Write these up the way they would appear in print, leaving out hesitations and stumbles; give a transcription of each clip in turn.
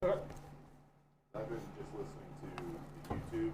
I've been just listening to the YouTube.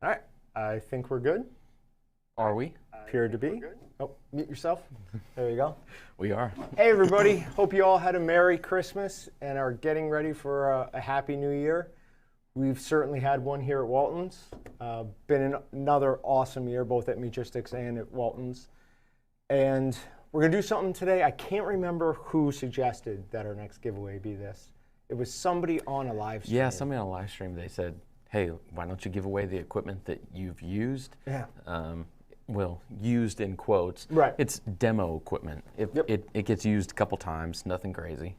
All right, I think we're good. Are we? Appear to be. Oh, mute yourself. There you go. We are. Hey, everybody. Hope you all had a Merry Christmas and are getting ready for a Happy New Year. We've certainly had one here at Walton's. Been another awesome year, both at Meatgistics and at Walton's. And we're going to do something today. I can't remember who suggested that our next giveaway be this. It was somebody on a live stream. Yeah, somebody on a live stream, they said, hey, why don't you give away the equipment that you've used? Yeah. Well, used in quotes. Right. It's demo equipment. It gets used a couple times, nothing crazy.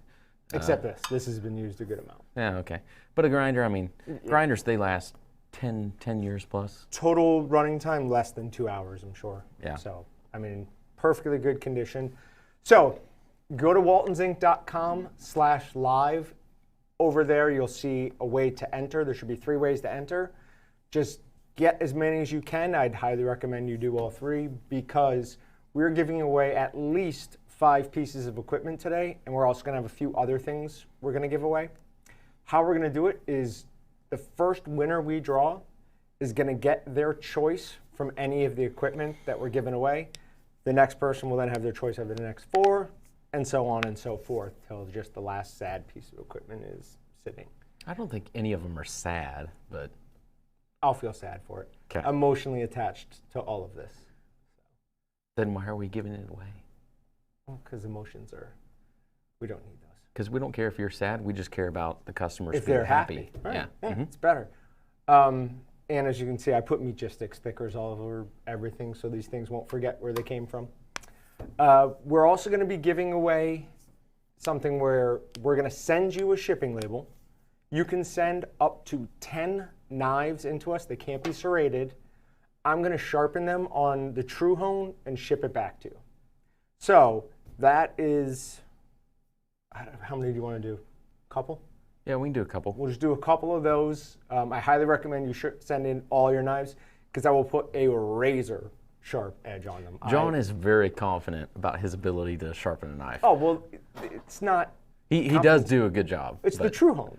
Except this. This has been used a good amount. Yeah, okay. But a grinder, I mean, grinders, they last 10 years plus. Total running time, less than 2 hours, I'm sure. Yeah. So, I mean, perfectly good condition. So, go to waltonsinc.com/live. Over there, you'll see a way to enter. There should be 3 ways to enter. Just get as many as you can. I'd highly recommend you do all 3 because we're giving away at least 5 pieces of equipment today, and we're also going to have a few other things we're going to give away. How we're going to do it is the first winner we draw is going to get their choice from any of the equipment that we're giving away. The next person will then have their choice of the next 4, and so on and so forth, till just the last sad piece of equipment is sitting. I don't think any of them are sad, but I'll feel sad for it. okay. Emotionally attached to all of this. Then why are we giving it away? Because emotions are, we don't need those. Because we don't care if you're sad, we just care about the customers If being they're happy. Right. Yeah. Yeah, Mhm. it's better. And as you can see, I put Meatgistics stickers all over everything so these things won't forget where they came from. We're also going to be giving away something where we're going to send you a shipping label. You can send up to 10 knives into us. They can't be serrated. I'm going to sharpen them on the True Hone and ship it back to you. So that is, how many do you want to do? A couple? Yeah, we can do a couple. We'll just do a couple of those. I highly recommend you send in all your knives because I will put a razor sharp edge on them. John is very confident about his ability to sharpen a knife. Oh, well, it's not. He does do a good job. It's the True Hone.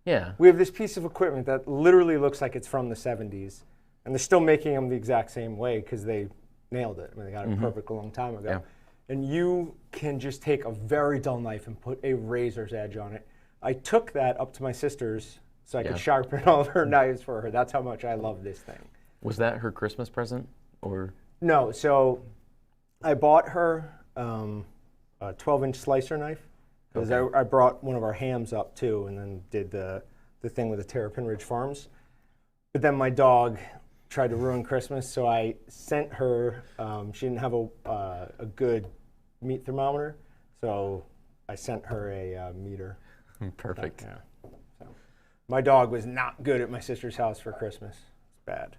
Yeah. We have this piece of equipment that literally looks like it's from the 70s, and they're still making them the exact same way because they nailed it. I mean, they got it perfect a long time ago. Yeah. And you can just take a very dull knife and put a razor's edge on it. I took that up to my sister's so I could sharpen all of her knives for her. That's how much I love this thing. Was that her Christmas present, or? No, so I bought her a 12-inch slicer knife because I brought one of our hams up too and then did the thing with the Terrapin Ridge Farms. But then my dog tried to ruin Christmas, so I sent her, she didn't have a good meat thermometer, so I sent her a meter. Perfect. Yeah. So, my dog was not good at my sister's house for Christmas. It's bad.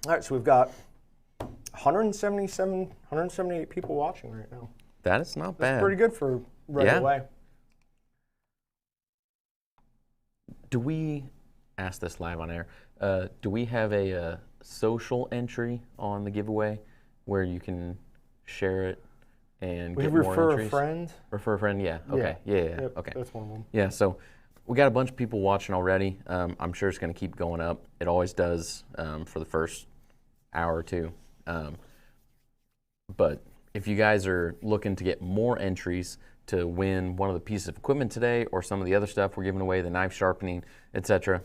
All right, so we've got 178 people watching right now. That is not bad. That's pretty good for right away. Do we, ask this live on air, do we have a social entry on the giveaway where you can share it and get more refer entries? a friend. Refer a friend, yeah. Okay, yeah. Yep, Okay. that's one of them. Yeah, so we got a bunch of people watching already. I'm sure it's going to keep going up. It always does for the first hour or two. But if you guys are looking to get more entries to win one of the pieces of equipment today or some of the other stuff we're giving away, the knife sharpening, etc.,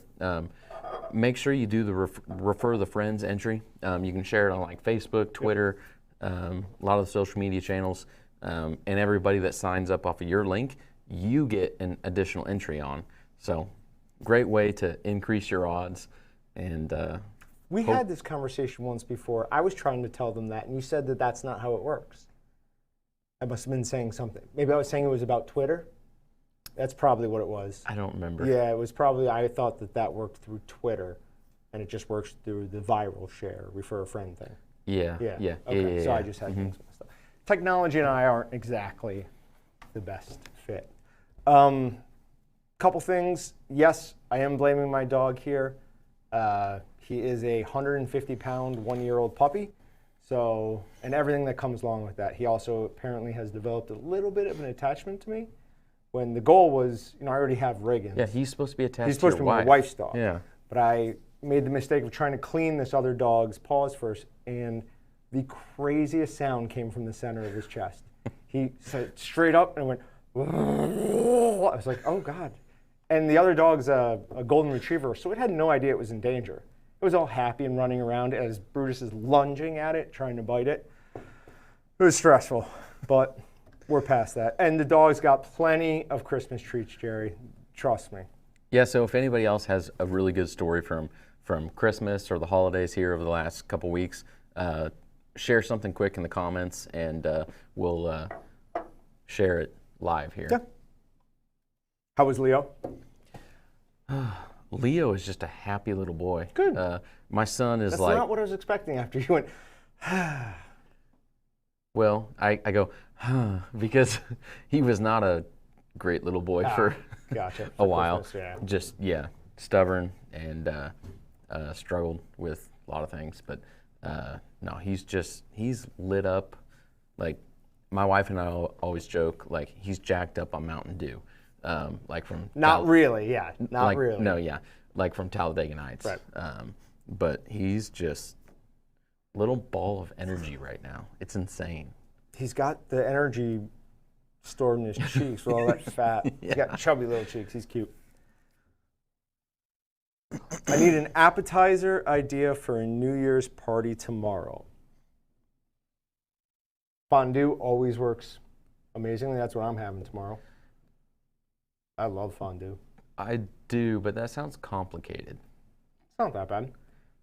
make sure you do the refer the friends entry. You can share it on like Facebook, Twitter, a lot of the social media channels, and everybody that signs up off of your link, you get an additional entry on. So great way to increase your odds. And we had this conversation once before. I was trying to tell them that, and you said that that's not how it works. I must have been saying something. Maybe I was saying it was about Twitter. That's probably what it was. I don't remember. Yeah, it was probably, I thought that worked through Twitter, and it just works through the viral share, refer a friend thing. Yeah. Okay, so I just had things messed up. Technology and I aren't exactly the best fit. Couple things. Yes, I am blaming my dog here. He is a 150-pound, 1-year-old puppy. So, and everything that comes along with that. He also apparently has developed a little bit of an attachment to me. when the goal was, I already have Riggins. Yeah, he's supposed to be attached He's supposed to to your be wife. my wife's dog. Yeah. But I made the mistake of trying to clean this other dog's paws first, and the craziest sound came from the center of his chest. He said straight up and went, I was like, oh God. And the other dog's a golden retriever, so it had no idea it was in danger. It was all happy and running around as Brutus is lunging at it, trying to bite it. It was stressful, but we're past that. And the dog's got plenty of Christmas treats, Jerry. Trust me. Yeah, so if anybody else has a really good story from Christmas or the holidays here over the last couple weeks, share something quick in the comments, and we'll share it live here. Yeah. How was Leo? Leo is just a happy little boy. Good. My son is That's like... not what I was expecting after you went, Well, I go, because he was not a great little boy for gotcha. a while. Christmas, yeah. Just, stubborn and struggled with a lot of things. But no, he's lit up. Like, my wife and I always joke, like, he's jacked up on Mountain Dew. Like from... Not really, yeah. Not like, really. No, yeah. Like from Talladega Nights. Right. But he's just little ball of energy right now. It's insane. He's got the energy stored in his cheeks with all that fat. Yeah. He's got chubby little cheeks. He's cute. I need an appetizer idea for a New Year's party tomorrow. Fondue always works amazingly. That's what I'm having tomorrow. I love fondue. I do, but that sounds complicated. It's not that bad.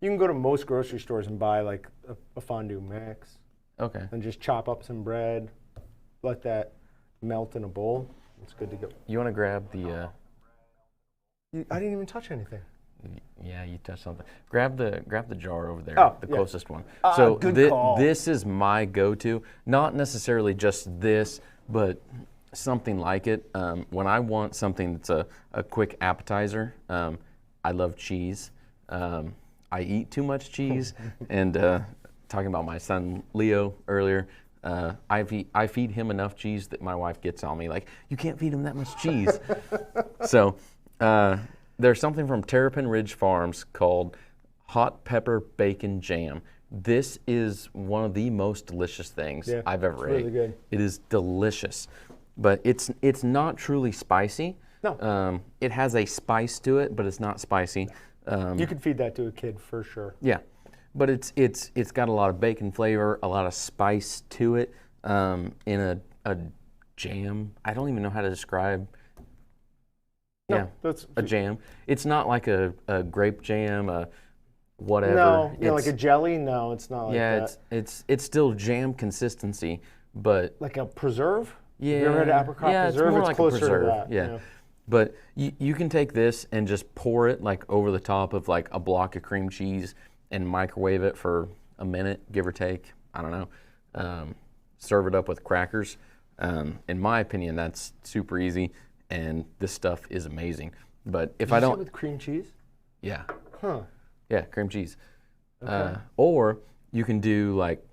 You can go to most grocery stores and buy like a fondue mix Okay. and just chop up some bread, let that melt in a bowl. It's good to go. You want to grab the... I didn't even touch anything. Yeah, you touched something. Grab the jar over there, Oh, the yeah. closest one. So good call. this is my go-to. Not necessarily just this, but something like it. When I want something that's a quick appetizer, I love cheese. I eat too much cheese, and talking about my son Leo earlier, I feed him enough cheese that my wife gets on me like, you can't feed him that much cheese. So there's something from Terrapin Ridge Farms called hot pepper bacon jam. This is one of the most delicious things I've ever ate. Really good. It is delicious, but it's not truly spicy. No. It has a spice to it, but it's not spicy. You could feed that to a kid for sure. Yeah, but it's got a lot of bacon flavor, a lot of spice to it, in a jam. I don't even know how to describe. No, that's a jam. It's not like a grape jam, a whatever. No, like a jelly. No, it's not like that. it's still jam consistency, but Like a preserve. yeah, Have you ever had apricot preserve? it's more It's like closer a preserve. to that. Yeah. But you can take this and just pour it like over the top of like a block of cream cheese and microwave it for a minute, give or take. I don't know. Serve it up with crackers. In my opinion, that's super easy, and this stuff is amazing. But if I don't, with cream cheese. yeah, Huh. yeah, cream cheese. Okay. Or you can do like,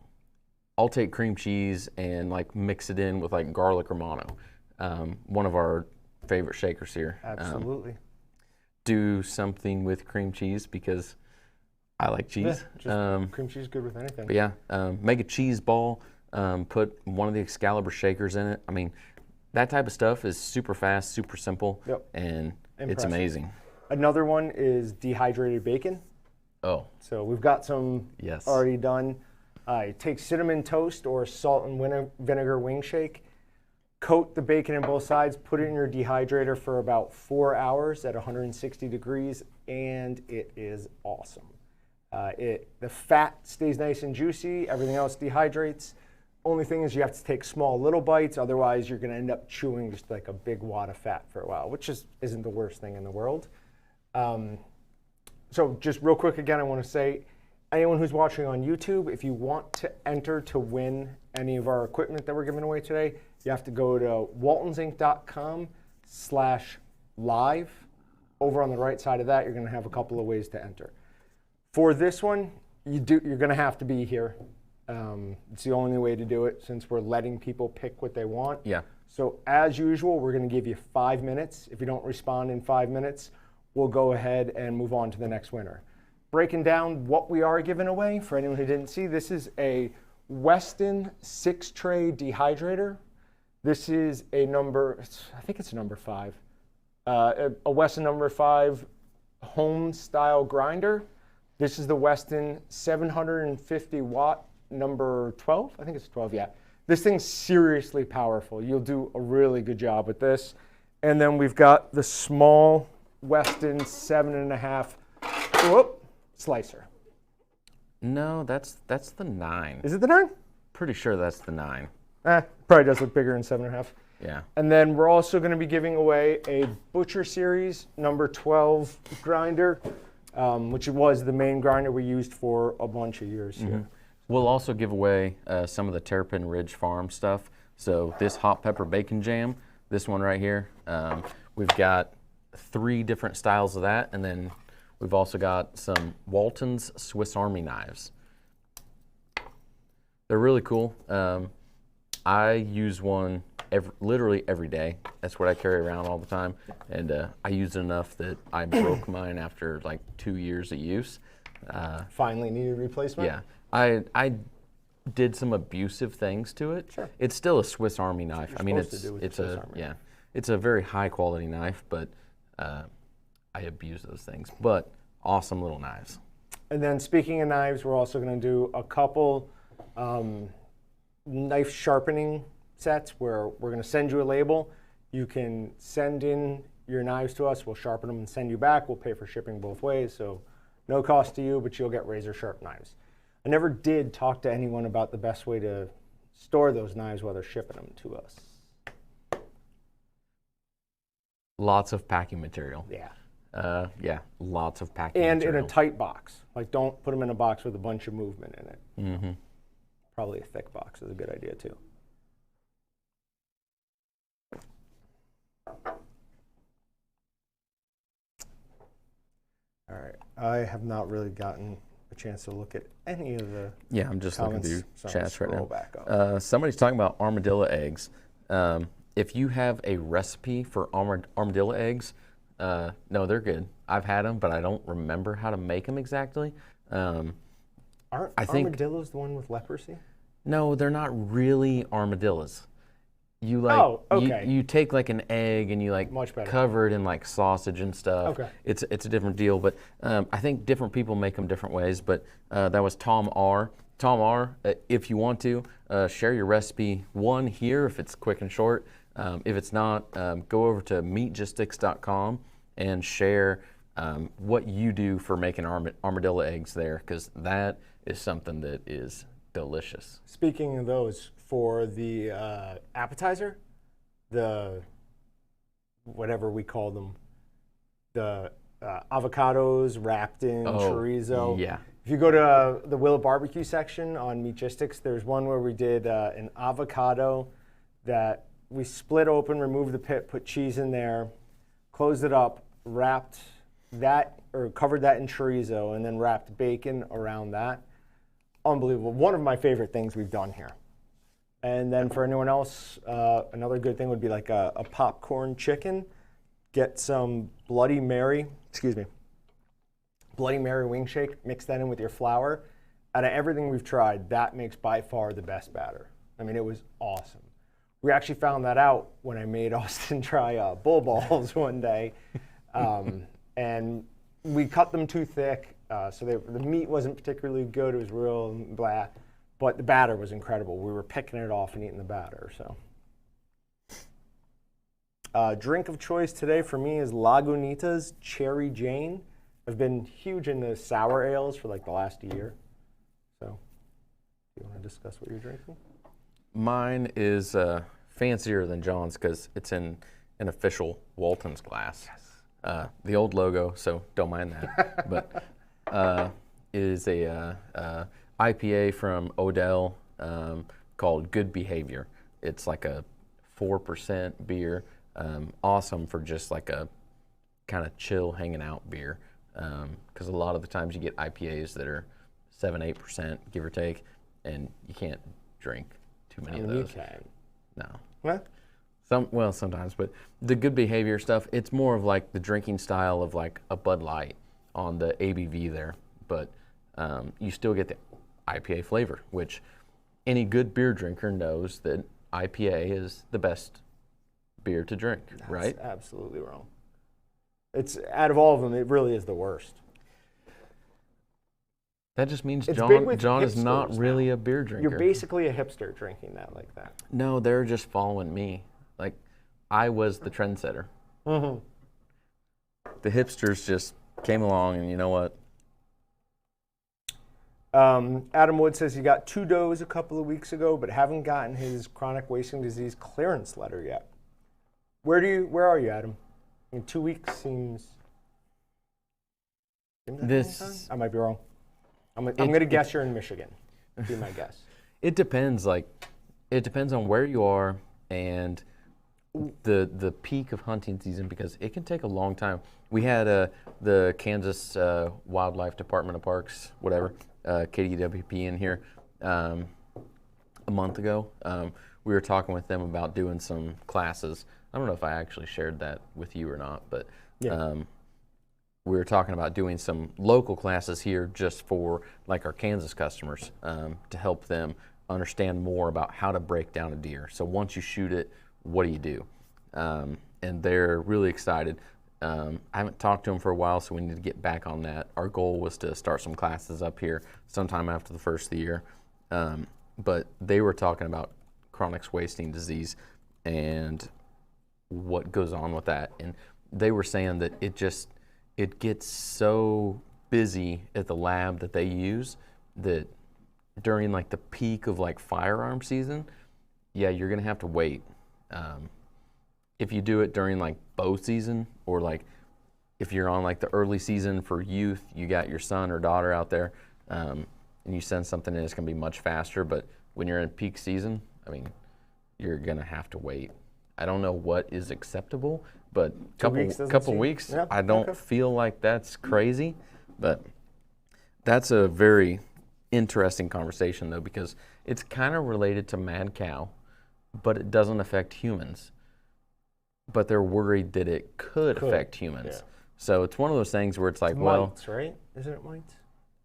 I'll take cream cheese and like mix it in with like garlic romano. One of our favorite shakers here. Absolutely. Do something with cream cheese because I like cheese. Cream cheese is good with anything. But yeah, make a cheese ball, put one of the Excalibur shakers in it. I mean, that type of stuff is super fast, super simple, and it's amazing. Another one is dehydrated bacon. Oh. So we've got some Yes. already done. Take cinnamon toast or salt and vinegar wing shake. Coat the bacon on both sides, put it in your dehydrator for about 4 hours at 160 degrees, and it is awesome. The fat stays nice and juicy, everything else dehydrates. Only thing is you have to take small little bites, otherwise you're gonna end up chewing just like a big wad of fat for a while, which isn't the worst thing in the world. So just real quick again, I wanna say, anyone who's watching on YouTube, if you want to enter to win any of our equipment that we're giving away today, you have to go to waltonsinc.com/live. Over on the right side of that, you're going to have a couple of ways to enter. For this one, you're going to have to be here. It's the only way to do it since we're letting people pick what they want. Yeah. So as usual, we're going to give you 5 minutes. If you don't respond in 5 minutes, we'll go ahead and move on to the next winner. Breaking down what we are giving away, for anyone who didn't see, this is a Weston 6-tray dehydrator. This is a I think it's a number 5. A Weston number 5 home style grinder. This is the Weston 750 watt number 12. I think it's 12, yeah. This thing's seriously powerful. You'll do a really good job with this. And then we've got the small Weston 7.5 slicer. No, that's the 9. Is it the 9? Pretty sure that's the 9. Probably does look bigger than 7.5. Yeah. And then we're also going to be giving away a Butcher Series number 12 grinder, which was the main grinder we used for a bunch of years here. We'll also give away some of the Terrapin Ridge Farm stuff. So this hot pepper bacon jam, this one right here, we've got 3 different styles of that, and then we've also got some Walton's Swiss Army knives. They're really cool. I use one literally every day. That's what I carry around all the time, and I used it enough that I broke mine after like 2 years of use. Finally needed replacement? Yeah. I did some abusive things to it. Sure. It's still a Swiss Army knife. I mean, it's a very high quality knife, but I abuse those things. But awesome little knives. And then speaking of knives, we're also going to do a couple knife sharpening sets where we're going to send you a label. You can send in your knives to us. We'll sharpen them and send you back. We'll pay for shipping both ways, so no cost to you, but you'll get razor sharp knives. I never did talk to anyone about the best way to store those knives while they're shipping them to us. Lots of packing material. Yeah. Yeah, lots of packing and material. in a tight box. Like, don't put them in a box with a bunch of movement in it. Mm-hmm. Probably a thick box is a good idea too. All right, I have not really gotten a chance to look at any of the I'm just looking comments, through so chats right now. back up. Somebody's talking about armadillo eggs. If you have a recipe for armadillo eggs, no, they're good. I've had them, but I don't remember how to make them exactly. Aren't armadillos the one with leprosy? No, they're not really armadillos. You okay. you take like an egg and you like Much better. cover it in like sausage and stuff. Okay. It's a different deal, but I think different people make them different ways. But that was Tom R. Tom R. If you want to share your recipe here if it's quick and short. If it's not, go over to meatgistics.com and share what you do for making armadillo eggs there, because that is something that is delicious. Speaking of those, for the appetizer, the whatever we call them, the avocados wrapped in chorizo. Yeah. If you go to the Willow Barbecue section on Meatgistics, there's one where we did an avocado that we split open, removed the pit, put cheese in there, closed it up, wrapped that, or covered that in chorizo, and then wrapped bacon around that. Unbelievable. One of my favorite things we've done here. And then for anyone else, another good thing would be like a popcorn chicken. Get some Bloody Mary wing shake, mix that in with your flour. Out of everything we've tried, that makes by far the best batter. I mean, it was awesome. We actually found that out when I made Austin try bull balls one day. And we cut them too thick, so the meat wasn't particularly good. It was real blah, but the batter was incredible. We were picking it off and eating the batter. So, drink of choice today for me is Lagunitas Cherry Jane. I've been huge into sour ales for like the last year. So, do you want to discuss what you're drinking? Mine is fancier than John's because it's in an official Walton's glass. Yes. The old logo, so don't mind that. But is a IPA from Odell called Good Behavior. It's like a 4% beer. Awesome for just like a kind of chill hanging out beer. Because a lot of the times you get IPAs that are 7-8%, give or take, and you can't drink too many of those. You can. No. What? Sometimes, but the good behavior stuff, it's more of like the drinking style of like a Bud Light on the ABV there, but you still get the IPA flavor, which any good beer drinker knows that IPA is the best beer to drink, right? That's absolutely wrong. It's out of all of them, it really is the worst. That just means It's big with John is not hipsters really now. a beer drinker. You're basically a hipster drinking that like that. No, they're just following me. Like, I was the trendsetter. Mm-hmm. The hipsters just came along, and you know what? Adam Wood says he got 2 doses a couple of weeks ago, but haven't gotten his chronic wasting disease clearance letter yet. Where are you, Adam? I mean, 2 weeks seems. I might be wrong. I'm going to guess you're in Michigan. That'd be my guess. It depends. Like, it depends on where you are and the peak of hunting season, because it can take a long time. We had the Kansas Wildlife Department of Parks, whatever, KDWP in here a month ago. We were talking with them about doing some classes. I don't know if I actually shared that with you or not, but Yeah. we were talking about doing some local classes here just for like our Kansas customers, to help them understand more about how to break down a deer. So once you shoot it, what do you do? And they're really excited. I haven't talked to them for a while, so we need to get back on that. Our goal was to start some classes up here sometime after the first of the year. But they were talking about chronic wasting disease and what goes on with that. And they were saying that it gets so busy at the lab that they use that during like the peak of like firearm season, yeah, you're gonna have to wait. If you do it during like bow season, or like if you're on like the early season for youth, you got your son or daughter out there, and you send something in, it's gonna be much faster. But when you're in peak season, I mean, you're gonna have to wait. I don't know what is acceptable, but couple weeks, yeah, I don't feel like that's crazy. But that's a very interesting conversation though, because it's kind of related to mad cow, but it doesn't affect humans. But they're worried that it could affect humans. Yeah. So it's one of those things where it's like, mites, right? Isn't it mites?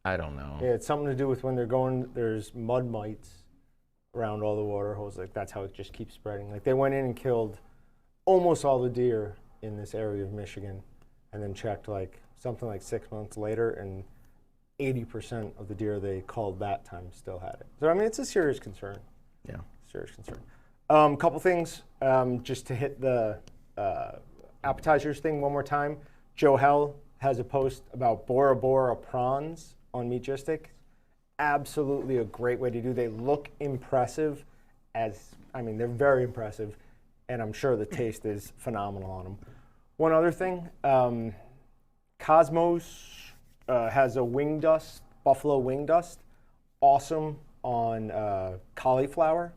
I don't know. Yeah, it's something to do with when they're going, there's mud mites around all the water holes. Like, that's how it just keeps spreading. Like, they went in and killed almost all the deer in this area of Michigan, and then checked like something like 6 months later, and 80% of the deer they called that time still had it. So I mean, it's a serious concern. Yeah, serious concern. Couple things, just to hit the appetizers thing one more time. Joe Hell has a post about Bora Bora prawns on Meatgistic. Absolutely a great way to do. They look impressive, they're very impressive, and I'm sure the taste is phenomenal on them. One other thing, Cosmos has a wing dust, buffalo wing dust, awesome on cauliflower.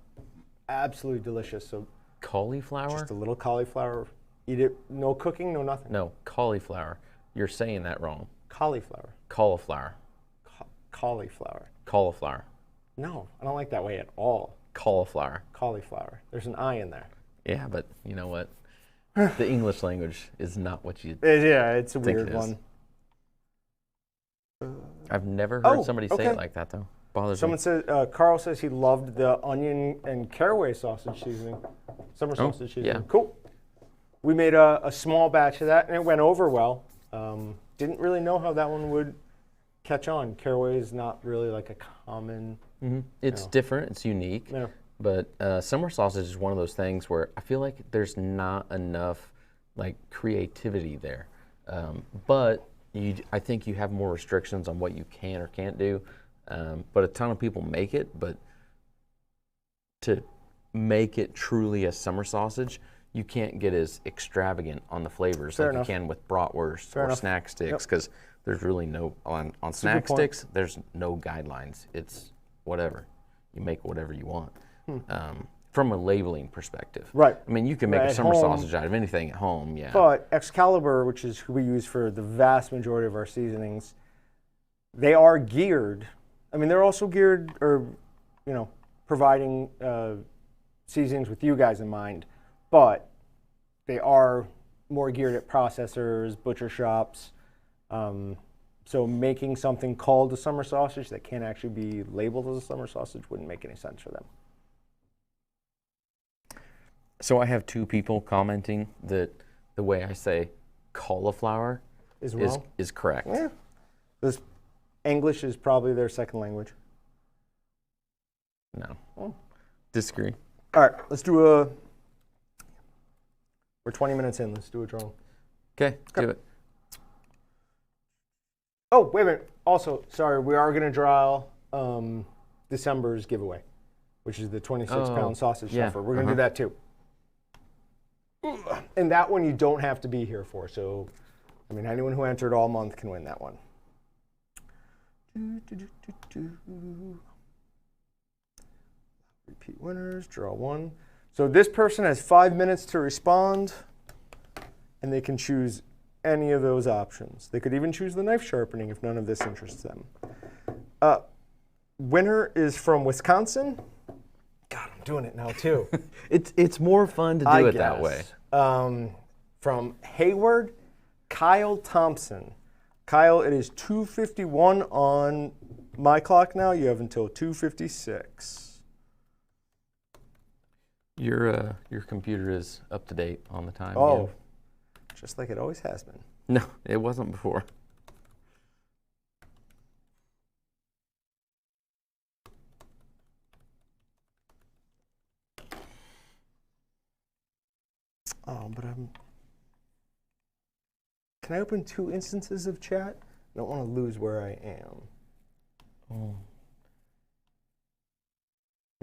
Absolutely delicious. So cauliflower? just a little cauliflower. Eat it, no cooking, no nothing. No, cauliflower. You're saying that wrong. Cauliflower. Cauliflower. Cauliflower. Cauliflower. No, I don't like that way at all. Cauliflower. Cauliflower. There's an I in there. Yeah, but you know what? The English language is not what you Yeah, it's a think weird it is. one. I've never heard somebody say it like that, though. Bothers Someone me. says, Carl says he loved the onion and caraway sausage seasoning. Summer sausage seasoning. yeah. Cool. We made a small batch of that, and it went over well. Didn't really know how that one would catch on. Caraway is not really like a common. It's different. It's unique. Yeah. But summer sausage is one of those things where I feel like there's not enough like creativity there. But I think you have more restrictions on what you can or can't do. But a ton of people make it. But to make it truly a summer sausage, you can't get as extravagant on the flavors like you can with bratwurst or snack sticks, because there's really no on snack sticks. There's no guidelines. It's whatever you make, whatever you want. From a labeling perspective, Right. I mean, you can make a summer sausage out of anything at home. Yeah. But Excalibur, which is who we use for the vast majority of our seasonings, they are geared. I mean, they're also geared, or providing seasonings with you guys in mind. but they are more geared at processors, butcher shops. So making something called a summer sausage that can't actually be labeled as a summer sausage wouldn't make any sense for them. So I have 2 people commenting that the way I say cauliflower Is wrong? is correct. Yeah. This English is probably their second language. No. Oh. Disagree. All right, let's do a. We're 20 minutes in. Let's do a drawing. Okay, do it. Oh, wait a minute. Also, sorry, we are going to draw December's giveaway, which is the 26-pound sausage stuffer. We're going to do that too. And that one you don't have to be here for. So, I mean, anyone who entered all month can win that one. Repeat winners, draw one. So this person has 5 minutes to respond, and they can choose any of those options. They could even choose the knife sharpening if none of this interests them. Winner is from Wisconsin. God, I'm doing it now too. It's more fun to do it that way. From Hayward, Kyle Thompson. Kyle, it is 2:51 on my clock now. You have until 2:56. Your computer is up to date on the time. Oh, again. just like it always has been. No, it wasn't before. Oh, but can I open 2 instances of chat? I don't want to lose where I am. Oh.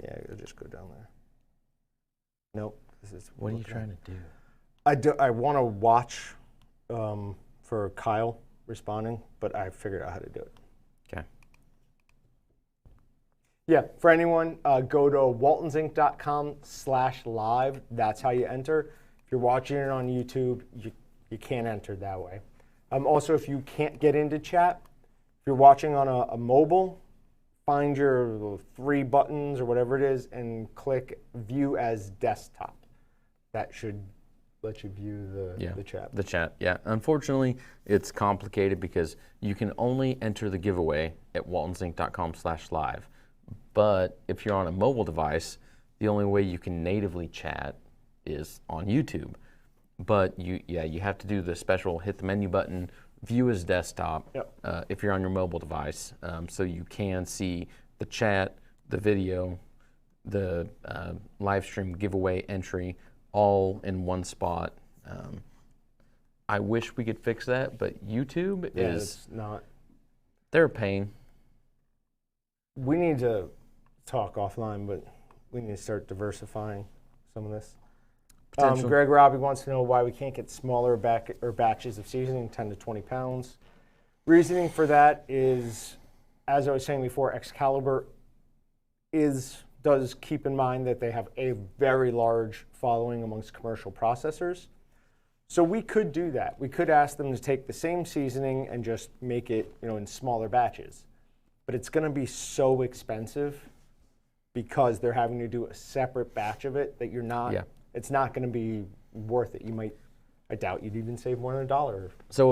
Yeah, I'll just go down there. Nope. This is. What are you trying to do? I want to watch for Kyle responding, but I figured out how to do it. Okay. Yeah, for anyone, go to waltonsinc.com/live. That's how you enter. If you're watching it on YouTube, you can't enter that way. Also, if you can't get into chat, if you're watching on a mobile, find your 3 buttons or whatever it is and click View as Desktop. That should let you view the chat. The chat, yeah. Unfortunately, it's complicated because you can only enter the giveaway at waltonsinc.com/live. But if you're on a mobile device, the only way you can natively chat is on YouTube. But you have to do the special hit the menu button, view as desktop, if you're on your mobile device, so you can see the chat, the video, the live stream giveaway entry, all in one spot. I wish we could fix that, but YouTube is not. They're a pain. We need to talk offline, but we need to start diversifying some of this. Greg Robbie wants to know why we can't get smaller batches of seasoning, 10 to 20 pounds. Reasoning for that is, as I was saying before, Excalibur does keep in mind that they have a very large following amongst commercial processors. So we could do that. We could ask them to take the same seasoning and just make it, in smaller batches. But it's going to be so expensive because they're having to do a separate batch of it that you're not. Yeah. It's not going to be worth it. I doubt you'd even save more than $1. So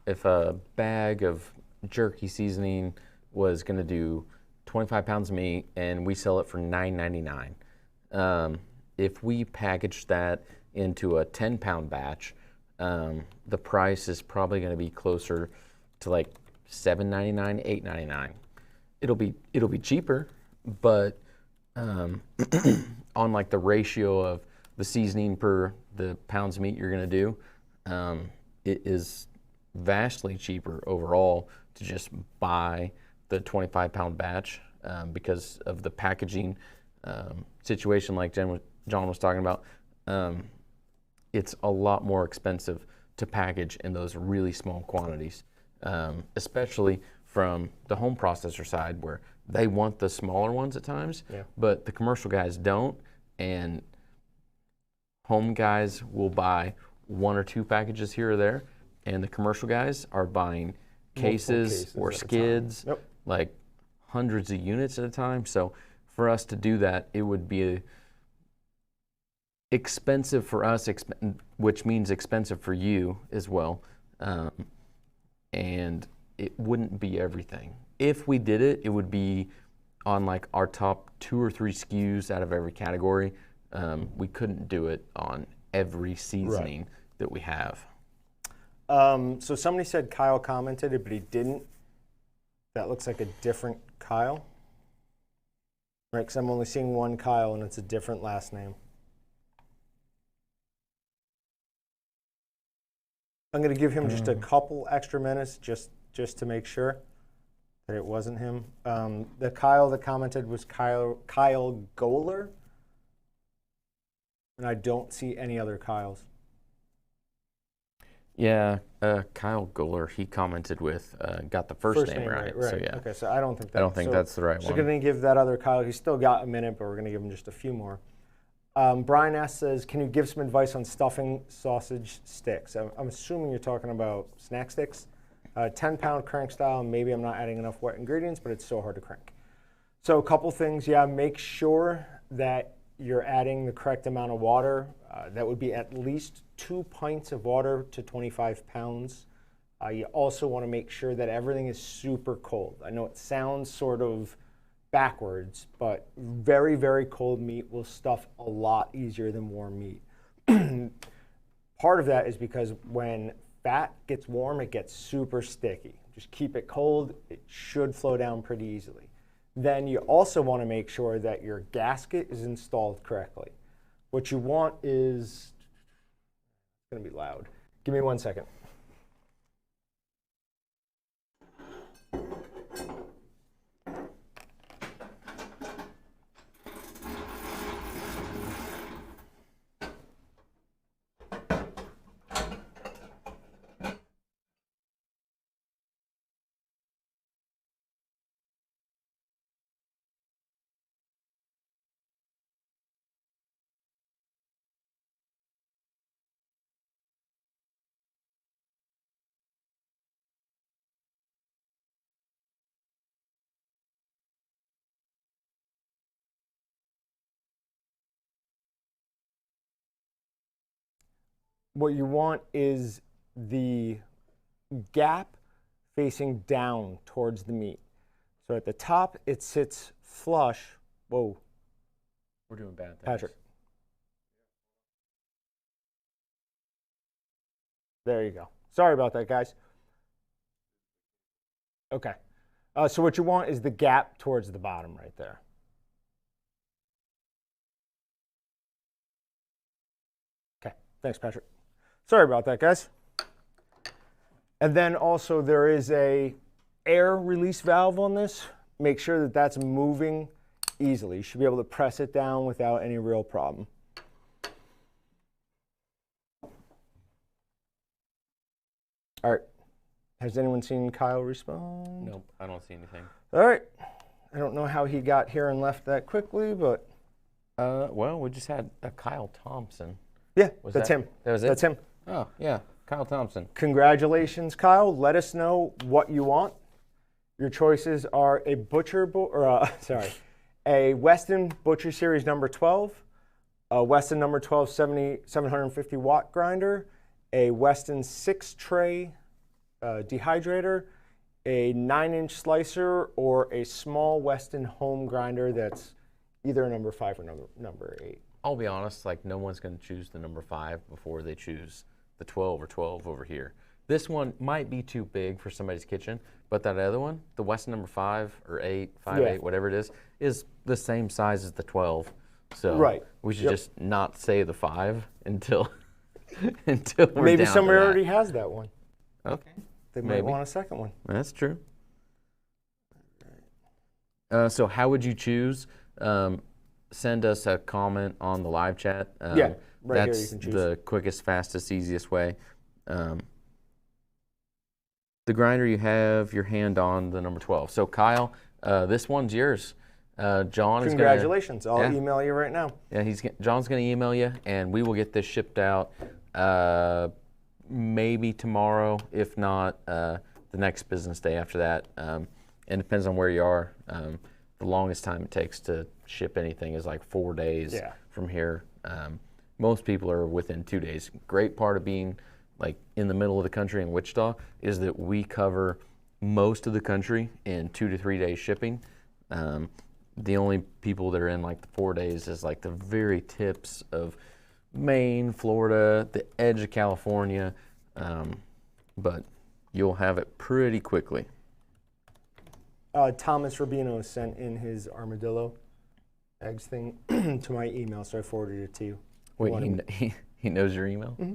if a bag of jerky seasoning was going to do 25 pounds of meat and we sell it for $9.99, if we package that into a 10-pound batch, the price is probably going to be closer to like $7.99, $8.99. It'll be cheaper, but on like the ratio of the seasoning per the pounds of meat you're going to do, it is vastly cheaper overall to just buy the 25-pound batch because of the packaging situation like John was talking about. It's a lot more expensive to package in those really small quantities, especially from the home processor side where they want the smaller ones at times, but the commercial guys don't, and home guys will buy 1 or 2 packages here or there, and the commercial guys are buying cases or skids, like hundreds of units at a time. So for us to do that, it would be expensive for us, which means expensive for you as well. And it wouldn't be everything. If we did it, it would be on like our top 2 or 3 SKUs out of every category. We couldn't do it on every seasoning that we have. So somebody said Kyle commented it, but he didn't. That looks like a different Kyle. Right, because I'm only seeing one Kyle and it's a different last name. I'm going to give him just a couple extra minutes just to make sure that it wasn't him. The Kyle that commented was Kyle Goler. And I don't see any other Kyles. Yeah, Kyle Goler, he commented with, got the first name right. So yeah. Okay, so I don't think that's the right one. So we're going to give that other Kyle, he's still got a minute, but we're going to give him just a few more. Brian S. says, can you give some advice on stuffing sausage sticks? I'm assuming you're talking about snack sticks. 10-pound crank style, maybe I'm not adding enough wet ingredients, but it's so hard to crank. So a couple things, make sure that you're adding the correct amount of water. That would be at least 2 pints of water to 25 pounds. You also want to make sure that everything is super cold. I know it sounds sort of backwards, but very, very cold meat will stuff a lot easier than warm meat. Part of that is because when fat gets warm, it gets super sticky. Just keep it cold, it should flow down pretty easily. Then you also want to make sure that your gasket is installed correctly. What you want is, it's going to be loud. Give me 1 second. What you want is the gap facing down towards the meat. So at the top, it sits flush. Whoa. We're doing bad things. Patrick. There you go. Sorry about that, guys. Okay. So what you want is the gap towards the bottom right there. Okay. Thanks, Patrick. Sorry about that, guys. And then also there is a air release valve on this. Make sure that that's moving easily. You should be able to press it down without any real problem. All right. Has anyone seen Kyle respond? Nope, I don't see anything. All right. I don't know how he got here and left that quickly, but. Well, we just had a Kyle Thompson. Yeah, that's him. That was it? That's him. Oh, yeah, Kyle Thompson. Congratulations, Kyle. Let us know what you want. Your choices are a a Weston Butcher Series number 12, a Weston number 12 750 watt grinder, a Weston 6-tray dehydrator, a 9-inch slicer, or a small Weston home grinder that's either a number 5 or number 8. I'll be honest, like no one's going to choose the number 5 before they choose the 12 or 12 over here. This one might be too big for somebody's kitchen, but that other one, the Weston number 5 or 8, 5.8, whatever it is the same size as the 12. So we should just not say the 5 until we're Maybe down somebody to that. already has that one. Okay. They might want a second one. That's true. So how would you choose? Send us a comment on the live chat. Right here that's you can choose. The quickest, fastest, easiest way. The grinder you have your hand on the number 12. So Kyle, this one's yours. John is Congratulations. I'll email you right now. Yeah, John's going to email you, and we will get this shipped out maybe tomorrow, if not the next business day after that. And it depends on where you are. The longest time it takes to ship anything is like 4 days from here. Most people are within 2 days. Great part of being like in the middle of the country in Wichita is that we cover most of the country in 2 to 3 days shipping. The only people that are in like the 4 days is like the very tips of Maine, Florida, the edge of California, but you'll have it pretty quickly. Thomas Rubino sent in his armadillo eggs thing to my email, so I forwarded it to you. Wait, he knows your email? Mm-hmm.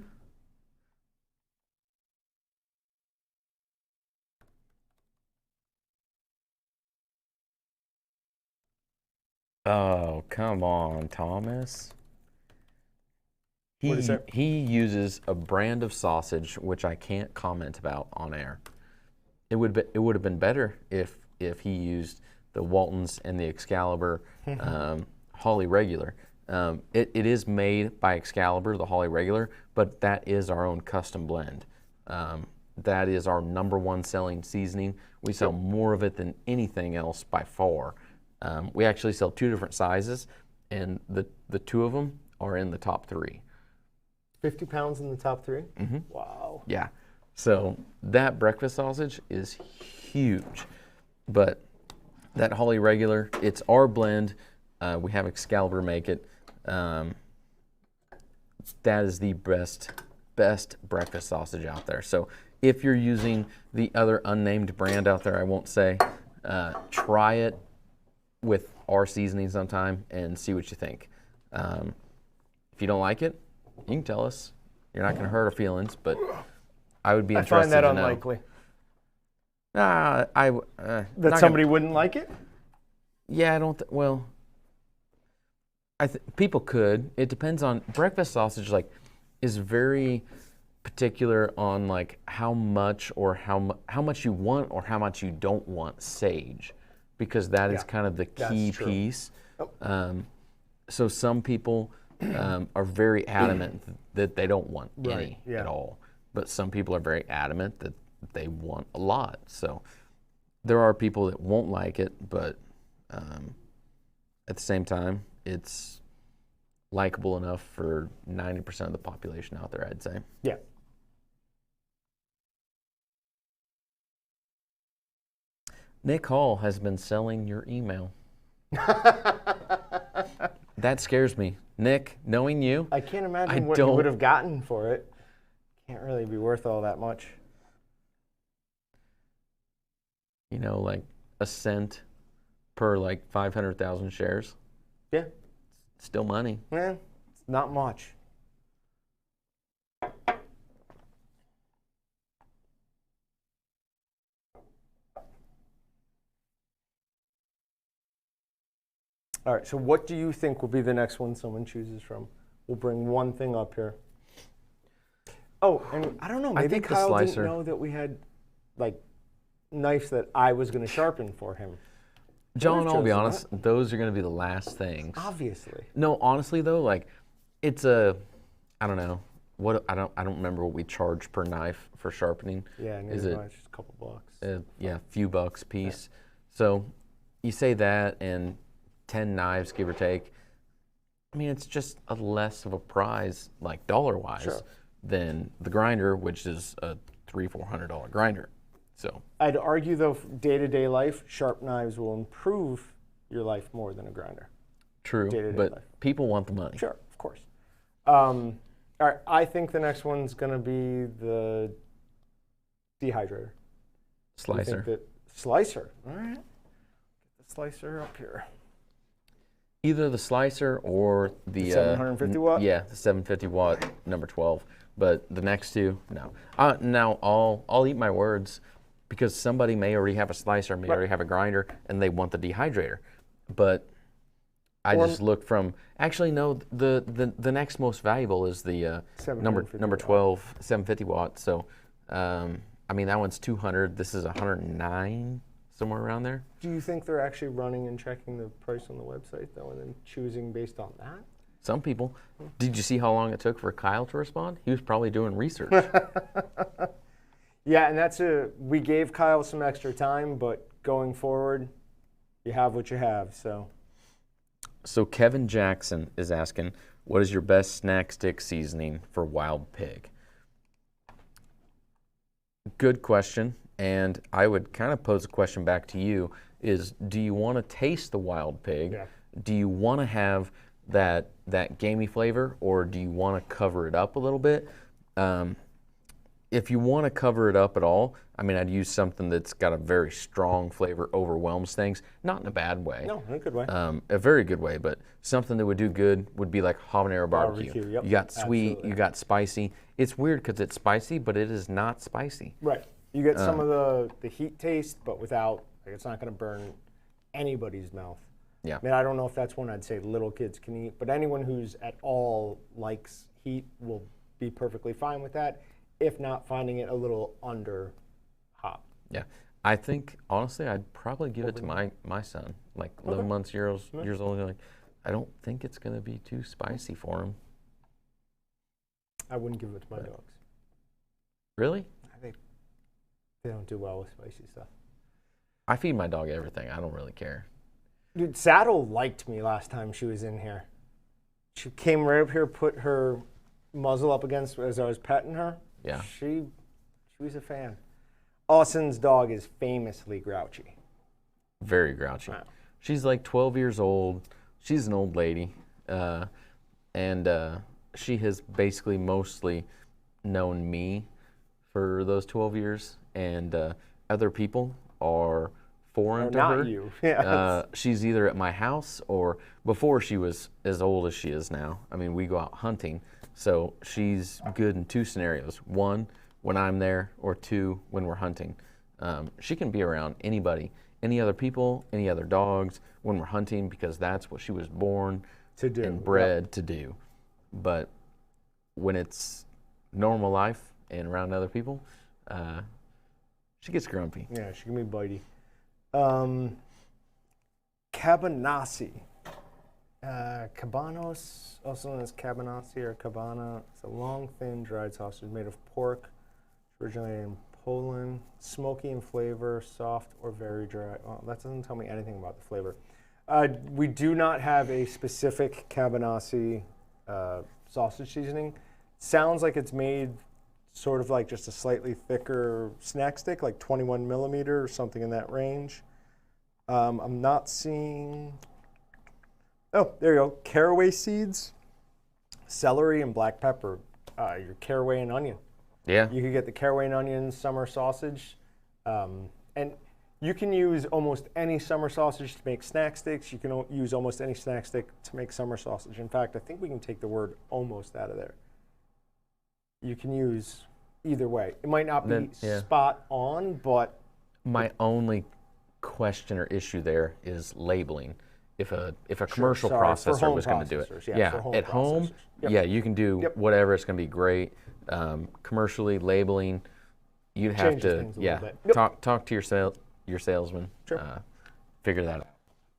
Oh, come on, Thomas. What is that? He uses a brand of sausage which I can't comment about on air. It would have been better if he used the Waltons and the Excalibur Holly Regular. It is made by Excalibur, the Holly Regular, but that is our own custom blend. That is our #1 selling seasoning. We sell more of it than anything else by far. We actually sell 2 different sizes, and the 2 of them are in the top 3. 50 pounds in the top 3? Mm-hmm. Wow. Yeah. So that breakfast sausage is huge. But that Holly Regular, it's our blend. We have Excalibur make it. That is the best breakfast sausage out there. So if you're using the other unnamed brand out there, I won't say, try it with our seasoning sometime and see what you think. If you don't like it, you can tell us. You're not going to hurt our feelings, but I would be interested to know. I find that unlikely. That somebody wouldn't like it? Yeah, I don't. Well, people could. It depends on breakfast sausage. Like, is very particular on like how much you want or how much you don't want sage, because that is kind of the key piece. So some people are very adamant that they don't want any at all, but some people are very adamant that they want a lot. So there are people that won't like it, but at the same time, it's likable enough for 90% of the population out there, I'd say. Yeah. Nick Hall has been selling your email. That scares me. Nick, knowing you, I can't imagine what you would have gotten for it. Can't really be worth all that much. You know, like a cent per like 500,000 shares. Yeah. Still money. Yeah, it's not much. All right, so what do you think will be the next one someone chooses from? We'll bring one thing up here. Oh, and I don't know, maybe Kyle didn't know that we had like knives that I was going to sharpen for him. John, I'll be honest, those are going to be the last things. Obviously. No, honestly though, like it's I don't know. I don't remember what we charge per knife for sharpening. Yeah, is it just a couple bucks? Yeah, a few bucks a piece. Yeah. So you say that and 10 knives, give or take. I mean, it's just a less of a prize, like dollar-wise, than the grinder, which is a $300-400 grinder. So I'd argue, though, day-to-day life, sharp knives will improve your life more than a grinder. True, but life. People want the money. Sure, of course. All right, I think the next one's going to be the dehydrator. Slicer. Slicer. All right. Get the slicer up here. Either the slicer or the 750 watt? Yeah, the 750 watt number 12. But the next two, no. Now I'll eat my words, because somebody may already have a slicer, may already have a grinder, and they want the dehydrator. But I just look from, actually no, the next most valuable is the number 12 750 watt. So I mean, that one's 200. This is 109. Somewhere around there. Do you think they're actually running and checking the price on the website, though, and then choosing based on that? Some people. Did you see how long it took for Kyle to respond? He was probably doing research. Yeah, and we gave Kyle some extra time, but going forward, you have what you have, so. So Kevin Jackson is asking, what is your best snack stick seasoning for wild pig? Good question, and I would kind of pose a question back to you, is do you want to taste the wild pig? Yeah. Do you want to have that gamey flavor, or do you want to cover it up a little bit? If you want to cover it up at all, I mean, I'd use something that's got a very strong flavor, overwhelms things, not in a bad way. No, in a good way. A very good way, but something that would do good would be like habanero barbecue. Yep, You got sweet, absolutely. you got spicy. It's weird because it's spicy, but it is not spicy. Right. You get some of the heat taste, but without, like, it's not going to burn anybody's mouth. Yeah. I mean, I don't know if that's one I'd say little kids can eat, but anyone who's at all likes heat will be perfectly fine with that, if not finding it a little under hot. Yeah. I think, honestly, I'd probably give it to my son, like 11 months, years old. Like, I don't think it's going to be too spicy for him. I wouldn't give it to my dogs. Really? I think they don't do well with spicy stuff. I feed my dog everything. I don't really care. Dude, Saddle liked me last time she was in here. She came right up here, put her muzzle up against as I was petting her. Yeah. She was a fan. Austin's dog is famously grouchy. Very grouchy. Wow. She's like 12 years old. She's an old lady. And she has basically mostly known me for those 12 years. And other people are foreign to her. Not you. Yeah. She's either at my house or before she was as old as she is now. I mean, we go out hunting. So she's good in two scenarios. One, when I'm there, or two, when we're hunting. She can be around anybody, any other people, any other dogs when we're hunting because that's what she was born To do, and bred to do. But when it's normal life and around other people, she gets grumpy. Yeah, she can be bitey. Cabanassi. Cabanos, also known as cabanassi or cabana. It's a long, thin, dried sausage made of pork. Originated in Poland. Smoky in flavor, soft or very dry. Well, that doesn't tell me anything about the flavor. We do not have a specific cabanassi sausage seasoning. Sounds like it's made sort of like just a slightly thicker snack stick, like 21 millimeter or something in that range. I'm not seeing... Oh, there you go. Caraway seeds, celery, and black pepper. Your caraway and onion. Yeah. You could get the caraway and onion summer sausage. And you can use almost any summer sausage to make snack sticks. You can use almost any snack stick to make summer sausage. In fact, I think we can take the word almost out of there. You can use either way. It might not be spot on, but... My only question or issue there is labeling. If a commercial processor was going to do it, at home, you can do whatever. It's going to be great. Commercially, labeling, you'd have to talk to your salesman, figure that out.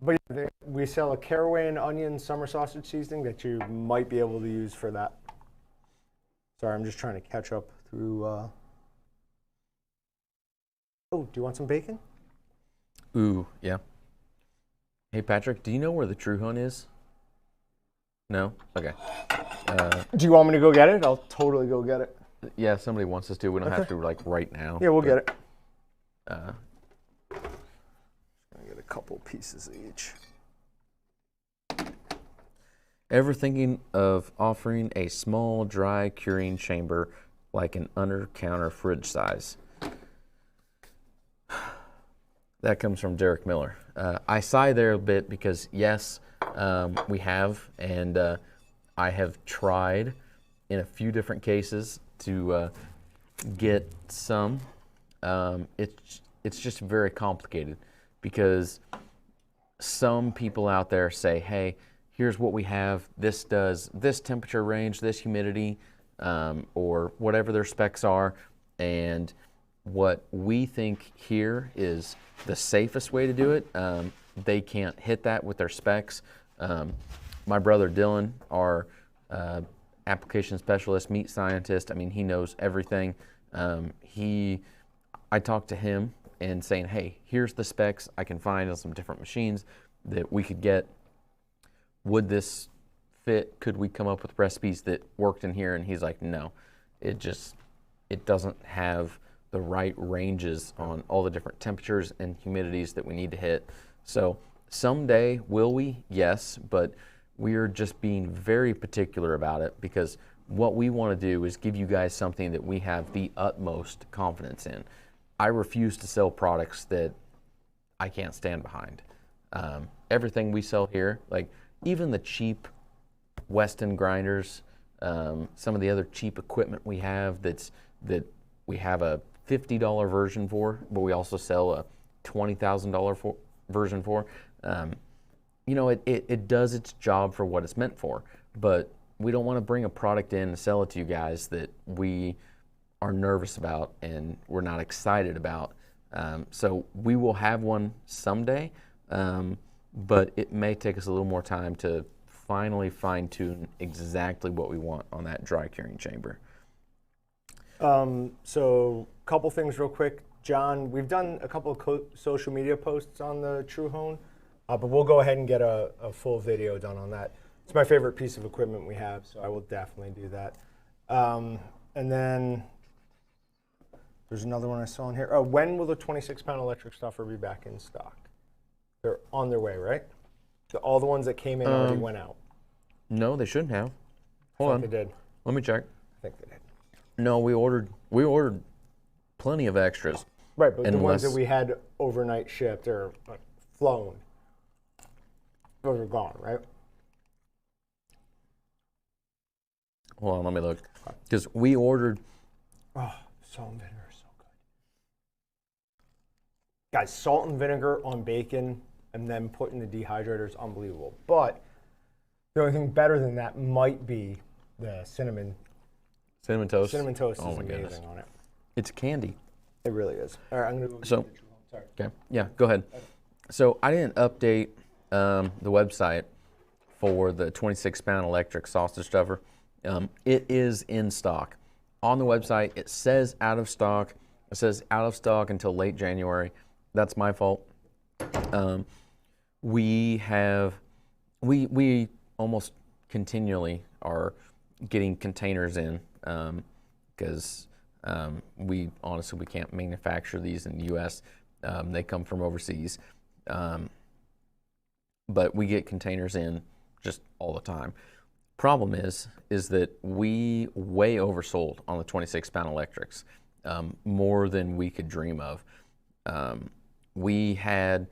But we sell a caraway and onion summer sausage seasoning that you might be able to use for that. Sorry, I'm just trying to catch up through. Oh, do you want some bacon? Ooh, yeah. Hey, Patrick, do you know where the True Hunt is? No? Okay. Do you want me to go get it? I'll totally go get it. Yeah, somebody wants us to. We don't have to, like, right now. Yeah, we'll get it. I'm going to get a couple pieces of each. Ever thinking of offering a small, dry curing chamber like an under-counter fridge size? That comes from Derek Miller. I sigh there a bit because, yes, we have, and I have tried in a few different cases to get some. It's just very complicated because some people out there say, hey, here's what we have. This does this temperature range, this humidity, or whatever their specs are, and what we think here is the safest way to do it. They can't hit that with their specs. My brother Dylan, our application specialist, meat scientist, I mean, he knows everything. I talked to him and saying, hey, here's the specs I can find on some different machines that we could get. would this fit? Could we come up with recipes that worked in here? And he's like, no, it doesn't have the right ranges on all the different temperatures and humidities that we need to hit. So someday, will we? Yes, but we are just being very particular about it, because what we want to do is give you guys something that we have the utmost confidence in. I refuse to sell products that I can't stand behind. Everything we sell here, like even the cheap Weston grinders, some of the other cheap equipment we have that we have a $50 version for, but we also sell a $20,000 version for. You know, it does its job for what it's meant for, but we don't want to bring a product in and sell it to you guys that we are nervous about and we're not excited about. So we will have one someday, but it may take us a little more time to finally fine-tune exactly what we want on that dry curing chamber. So a couple things real quick. John, we've done a couple of social media posts on the True Hone, but we'll go ahead and get a full video done on that. It's my favorite piece of equipment we have, so I will definitely do that. And then there's another one I saw in here. Oh, when will the 26-pound electric stuffer be back in stock? They're on their way, right? So all the ones that came in already went out. No, they shouldn't have. Hold on. They did. Let me check. I think they did. No, we ordered plenty of extras. Right, but the ones that we had overnight shipped or flown, those are gone, right? Hold on, let me look. Because we ordered. Oh, salt and vinegar is so good. Guys, salt and vinegar on bacon and then put in the dehydrator is unbelievable. But the only thing better than that might be the cinnamon. Cinnamon toast. Cinnamon toast oh is my amazing goodness. on it. It's candy. It really is. All right, I'm going to go So, get the True Home. Sorry. Okay, yeah, go ahead. So I didn't update the website for the 26-pound electric sausage stuffer. It is in stock. On the website, it says out of stock. It says out of stock until late January. That's my fault. We almost continually are getting containers in because we honestly can't manufacture these in the U.S. They come from overseas, but we get containers in just all the time. Problem is that we way oversold on the 26-pound electrics, more than we could dream of. We had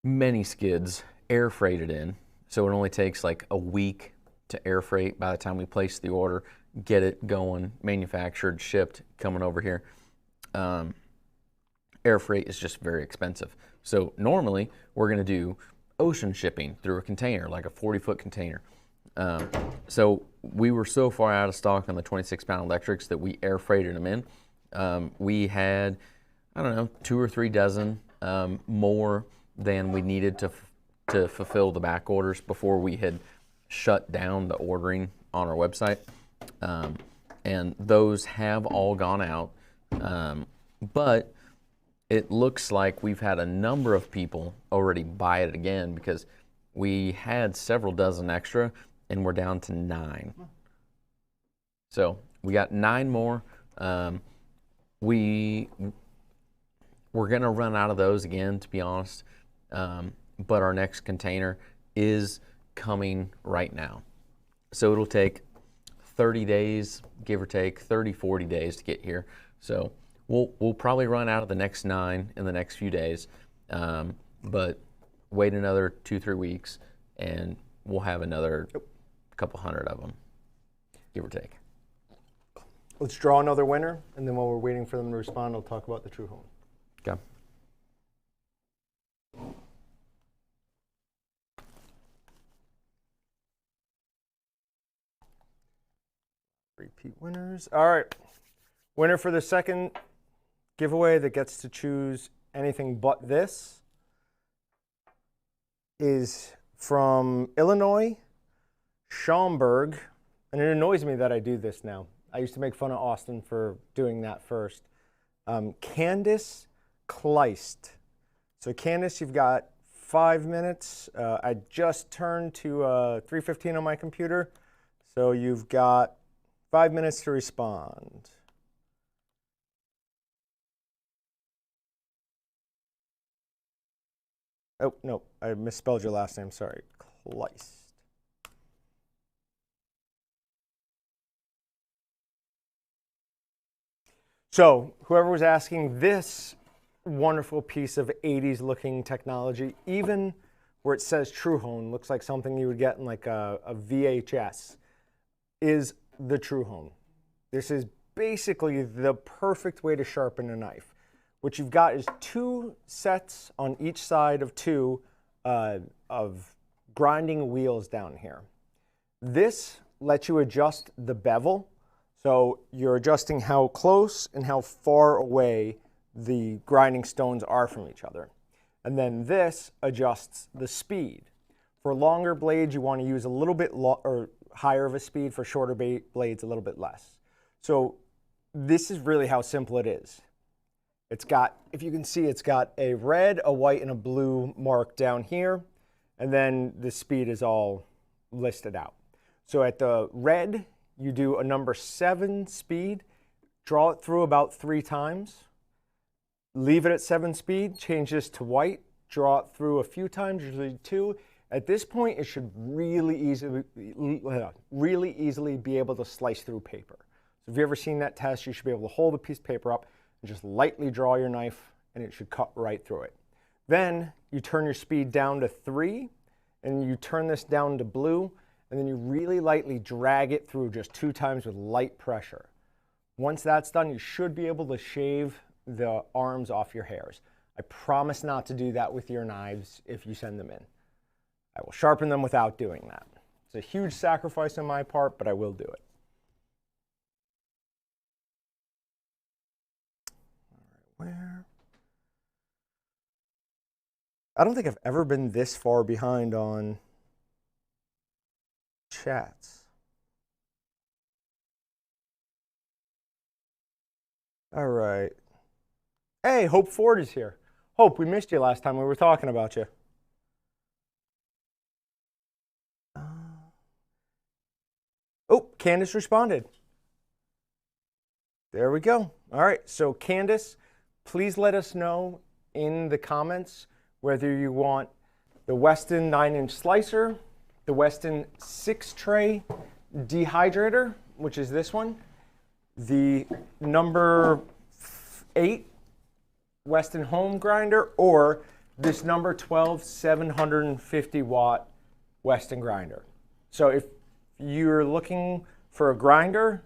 many skids air freighted in, so it only takes like a week to air freight by the time we place the order, get it going, manufactured, shipped, coming over here. Air freight is just very expensive. So normally we're going to do ocean shipping through a container, like a 40-foot container. So we were so far out of stock on the 26-pound electrics that we air freighted them in. We had, I don't know, 2 or 3 dozen more than we needed to fulfill the back orders before we had shut down the ordering on our website. And those have all gone out. But it looks like we've had a number of people already buy it again, because we had several dozen extra and we're down to 9. So we got 9 more. We're going to run out of those again, to be honest. But our next container is coming right now. So it'll take 30 days, give or take, 30, 40 days to get here. So we'll probably run out of the next 9 in the next few days, but wait another 2-3 weeks and we'll have another couple hundred of them, give or take. Let's draw another winner, and then while we're waiting for them to respond, I'll talk about the True Home. Okay. Repeat winners. All right. Winner for the second giveaway that gets to choose anything but this is from Illinois, Schaumburg. And it annoys me that I do this now. I used to make fun of Austin for doing that first. Candace Kleist. So Candace, you've got 5 minutes. I just turned to 3:15 on my computer, so you've got 5 minutes to respond. Oh, no, I misspelled your last name, sorry. Kleist. So, whoever was asking, this wonderful piece of 80s looking technology, even where it says TrueHone, looks like something you would get in like a VHS, is the TrueHone. This is basically the perfect way to sharpen a knife. What you've got is 2 sets on each side of 2 of grinding wheels down here. This lets you adjust the bevel. So you're adjusting how close and how far away the grinding stones are from each other. And then this adjusts the speed. For longer blades, you want to use a little bit or higher of a speed. For shorter blades, a little bit less. So this is really how simple it is. It's got, if you can see, it's got a red, a white, and a blue mark down here. And then the speed is all listed out. So at the red, you do a number 7 speed, draw it through about 3 times, leave it at 7 speed, change this to white, draw it through a few times, usually 2. At this point, it should really easily be able to slice through paper. So if you've ever seen that test, you should be able to hold a piece of paper up and just lightly draw your knife, and it should cut right through it. Then you turn your speed down to 3, and you turn this down to blue, and then you really lightly drag it through just 2 times with light pressure. Once that's done, you should be able to shave the arms off your hairs. I promise not to do that with your knives if you send them in. I will sharpen them without doing that. It's a huge sacrifice on my part, but I will do it. All right, where? I don't think I've ever been this far behind on chats. All right. Hey, Hope Ford is here. Hope, we missed you last time we were talking about you. Oh, Candace responded. There we go. All right, so Candace, please let us know in the comments whether you want the Weston 9-inch slicer, the Weston 6-tray dehydrator, which is this one, the number 8 Weston home grinder, or this number 12 750 watt Weston grinder. So if you're looking for a grinder,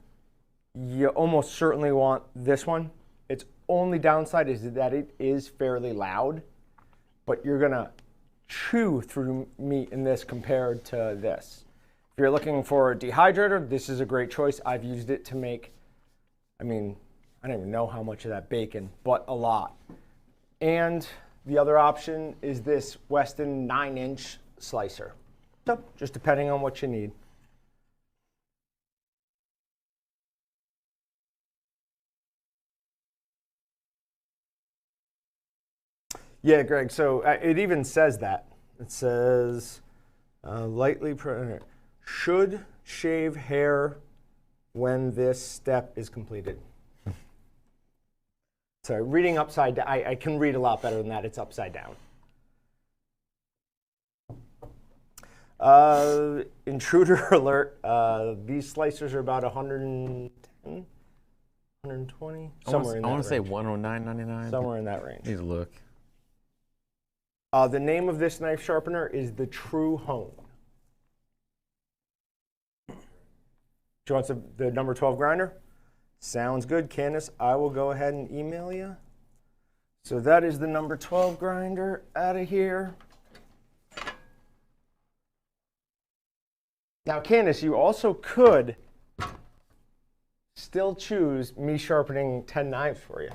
you almost certainly want this one. Its only downside is that it is fairly loud, but you're gonna chew through meat in this compared to this. If you're looking for a dehydrator, this is a great choice. I've used it to make, I don't even know how much of that bacon, but a lot. And the other option is this Weston 9-inch slicer. So just depending on what you need. Yeah, Greg, so it even says that. It says lightly should shave hair when this step is completed. Sorry, reading upside down. I can read a lot better than that. It's upside down. Intruder alert. These slicers are about 110, 120, somewhere in that range. I want to say 109.99. Somewhere in that range. Need to look. The name of this knife sharpener is the TrueHone. Do you want the number 12 grinder? Sounds good, Candace. I will go ahead and email you. So that is the number 12 grinder out of here. Now, Candace, you also could still choose me sharpening 10 knives for you.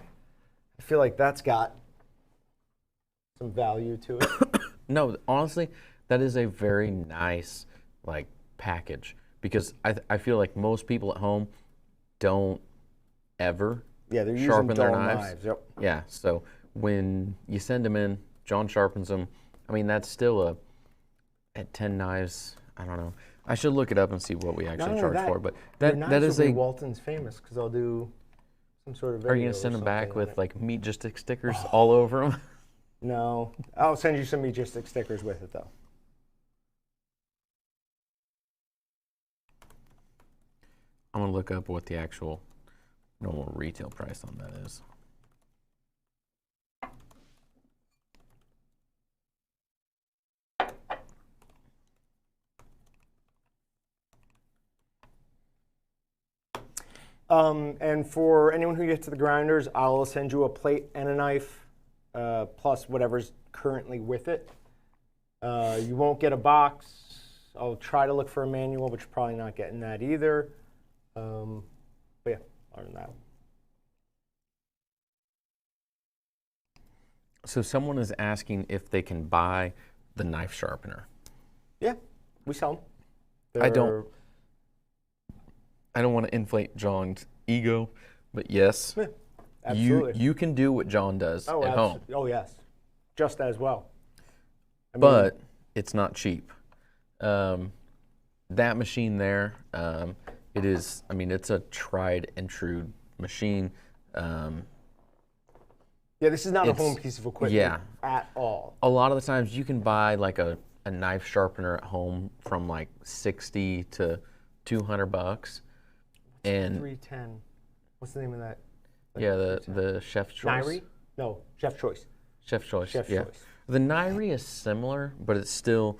I feel like that's got some value to it. No, honestly, that is a very nice package, because I feel like most people at home don't ever sharpen their knives. Yep. Yeah, so when you send them in, John sharpens them. I mean, that's still at 10 knives, I don't know. I should look it up and see what we actually charge for, but that is a... Walton's famous because I'll do some sort of video. Are you going to send them back with like Meatgistic stickers all over them? No. I'll send you some Meatgistic stickers with it though. I'm going to look up what the actual normal retail price on that is. And for anyone who gets to the grinders, I'll send you a plate and a knife, plus whatever's currently with it. You won't get a box. I'll try to look for a manual, but you're probably not getting that either. But yeah, other than that. So someone is asking if they can buy the knife sharpener. Yeah, we sell them. I don't want to inflate John's ego, but yes, Yeah, absolutely. you can do what John does at home. Oh yes, just as well. But it's not cheap. That machine there, it is. I mean, it's a tried and true machine. Yeah, this is not a home piece of equipment at all. A lot of the times you can buy like a knife sharpener at home from like $60 to $200. And 310. What's the name of that? Yeah, the Chef's Choice. Nairi? No, Chef's Choice. Chef's Choice. Chef's yeah. Choice. The Nairi is similar, but it's still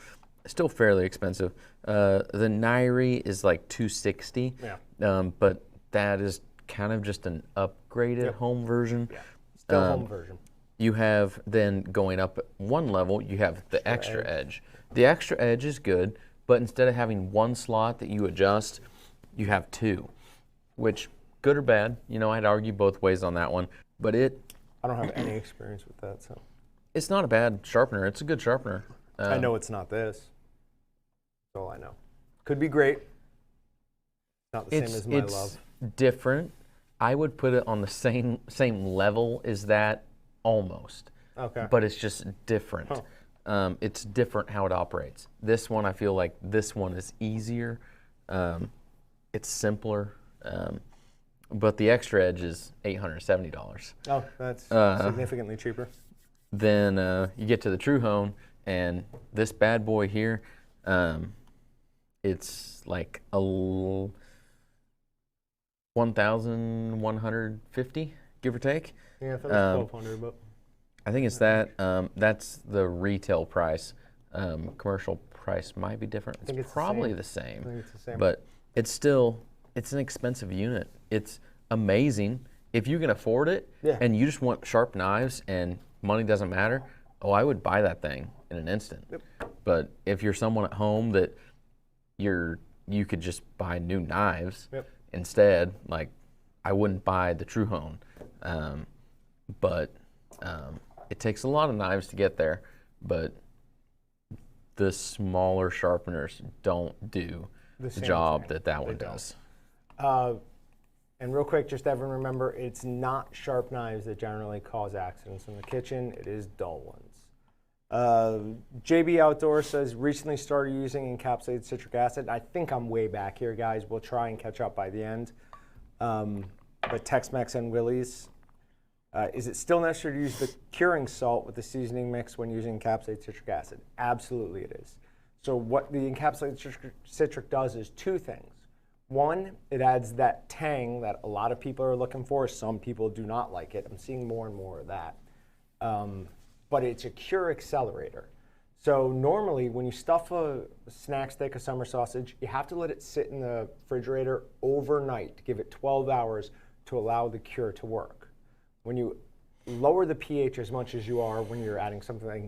fairly expensive. The Nairi is like $260. Yeah. But that is kind of just an upgraded home version. Yeah. Still home version. You have then going up one level, you have the extra edge. The extra edge is good, but instead of having one slot that you adjust, you have two, which good or bad. You know, I'd argue both ways on that one, but I don't have any experience with that, so. It's not a bad sharpener. It's a good sharpener. I know it's not this. That's all I know. Could be great. Not the same as my love. It's different. I would put it on the same level as that, almost. Okay. But it's just different. Huh. It's different how it operates. This one, I feel like this one is easier. It's simpler. But the extra edge is $870. Oh, that's significantly cheaper. Then you get to the True Hone, and this bad boy here, it's like a 1,150, give or take. Yeah, I thought it was 1,200, but I think it's that. That's the retail price. Commercial price might be different. It's probably the same. I think it's the same. But it's still, it's an expensive unit. It's amazing. If you can afford it and you just want sharp knives and money doesn't matter, oh, I would buy that thing in an instant. Yep. But if you're someone at home that you could just buy new knives instead, like I wouldn't buy the True Hone. But it takes a lot of knives to get there, but the smaller sharpeners don't do the job that one does. And real quick, just everyone remember, it's not sharp knives that generally cause accidents in the kitchen. It is dull ones. JB Outdoor says, recently started using encapsulated citric acid. I think I'm way back here, guys. We'll try and catch up by the end. But Tex-Mex and Willie's, is it still necessary to use the curing salt with the seasoning mix when using encapsulated citric acid? Absolutely it is. So what the encapsulated citric does is two things. One, it adds that tang that a lot of people are looking for. Some people do not like it. I'm seeing more and more of that. But it's a cure accelerator. So normally when you stuff a snack stick, a summer sausage, you have to let it sit in the refrigerator overnight to give it 12 hours to allow the cure to work. When you lower the pH as much as you are when you're adding something like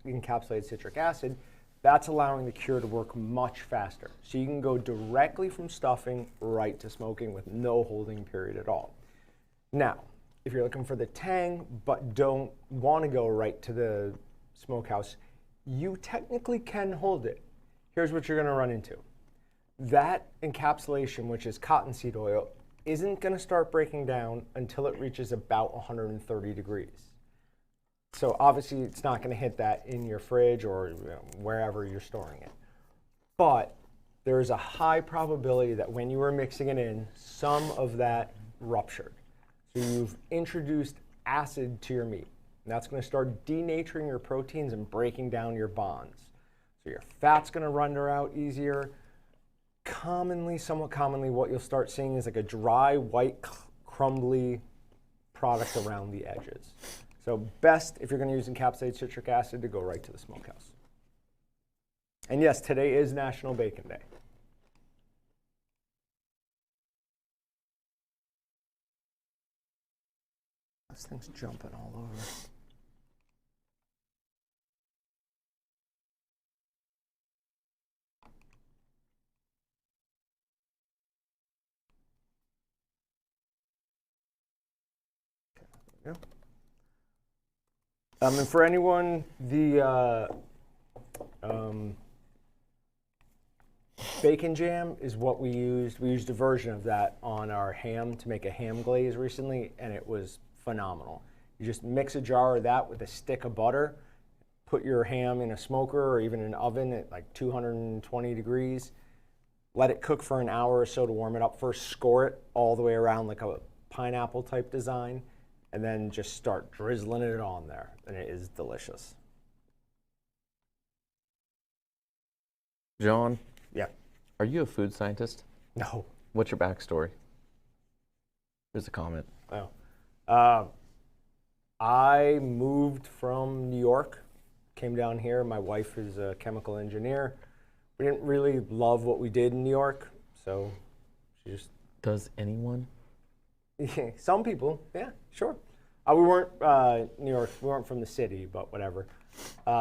encapsulated citric acid, that's allowing the cure to work much faster. So you can go directly from stuffing right to smoking with no holding period at all. Now, if you're looking for the tang but don't want to go right to the smokehouse, you technically can hold it. Here's what you're going to run into. That encapsulation, which is cottonseed oil, isn't going to start breaking down until it reaches about 130 degrees. So obviously it's not going to hit that in your fridge or wherever you're storing it. But there is a high probability that when you were mixing it in, some of that ruptured. So you've introduced acid to your meat. And that's going to start denaturing your proteins and breaking down your bonds. So your fat's going to render out easier. Somewhat commonly, what you'll start seeing is like a dry, white, crumbly product around the edges. So best, if you're going to use encapsulated citric acid, to go right to the smokehouse. And yes, today is National Bacon Day. This thing's jumping all over. Yeah. And for anyone, the bacon jam is what we used. We used a version of that on our ham to make a ham glaze recently, and it was phenomenal. You just mix a jar of that with a stick of butter, put your ham in a smoker or even an oven at like 220 degrees, let it cook for an hour or so to warm it up first, score it all the way around like a pineapple type design, and then just start drizzling it on there, and it is delicious. John? Yeah. Are you a food scientist? No. What's your backstory? Here's a comment. Oh. I moved from New York, came down here. My wife is a chemical engineer. We didn't really love what we did in New York, so she just... Does anyone? Some people, yeah, sure. We weren't New York, we weren't from the city, but whatever.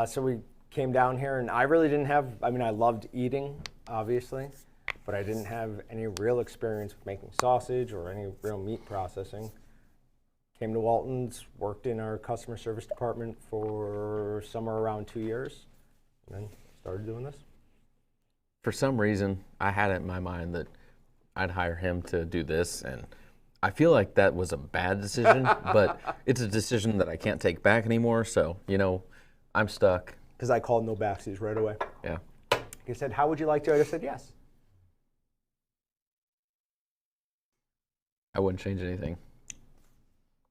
So we came down here, and I really didn't have, I mean, I loved eating, obviously, but I didn't have any real experience with making sausage or any real meat processing. Came to Walton's, worked in our customer service department for somewhere around 2 years, and then started doing this. For some reason, I had it in my mind that I'd hire him to do this, and I feel like that was a bad decision, but it's a decision that I can't take back anymore, so, you know, I'm stuck. Because I called no backsies right away. Yeah. He said, how would you like to? I just said yes. I wouldn't change anything.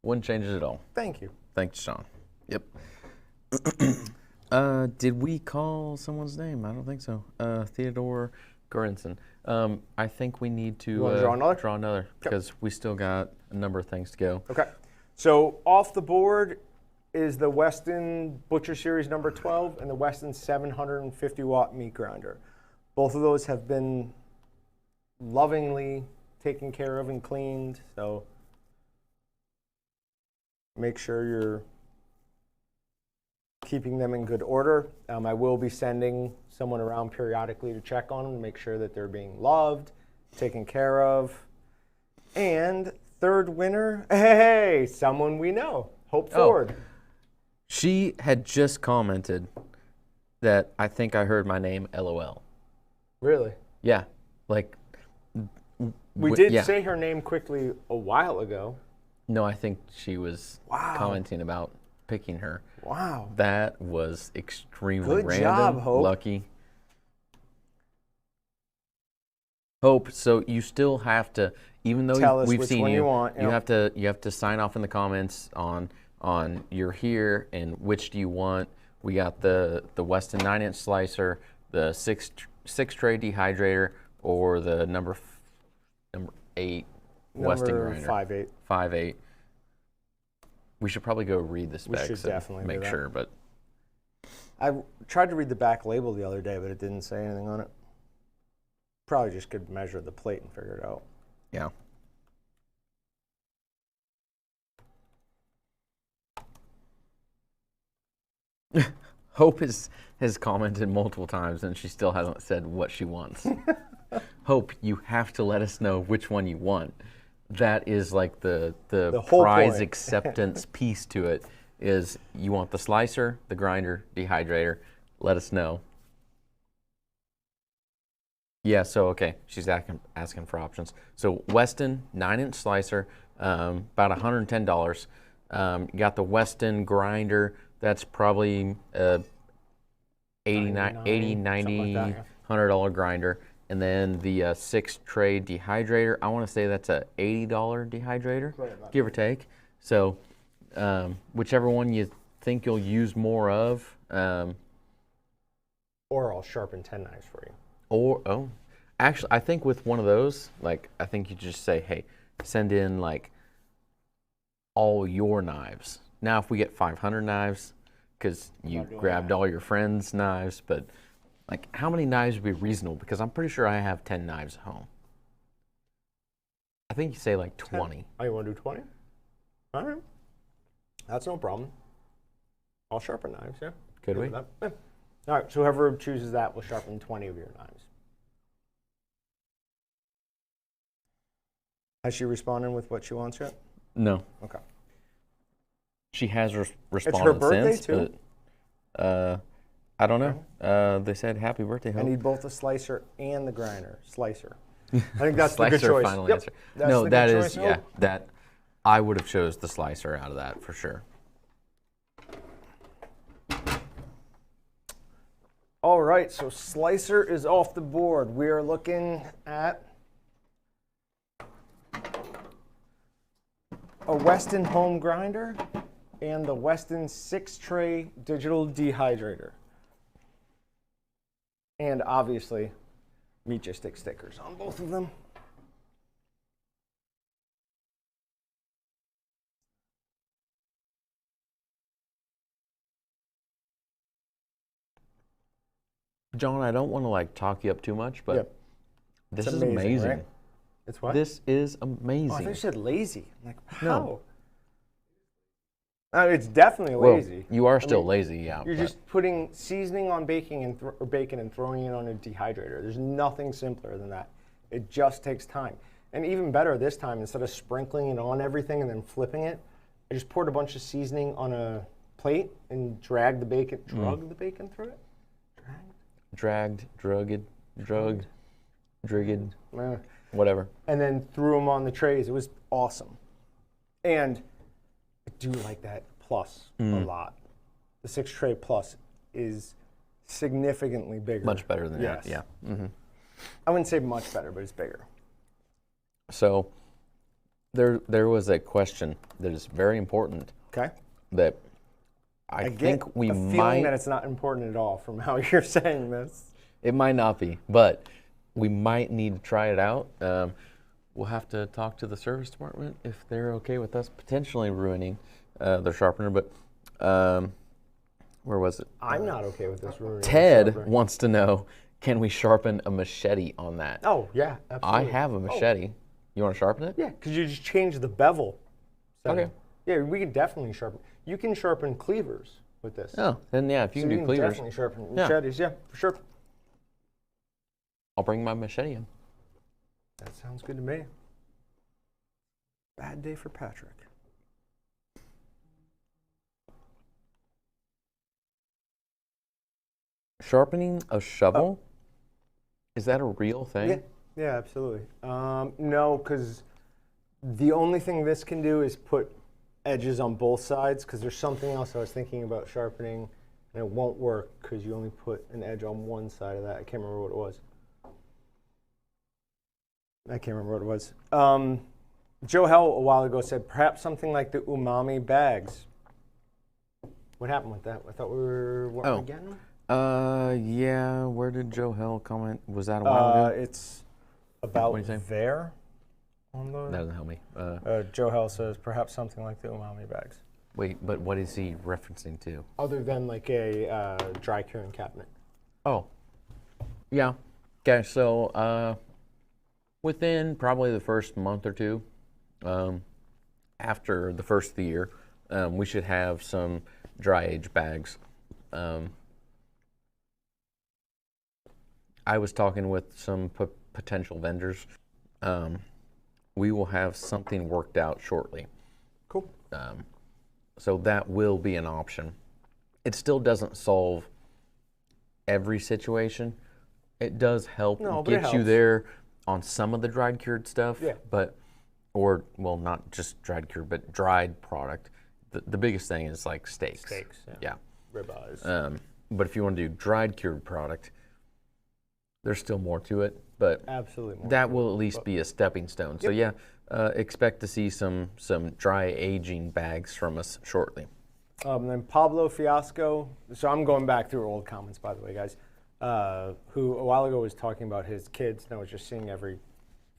Wouldn't change it at all. Thank you. Thanks, Sean. Yep. Did we call someone's name? I don't think so. Theodore Gorinson. I think we need to draw another because we still got a number of things to go. Okay. So off the board is the Weston Butcher Series number 12 and the Weston 750 watt meat grinder. Both of those have been lovingly taken care of and cleaned, so make sure you're keeping them in good order. I will be sending someone around periodically to check on them to make sure that they're being loved, taken care of. And third winner, hey, someone we know, Hope Ford. She had just commented that I think I heard my name LOL. Really? Yeah, like. We did say her name quickly a while ago. No, I think she was commenting about picking her. Wow. That was extremely Good random. job, Hope. Lucky. Hope, so you still have to, even though we've seen you, you have to sign off in the comments on you're here and which do you want. We got the Weston 9-inch slicer, the six tray dehydrator, or the number 8 Weston grinder. 5.8. 5.8. We should probably go read the specs. We should definitely make do that. sure, but I tried to read the back label the other day, but it didn't say anything on it. Probably just could measure the plate and figure it out. yeah. Hope has commented multiple times and she still hasn't said what she wants. Hope, you have to let us know which one you want. That is like the whole prize point. acceptance piece to it is you want the slicer, the grinder, dehydrator. Let us know. Yeah, so okay, she's asking for options. So Weston 9-inch slicer, about $110. You got the Weston grinder, That's probably 80, 90, something like that, yeah. $100 grinder. And then the 6-tray dehydrator, I want to say that's a $80 dehydrator, give or take. So whichever one you think you'll use more of. Or I'll sharpen 10 knives for you. Or, actually, I think with one of those, like, I think you just say, hey, send in, like, all your knives. Now, if we get 500 knives, because you grabbed all your friends' knives, but, like, how many knives would be reasonable? Because I'm pretty sure I have 10 knives at home. I think you say, like, 20. 10. Oh, you want to do 20? All right. That's no problem. I'll sharpen knives, yeah. Could we? Yeah. All right, so whoever chooses that will sharpen 20 of your knives. Has she responded with what she wants yet? No. Okay. She has responded It's her birthday, since, too? but I don't know. They said happy birthday, I Hope. need both the slicer and the grinder. Slicer. I think that's the good Slicer, choice. final Yep. answer. That's No, the that good is, choice, yeah, Hope. that I would have chose the slicer out of that for sure. All right, so slicer is off the board. We are looking at a Weston home grinder and the Weston 6-tray digital dehydrator. And obviously, meat just stick stickers on both of them. John, I don't want to like talk you up too much, but Yep. this It's is amazing, amazing. right? It's what? This is Oh, I amazing. thought you said lazy. I'm like, how? No. It's definitely Well, lazy. you are I still mean, lazy, yeah. You're but just putting seasoning on bacon and throwing it on a dehydrator. There's nothing simpler than that. It just takes time. And even better this time, instead of sprinkling it on everything and then flipping it, I just poured a bunch of seasoning on a plate and drug the bacon through it. dragged, drugged, Eh. whatever. And then threw them on the trays. It was awesome. And I do like that plus a lot. The 6-tray plus is significantly bigger. Much better than Yes. that, yeah. Mm-hmm. I wouldn't say much better, but it's bigger. So there was a question that is very important Okay. that I get think we a feeling might. that it's not important at all from how you're saying this. It might not be, but we might need to try it out. We'll have to talk to the service department if they're okay with us potentially ruining their sharpener. But where was it? I'm not okay with this ruining. Ted the sharpener. wants to know, can we sharpen a machete on that? Oh yeah, I absolutely. have a machete. You want to sharpen it? Yeah, because you just change the bevel. setting. Okay. Yeah, we can definitely sharpen. You can sharpen cleavers with this. Oh, then yeah, if you So can do cleavers, definitely sharpen Yeah. machetes. Yeah, for sure. I'll bring my machete in. That sounds good to me. Bad day for Patrick. Sharpening a shovel? Is that a real thing? Yeah, yeah, absolutely. No, because the only thing this can do is put edges on both sides, because there's something else I was thinking about sharpening, and it won't work because you only put an edge on one side of that. I can't remember what it was. Joe Hell a while ago said perhaps something like the umami bags. What happened with that? I thought we weren't getting them. Yeah. Where did Joe Hell comment? Was that a while ago? It's about What'd you say? there. On That the, doesn't help me. Joe Hell says perhaps something like the umami bags, Wait, but what is he referencing to? other than like a dry curing cabinet. Oh, yeah. Okay, so within probably the first month or two, after the first of the year, we should have some dry age bags. I was talking with some potential vendors. We will have something worked out shortly. Cool. So that will be an option. It still doesn't solve every situation. It does help No, but it get you helps. there on some of the dried cured stuff. Yeah. But, or, well, not just dried cured, but dried product the biggest thing is like steaks. Steaks, Yeah. Ribeyes. But if you want to do dried cured product, there's still more to it. But Absolutely more that to will it, at least but- be a stepping stone. So yeah, expect to see some dry aging bags from us shortly. Then Pablo Fiasco. So I'm going back through old comments, by the way, guys. Who a while ago was talking about his kids. And I was just seeing every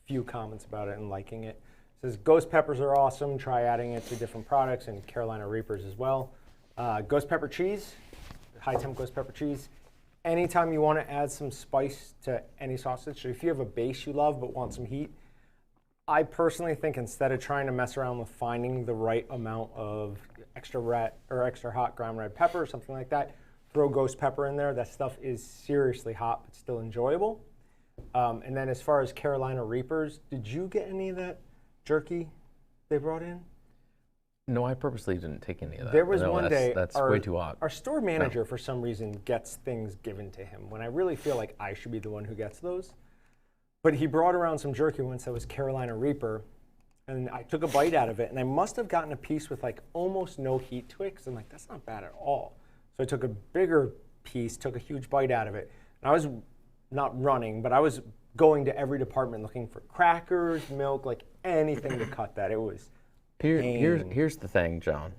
few comments about it and liking it. Says ghost peppers are awesome. Try adding it to different products and Carolina Reapers as well. Ghost pepper cheese, high temp ghost pepper cheese. Anytime you want to add some spice to any sausage, so if you have a base you love but want some heat, I personally think instead of trying to mess around with finding the right amount of extra red or extra hot ground red pepper or something like that, throw ghost pepper in there. That stuff is seriously hot but still enjoyable. And then as far as Carolina Reapers, did you get any of that jerky they brought in? No, I purposely didn't take any of that. There was No, one day that's way too hot. Our store manager, for some reason, gets things given to him when I really feel like I should be the one who gets those. But he brought around some jerky once that was Carolina Reaper, and I took a bite out of it, and I must have gotten a piece with like almost no heat to it, because I'm like, that's not bad at all. So I took a bigger piece, took a huge bite out of it, and I was not running, but I was going to every department looking for crackers, milk, like anything to cut that. It was Here's the thing, John.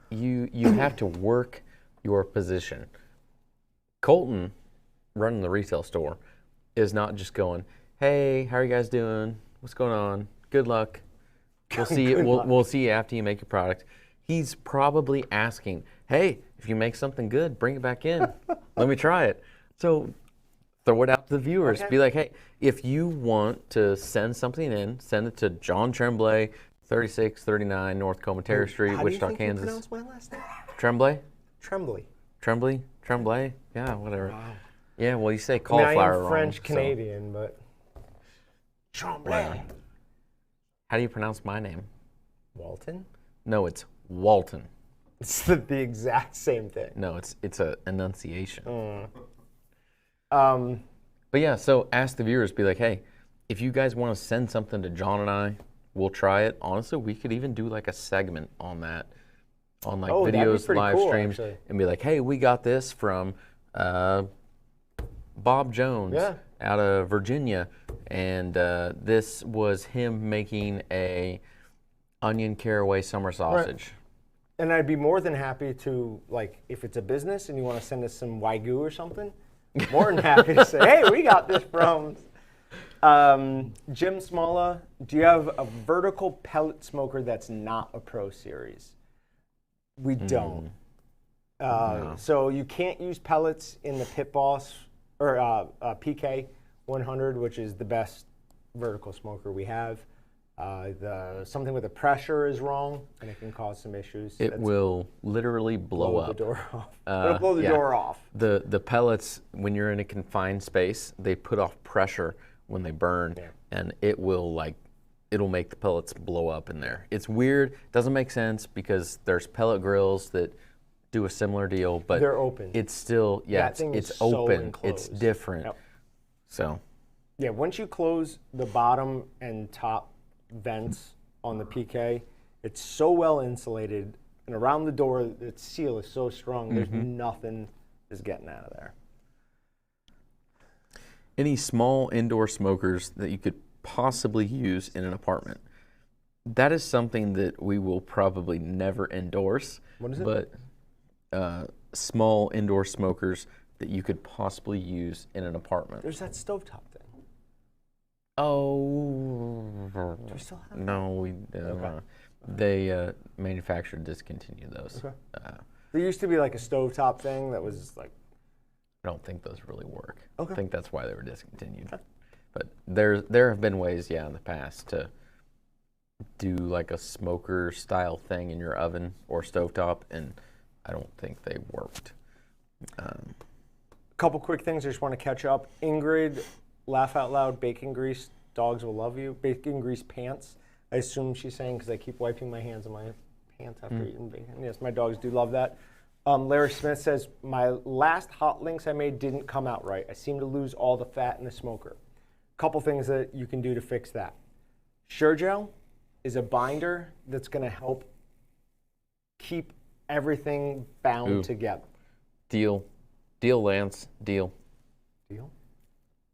You have to work your position. Colton, running the retail store, is not just going, "Hey, how are you guys doing? What's going on? Good luck. We'll see you. We'll see you after you make your product." He's probably asking, "Hey, if you make something good, bring it back in. Let me try it." So throw it out to the viewers. Okay. Be like, "Hey, if you want to send something in, send it to John Tremblay, 3639 North Comatera Street, How Wichita, do you think Kansas." you pronounce my last name? Tremblay? Trembly. Tremblay? Yeah, whatever. Wow. Yeah, well, you say I mean, cauliflower I am wrong, French so- Canadian, but Tremblay. How do you pronounce my name? Walton. No, it's Walton. It's the exact same thing. No, it's a enunciation. Um, But yeah, so ask the viewers, be like, hey, if you guys want to send something to John and I, we'll try it. Honestly, we could even do like a segment on that, on like that'd be videos, pretty live cool, streams, actually. and be like, hey, we got this from Bob Jones Yeah. out of Virginia, and this was him making a onion caraway summer sausage. And I'd be more than happy to, like, if it's a business and you want to send us some Wagyu or something, more than happy to say, hey, we got this from Jim Smalla. Do you have a vertical pellet smoker that's not a Pro Series? We don't. No. So you can't use pellets in the Pit Boss or PK 100, which is the best vertical smoker we have. Something with the pressure is wrong, and it can cause some issues. It will literally blow up. the door off. It'll blow the yeah. door off. The pellets, when you're in a confined space, they put off pressure when they burn, and it'll make the pellets blow up in there. It's weird. Doesn't make sense because there's pellet grills that do a similar deal, but They're open. It's still That thing it's is so open. enclosed. It's different. Yep. So Yeah, once you close the bottom and top vents on the PK, it's so well insulated, and around the door, the seal is so strong, there's nothing is getting out of there. any small indoor smokers that you could possibly use in an apartment. That is something that we will probably never endorse. What is it? But small indoor smokers that you could possibly use in an apartment. There's that stovetop thing. Oh. Do we still have No, we they manufactured discontinued those. Okay. I There used to be like a stovetop thing that was like, don't think those really work. Okay. I think that's why they were discontinued. But there have been ways, in the past to do like a smoker style thing in your oven or stovetop, and I don't think they worked. couple quick things I just want to catch up. Ingrid, laugh out loud, bacon grease, dogs will love you. Bacon grease pants. I assume she's saying because I keep wiping my hands on my pants after eating bacon. Yes, my dogs do love that. Larry Smith says, my last hot links I made didn't come out right. I seem to lose all the fat in the smoker. Couple things that you can do to fix that. Sure Gel is a binder that's going to help keep everything bound Ooh. together. Deal, Lance. Deal. Deal?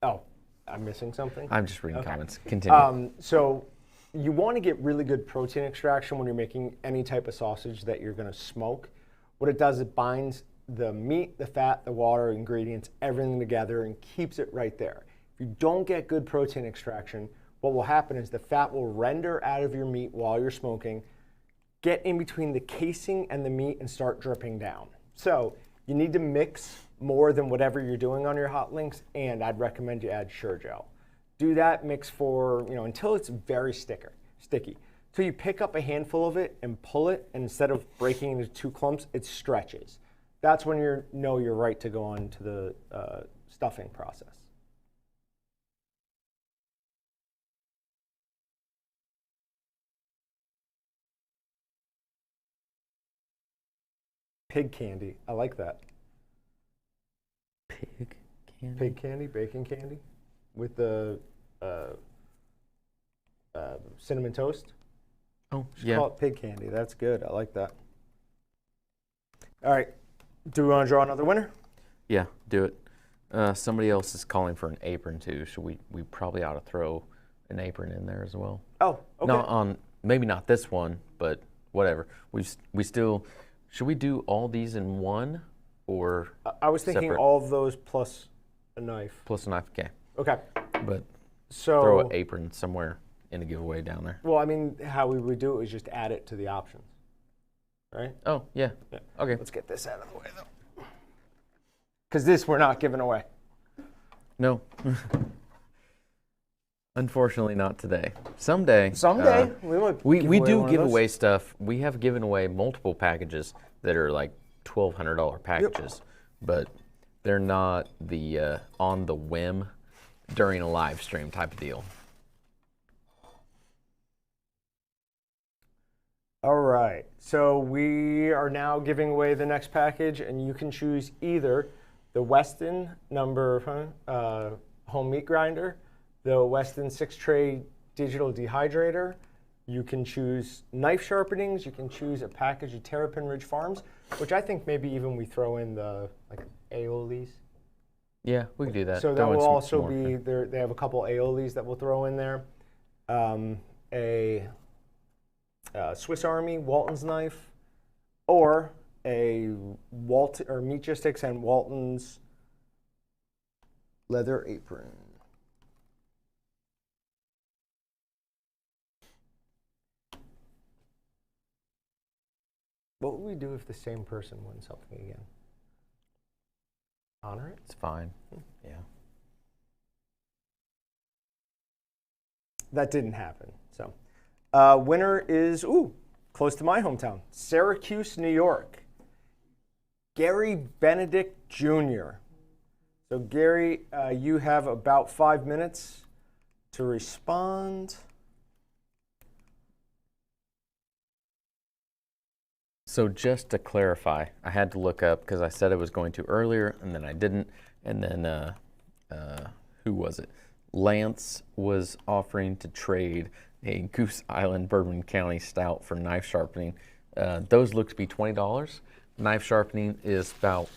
Oh, I'm missing something? I'm just reading comments. Continue. So you want to get really good protein extraction when you're making any type of sausage that you're going to smoke. What it does, it binds the meat, the fat, the water, ingredients, everything together and keeps it right there. If you don't get good protein extraction, what will happen is the fat will render out of your meat while you're smoking, get in between the casing and the meat and start dripping down. So you need to mix more than whatever you're doing on your hot links, and I'd recommend you add Sure Gel. Do that, mix for, until it's very sticky. So you pick up a handful of it and pull it, and instead of breaking into 2 clumps, it stretches. That's when you're right to go on to the stuffing process. Pig candy, I like that. Pig candy? Pig candy, bacon candy, with the cinnamon toast. Oh, Just yeah. call it pig candy. That's good. I like that. All right. Do we want to draw another winner? Yeah, do it. Somebody else is calling for an apron too. So we probably ought to throw an apron in there as well. Oh, okay. Not on, maybe not this one, but whatever. We still, should we do all these in one or I was thinking separate? all of those plus a knife. Plus a knife? Okay. Okay. But So throw an apron somewhere in a giveaway down there. Well, I mean, how we would do it is just add it to the options, right? Oh, yeah. Okay. Let's get this out of the way, though. Because this we're not giving away. No. Unfortunately, not today. Someday. Someday. We do give away stuff. We have given away multiple packages that are like $1,200 packages, but they're not the on the whim during a live stream type of deal. All right, so we are now giving away the next package, and you can choose either the Weston home meat grinder, the Weston 6-tray digital dehydrator. You can choose knife sharpenings. You can choose a package of Terrapin Ridge Farms, which I think maybe even we throw in the aiolis. Yeah, we can do that. So that will also be there. They have a couple aiolis that we'll throw in there. A Swiss Army Walton's knife, or a Walton or Meatgistics and Walton's leather apron. What would we do if the same person wins something again? Honor it? It's fine. Yeah. That didn't happen. So, winner is close to my hometown, Syracuse, New York. Gary Benedict Jr. So Gary, you have about 5 minutes to respond. So just to clarify, I had to look up because I said I was going to earlier, and then I didn't. And then who was it? Lance was offering to trade a Goose Island Bourbon County Stout for knife sharpening. Those look to be $20. Knife sharpening is about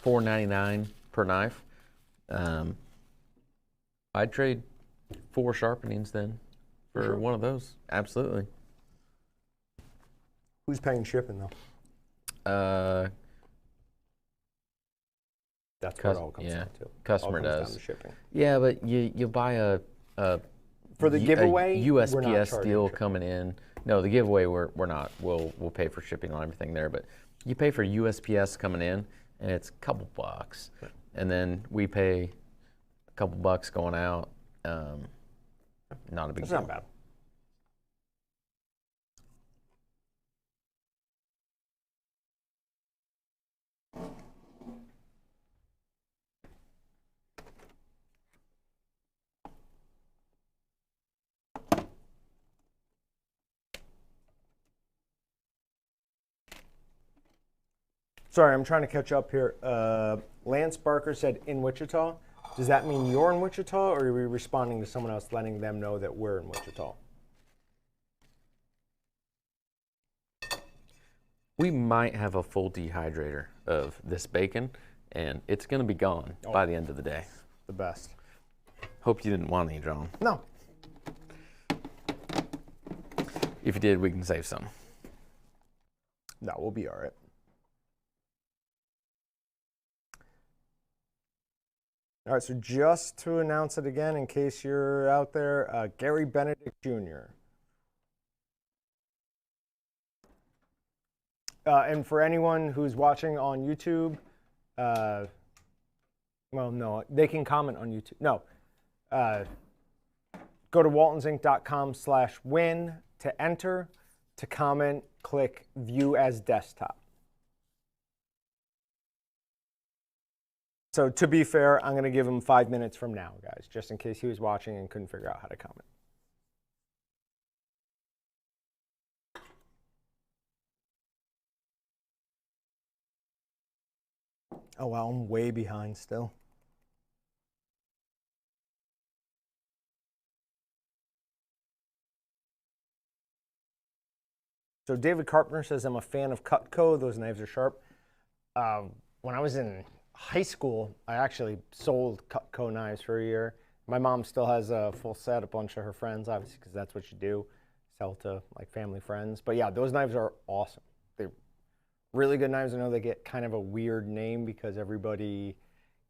$4.99 per knife. I'd trade 4 sharpenings then for one of those. Absolutely. Who's paying shipping though? That's what it all comes down to. Customer All comes does. down to shipping. Yeah, but you buy a For the giveaway, a we're not USPS charging deal shipping. coming in. No, the giveaway we're not. We'll pay for shipping on everything there, but you pay for USPS coming in, and it's a couple bucks, and then we pay a couple bucks going out. Not a big That's deal. not bad. Sorry, I'm trying to catch up here. Lance Barker said in Wichita. Does that mean you're in Wichita, or are we responding to someone else letting them know that we're in Wichita? We might have a full dehydrator of this bacon, and it's going to be gone by the end of the day. The best. Hope you didn't want any, John. No. If you did, we can save some. No, we'll be all right. All right, so just to announce it again, in case you're out there, Gary Benedict Jr. And for anyone who's watching on YouTube, well, no, they can comment on YouTube. No, go to waltonsinc.com/win to enter. To comment, click View as Desktop. So to be fair, I'm going to give him 5 minutes from now, guys, just in case he was watching and couldn't figure out how to comment. Oh, wow, I'm way behind still. So David Carpenter says, I'm a fan of Cutco. Those knives are sharp. When I was in high school, I actually sold Cutco knives for a year. My mom still has a full set, a bunch of her friends, obviously, because that's what you do, sell to like family friends. But yeah, those knives are awesome. They're really good knives. I know they get kind of a weird name because everybody,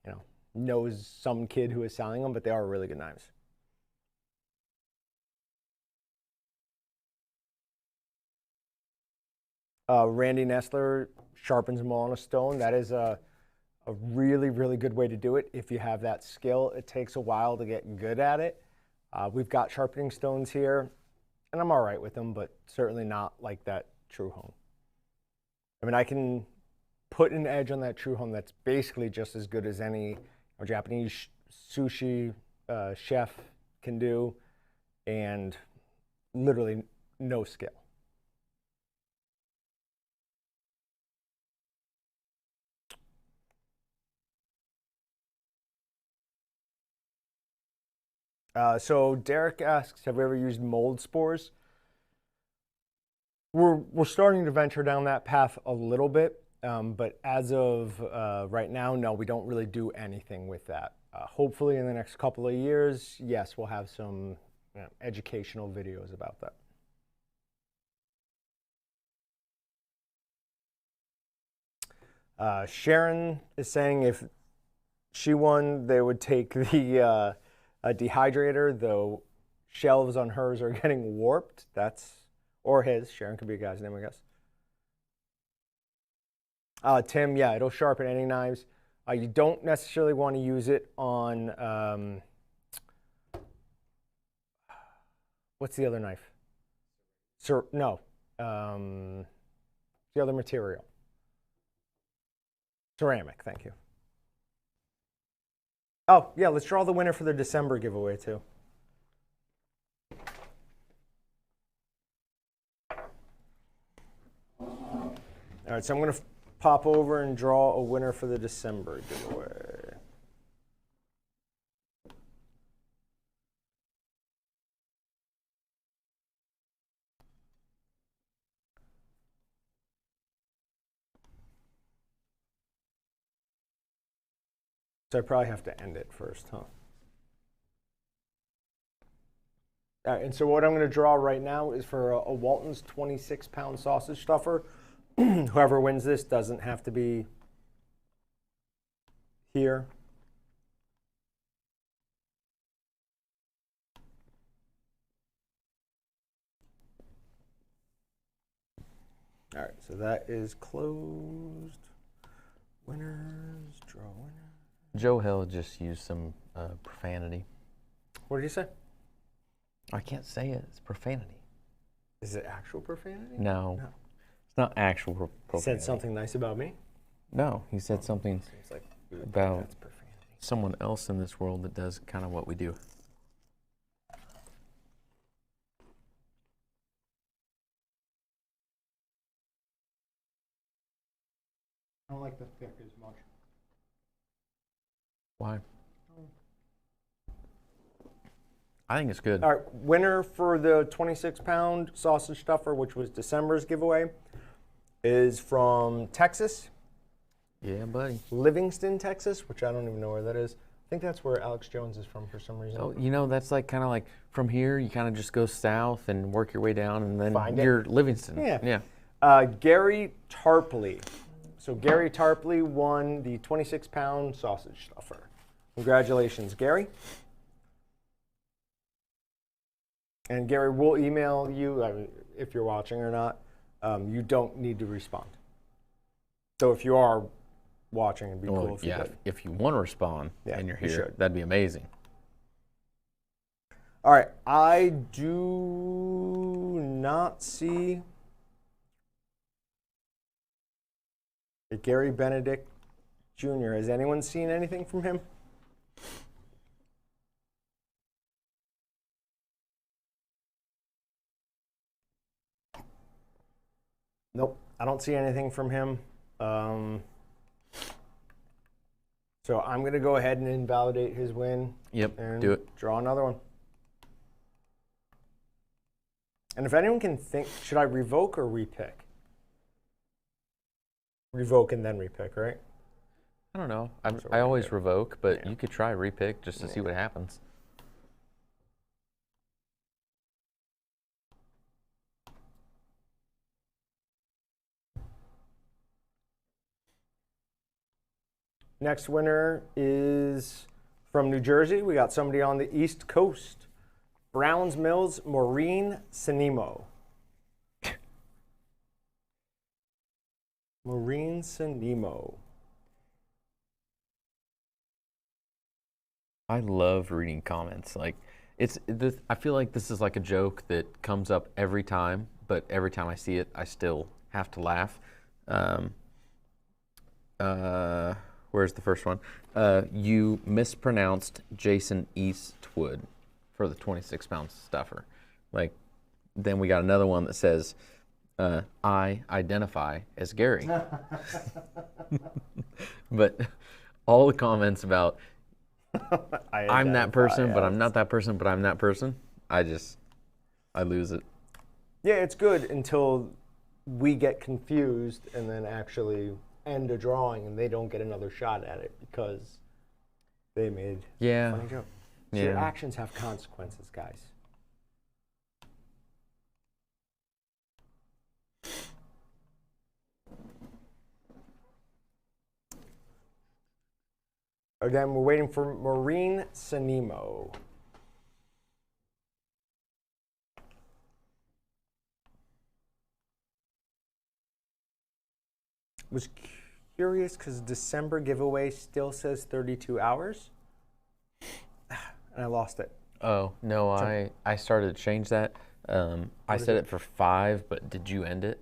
you know, knows some kid who is selling them, but they are really good knives. Randy Nestler sharpens them all on a stone. That is a really, really good way to do it if you have that skill. It takes a while to get good at it. We've got sharpening stones here, and I'm all right with them, but certainly not like that True Home. I mean, I can put an edge on that True Home that's basically just as good as any Japanese sushi chef can do, and literally no skill. So Derek asks, have we ever used mold spores? We're starting to venture down that path a little bit, but as of right now, no, we don't really do anything with that. Hopefully in the next couple of years, yes, we'll have some educational videos about that. Sharon is saying if she won, they would take the Dehydrator. The shelves on hers are getting warped. Or his. Sharon could be a guy's name, I guess. Tim, yeah, it'll sharpen any knives. You don't necessarily want to use it on, what's the other knife? No. The other material. Ceramic, thank you. Oh, yeah, let's draw the winner for the December giveaway, too. All right, so I'm going to pop over and draw a winner for the December giveaway. So I probably have to end it first, huh? All right, and so what I'm going to draw right now is for a Walton's 26-pound sausage stuffer. Whoever wins this doesn't have to be here. All right, so that is closed. Winners, draw winner. Joe Hill just used some profanity. What did he say? I can't say it. It's profanity. Is it actual profanity? No. It's not actual profanity. He said something nice about me? No, he said something like, about that's profanity. someone else in this world that does kind of what we do. I don't like the thick as much. Why? I think it's good. All right, winner for the 26-pound sausage stuffer, which was December's giveaway, is from Texas, Yeah, buddy. Livingston, Texas, which I don't even know where that is. I think that's where Alex Jones is from for some reason. Oh, you know, that's like kind of like from here, you kind of just go south and work your way down, and then Find it. you're Livingston. Yeah. Yeah. Gary Tarpley. So Gary Tarpley won the 26-pound sausage stuffer. Congratulations, Gary. And Gary, we'll email you if you're watching or not. You don't need to respond. So if you are watching, it'd be cool if you yeah. did. If you want to respond and you're you here, should. that'd be amazing. All right, I do not see a Gary Benedict Jr. Has anyone seen anything from him? Nope, I don't see anything from him. So I'm going to go ahead and invalidate his win. Yep, And do it. draw another one. And if anyone can think, should I revoke or repick? Revoke and then repick, right? I don't know. So I always revoke, but Yeah. you could try repick just to see what happens. Next winner is from New Jersey. We got somebody on the East Coast. Browns Mills, Maureen Sanimo. Maureen Sanimo. I love reading comments. Like, I feel like this is like a joke that comes up every time, but every time I see it, I still have to laugh. Where's the first one? You mispronounced Jason Eastwood for the 26-pound stuffer. Like, then we got another one that says, I identify as Gary. But all the comments about, I'm that person, but I'm not that person, but I'm that person, I lose it. Yeah, it's good until we get confused and then actually end a drawing and they don't get another shot at it because they made a funny joke. So your actions have consequences, guys. Again, we're waiting for Maureen Sanimo. Was curious because December giveaway still says 32 hours. And I lost it. Oh, no, I started to change that. I set it for 5, but did you end it?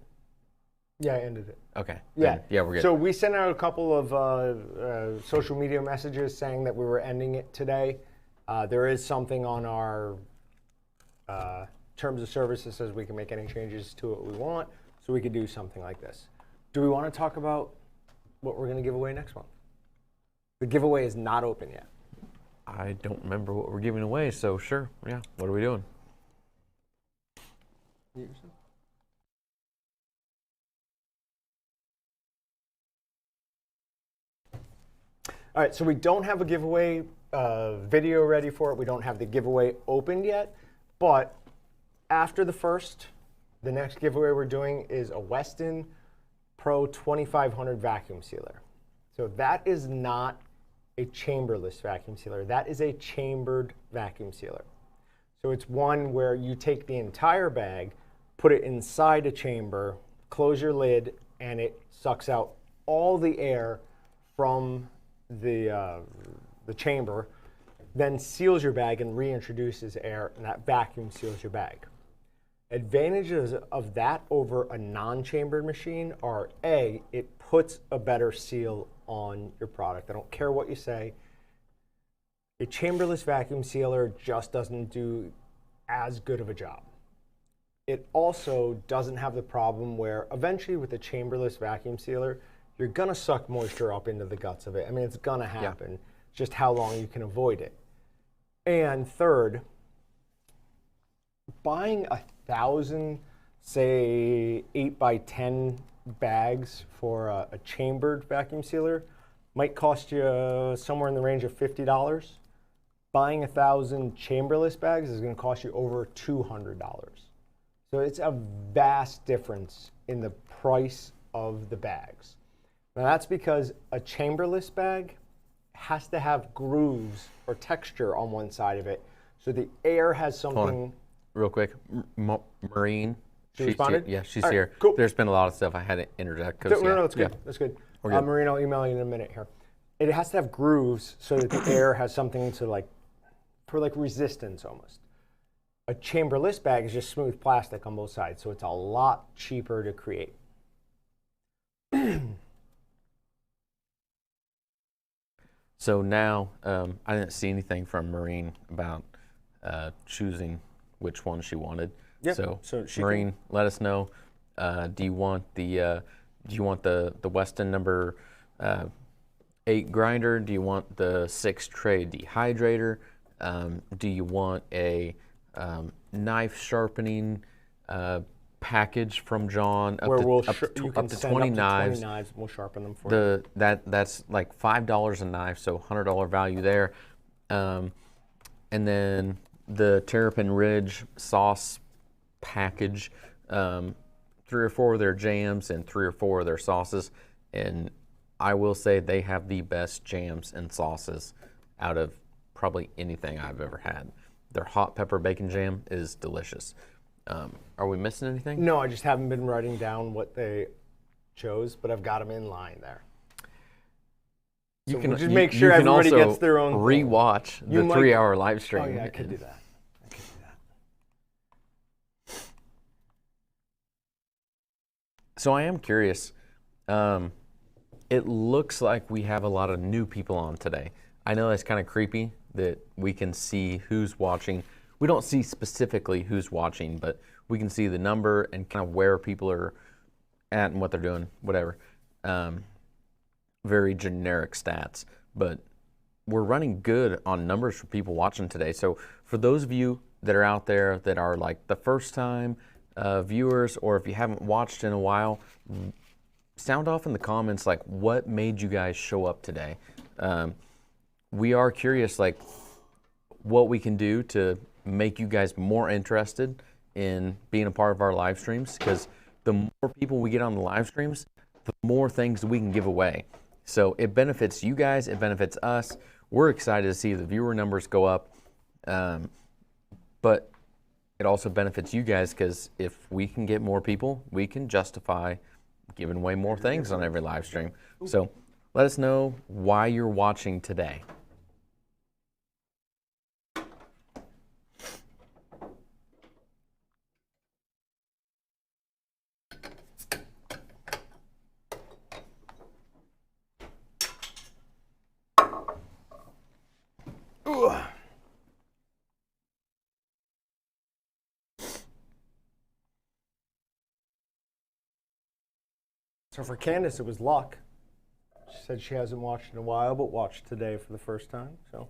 Yeah, I ended it. Okay. Yeah. Yeah, we're good. So we sent out a couple of social media messages saying that we were ending it today. There is something on our terms of service that says we can make any changes to it we want, so we could do something like this. Do we want to talk about what we're going to give away next month? The giveaway is not open yet. I don't remember what we're giving away, so sure. Yeah. What are we doing? All right, so we don't have a giveaway video ready for it. We don't have the giveaway opened yet, but after the next giveaway we're doing is a Weston Pro 2500 vacuum sealer. So that is not a chamberless vacuum sealer. That is a chambered vacuum sealer. So it's one where you take the entire bag, put it inside a chamber, close your lid, and it sucks out all the air from the chamber, then seals your bag and reintroduces air, and that vacuum seals your bag. Advantages of that over a non-chambered machine are A, it puts a better seal on your product. I don't care what you say. A chamberless vacuum sealer just doesn't do as good of a job. It also doesn't have the problem where eventually with a chamberless vacuum sealer, you're gonna suck moisture up into the guts of it. I mean, it's gonna happen. Yeah. Just how long you can avoid it. And third, buying 1,000, say 8x10 bags for a chambered vacuum sealer might cost you somewhere in the range of $50. Buying 1,000 chamberless bags is going to cost you over $200. So it's a vast difference in the price of the bags. Now that's because a chamberless bag has to have grooves or texture on one side of it, so the air has something. Hold on. Real quick, Maureen. She responded? Yeah, she's All right, here. cool. There's been a lot of stuff I had to interject. No, that's good. Yeah. That's good. We're good. Maureen, I'll email you in a minute here. It has to have grooves so that the air has something to for resistance almost. A chamberless bag is just smooth plastic on both sides, so it's a lot cheaper to create. So now, I didn't see anything from Maureen about choosing which one she wanted. Yep. So Maureen, let us know. Do you want the Weston number 8 grinder? Do you want the 6 tray dehydrator? Do you want a knife sharpening package from John up to 20 knives? We'll sharpen them for you. That's like $5 a knife, so $100 value there. And then the Terrapin Ridge sauce package, 3 or 4 of their jams and 3 or 4 of their sauces. And I will say they have the best jams and sauces out of probably anything I've ever had. Their hot pepper bacon jam is delicious. Are we missing anything? No, I just haven't been writing down what they chose, but I've got them in line there. You So can we'll just make sure everybody gets their own thing. Rewatch the 3-hour live stream. Oh yeah, I could do that. So I am curious. It looks like we have a lot of new people on today. I know that's kind of creepy that we can see who's watching. We don't see specifically who's watching, but we can see the number and kind of where people are at and what they're doing, whatever. Very generic stats, but we're running good on numbers for people watching today. So for those of you that are out there that are like the first time viewers, or if you haven't watched in a while, sound off in the comments like what made you guys show up today. We are curious like what we can do to make you guys more interested in being a part of our live streams, because the more people we get on the live streams, the more things we can give away. So it benefits you guys, it benefits us. We're excited to see the viewer numbers go up, but it also benefits you guys, because if we can get more people, we can justify giving away more things on every live stream. So let us know why you're watching today. So for Candace, it was luck. She said she hasn't watched in a while, but watched today for the first time. So,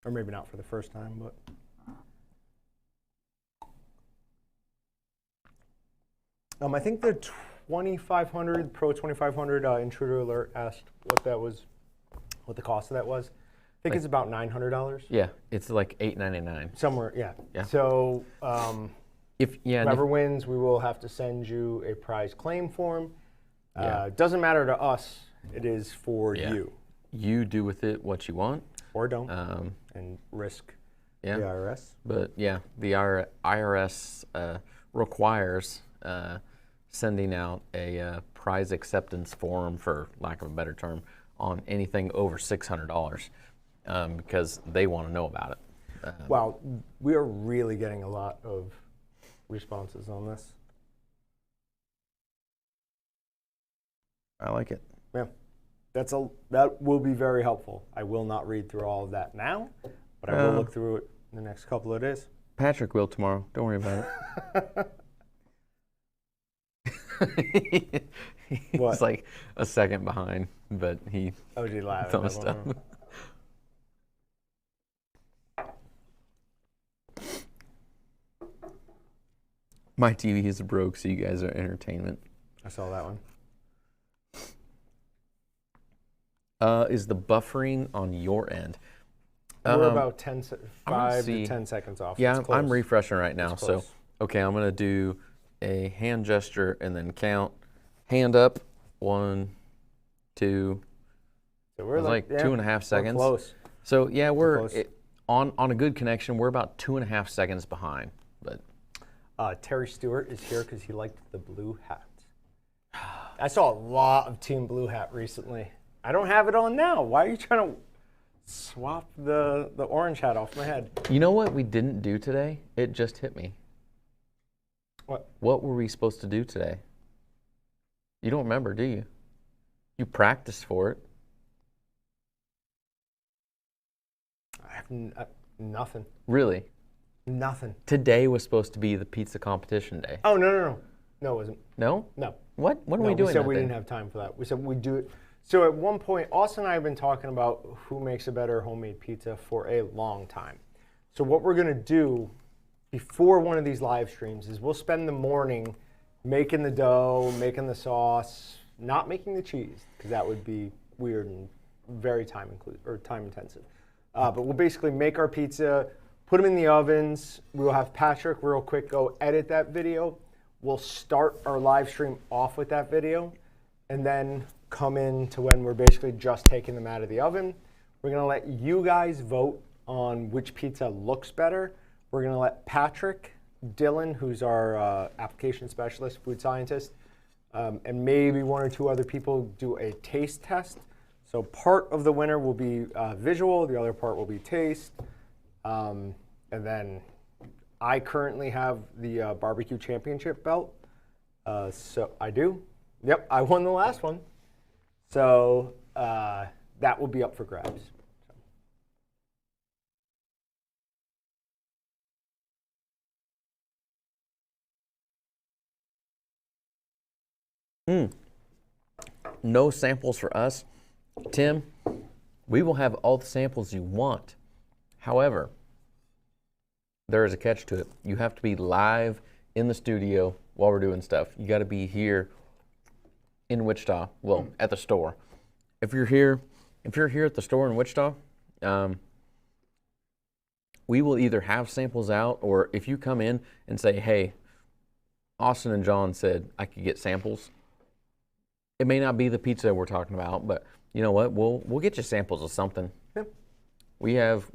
or maybe not for the first time, but. I think the 2500 Pro 2500 Intruder Alert asked what that was, what the cost of that was. I think it's about $900. Yeah, it's like $8.99. Somewhere, yeah. Yeah. So. Whoever if, wins, we will have to send you a prize claim form. Yeah. It doesn't matter to us. It is for Yeah. you. You do with it what you want. Or don't. And risk Yeah. the IRS. But yeah, the IRS requires sending out a prize acceptance form, for lack of a better term, on anything over $600 because they want to know about it. Wow, we are really getting a lot of responses on this. I like it. Yeah, that will be very helpful. I will not read through all of that now, but I will look through it in the next couple of days. Patrick will tomorrow. Don't worry about it. He's What? like a second behind, but he OG live. thumbs up. My TV is broke, so you guys are entertainment. I saw that one. Is the buffering on your end? We're about 5 see. to 10 seconds off. Yeah, It's close. I'm refreshing right now. It's So, close. okay, I'm gonna do a hand gesture and then count. Hand up, 1, 2. So we're It was like yeah, 2.5 seconds. We're close. So yeah, we're close. on a good connection. We're about 2.5 seconds behind. But Terry Stewart is here because he liked the blue hat. I saw a lot of Team Blue Hat recently. I don't have it on now. Why are you trying to swap the orange hat off my head? you know what we didn't do today? It just hit me. What? What were we supposed to do today? You don't remember, do you? You practiced for it. I have nothing. Really? Nothing. Today was supposed to be the pizza competition day. Oh, no. No, it wasn't. No? No. What? When are No, we doing we said that we then? didn't have time for that. We said we'd do it. So at one point, Austin and I have been talking about who makes a better homemade pizza for a long time. So what we're going to do before one of these live streams is we'll spend the morning making the dough, making the sauce, not making the cheese, because that would be weird and very time intensive. But we'll basically make our pizza, put them in the ovens. We'll have Patrick real quick go edit that video. We'll start our live stream off with that video and then come in to when we're basically just taking them out of the oven. We're gonna let you guys vote on which pizza looks better. We're gonna let Patrick, Dylan, who's our application specialist, food scientist, and maybe 1 or 2 other people do a taste test. So part of the winner will be visual, the other part will be taste. And then I currently have the barbecue championship belt. So I do. Yep, I won the last one. So that will be up for grabs. No samples for us. Tim, we will have all the samples you want. However, there is a catch to it. You have to be live in the studio while we're doing stuff. You got to be here in Wichita, well, at the store. If you're here at the store in Wichita, we will either have samples out, or if you come in and say, hey, Austin and John said I could get samples. It may not be the pizza we're talking about, but you know what? We'll get you samples of something. Yeah. We have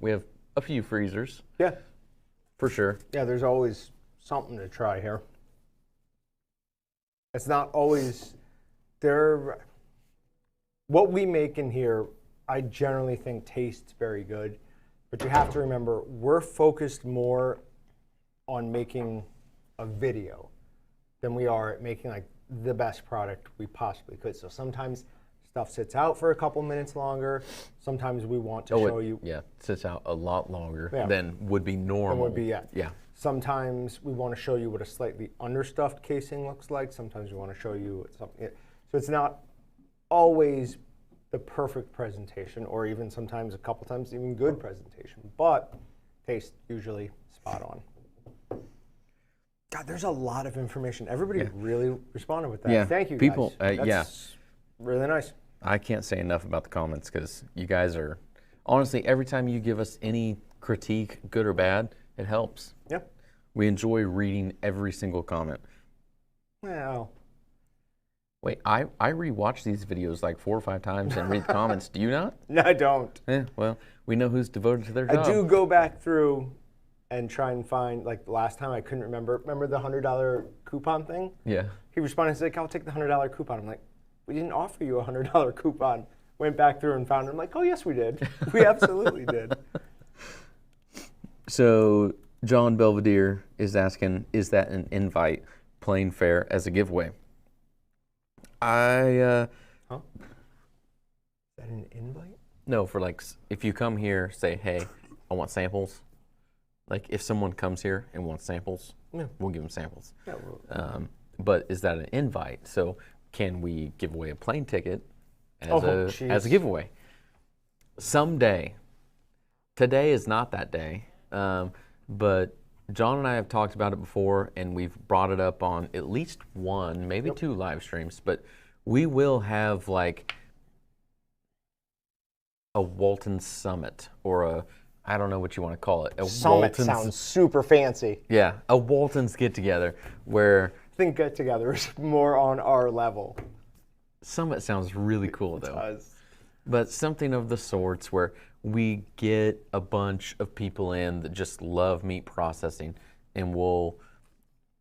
a few freezers. Yeah. For sure. Yeah, there's always something to try here. It's not always there. What we make in here, I generally think tastes very good, but you have to remember we're focused more on making a video than we are at making like the best product we possibly could. So sometimes stuff sits out for a couple minutes longer. Sometimes we want to show you. Yeah, it sits out a lot longer Yeah. than would be normal. Than would be, yeah. Yeah. Sometimes we want to show you what a slightly understuffed casing looks like. Sometimes we want to show you what something. So it's not always the perfect presentation, or even sometimes a couple times even good presentation, but taste usually spot on. God, there's a lot of information. Everybody really responded with that. Yeah. Thank you, People, guys. yeah. That's really nice. I can't say enough about the comments because you guys are, honestly, every time you give us any critique, good or bad, it helps. Yeah. We enjoy reading every single comment. Well, Wait, I rewatch these videos like 4 or 5 times and read the comments. Do you not? no, I don't. Yeah, well, we know who's devoted to their job. I do go back through and try and find, like last time I couldn't remember the $100 coupon thing? Yeah. He responded and said, like, I'll take the $100 coupon. I'm like, we didn't offer you a $100 coupon. Went back through and found it. I'm like, oh, yes, we did. We absolutely did. So John Belvedere is asking, is that an invite, plain fare as a giveaway? Huh? Is that an invite? No, for like, if you come here, say, hey, I want samples. Like if someone comes here and wants samples, we'll give them samples. Yeah, well, But is that an invite? So can we give away a plane ticket as a giveaway? Someday. Today is not that day, but John and I have talked about it before, and we've brought it up on at least one, maybe two live streams, but we will have like a Walton summit or I don't know what you want to call it. A Summit Walton's, sounds super fancy. Yeah, a Walton's get together where. I think get together is more on our level. Summit sounds really cool though. It does. But something of the sorts where we get a bunch of people in that just love meat processing, and we'll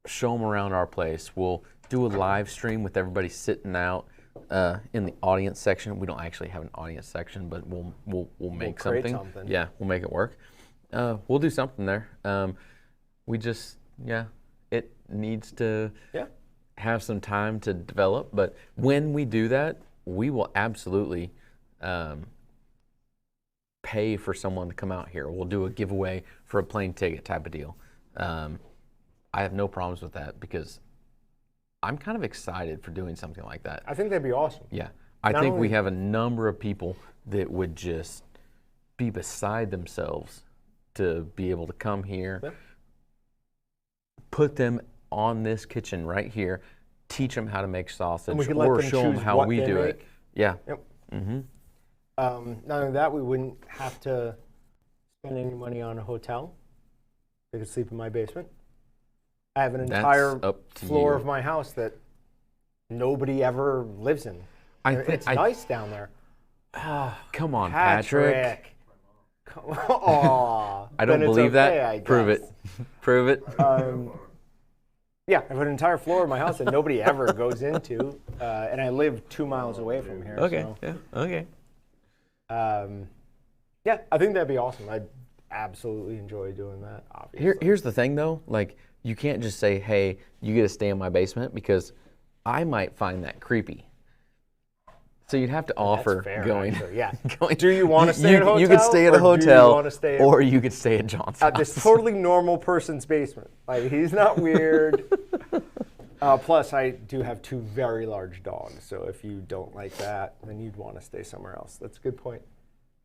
show them around our place. We'll do a live stream with everybody sitting out in the audience section. We don't actually have an audience section, but we'll make create something. Yeah, we'll make it work. We'll do something there. We just it needs to have some time to develop. But when we do that, we will absolutely pay for someone to come out here. We'll do a giveaway for a plane ticket type of deal. I have no problems with that because I'm kind of excited for doing something like that. I think that'd be awesome. Yeah. I think we have a number of people that would just be beside themselves to be able to come here, put them on this kitchen right here, teach them how to make sausage, or show them how we do it. Yeah. Yep. Not only that, we wouldn't have to spend any money on a hotel. They could sleep in my basement. I have an entire floor of my house that nobody ever lives in. It's nice down there. Come on, Patrick. Aw. I don't believe that. Prove it. Prove it. Yeah, I have an entire floor of my house that nobody ever goes into, and I live 2 miles away from here. Okay. So. Yeah. Okay. Yeah, I think that'd be awesome. I'd absolutely enjoy doing that, obviously. Here's the thing, though. Like, you can't just say, hey, you get to stay in my basement, because I might find that creepy. So you'd have to offer going. Yeah. Do you want to stay at a hotel? You could stay at a hotel, or you could stay at John's house. At this totally normal person's basement. Like, he's not weird. Plus, I do have 2 very large dogs, so if you don't like that, then you'd want to stay somewhere else. That's a good point.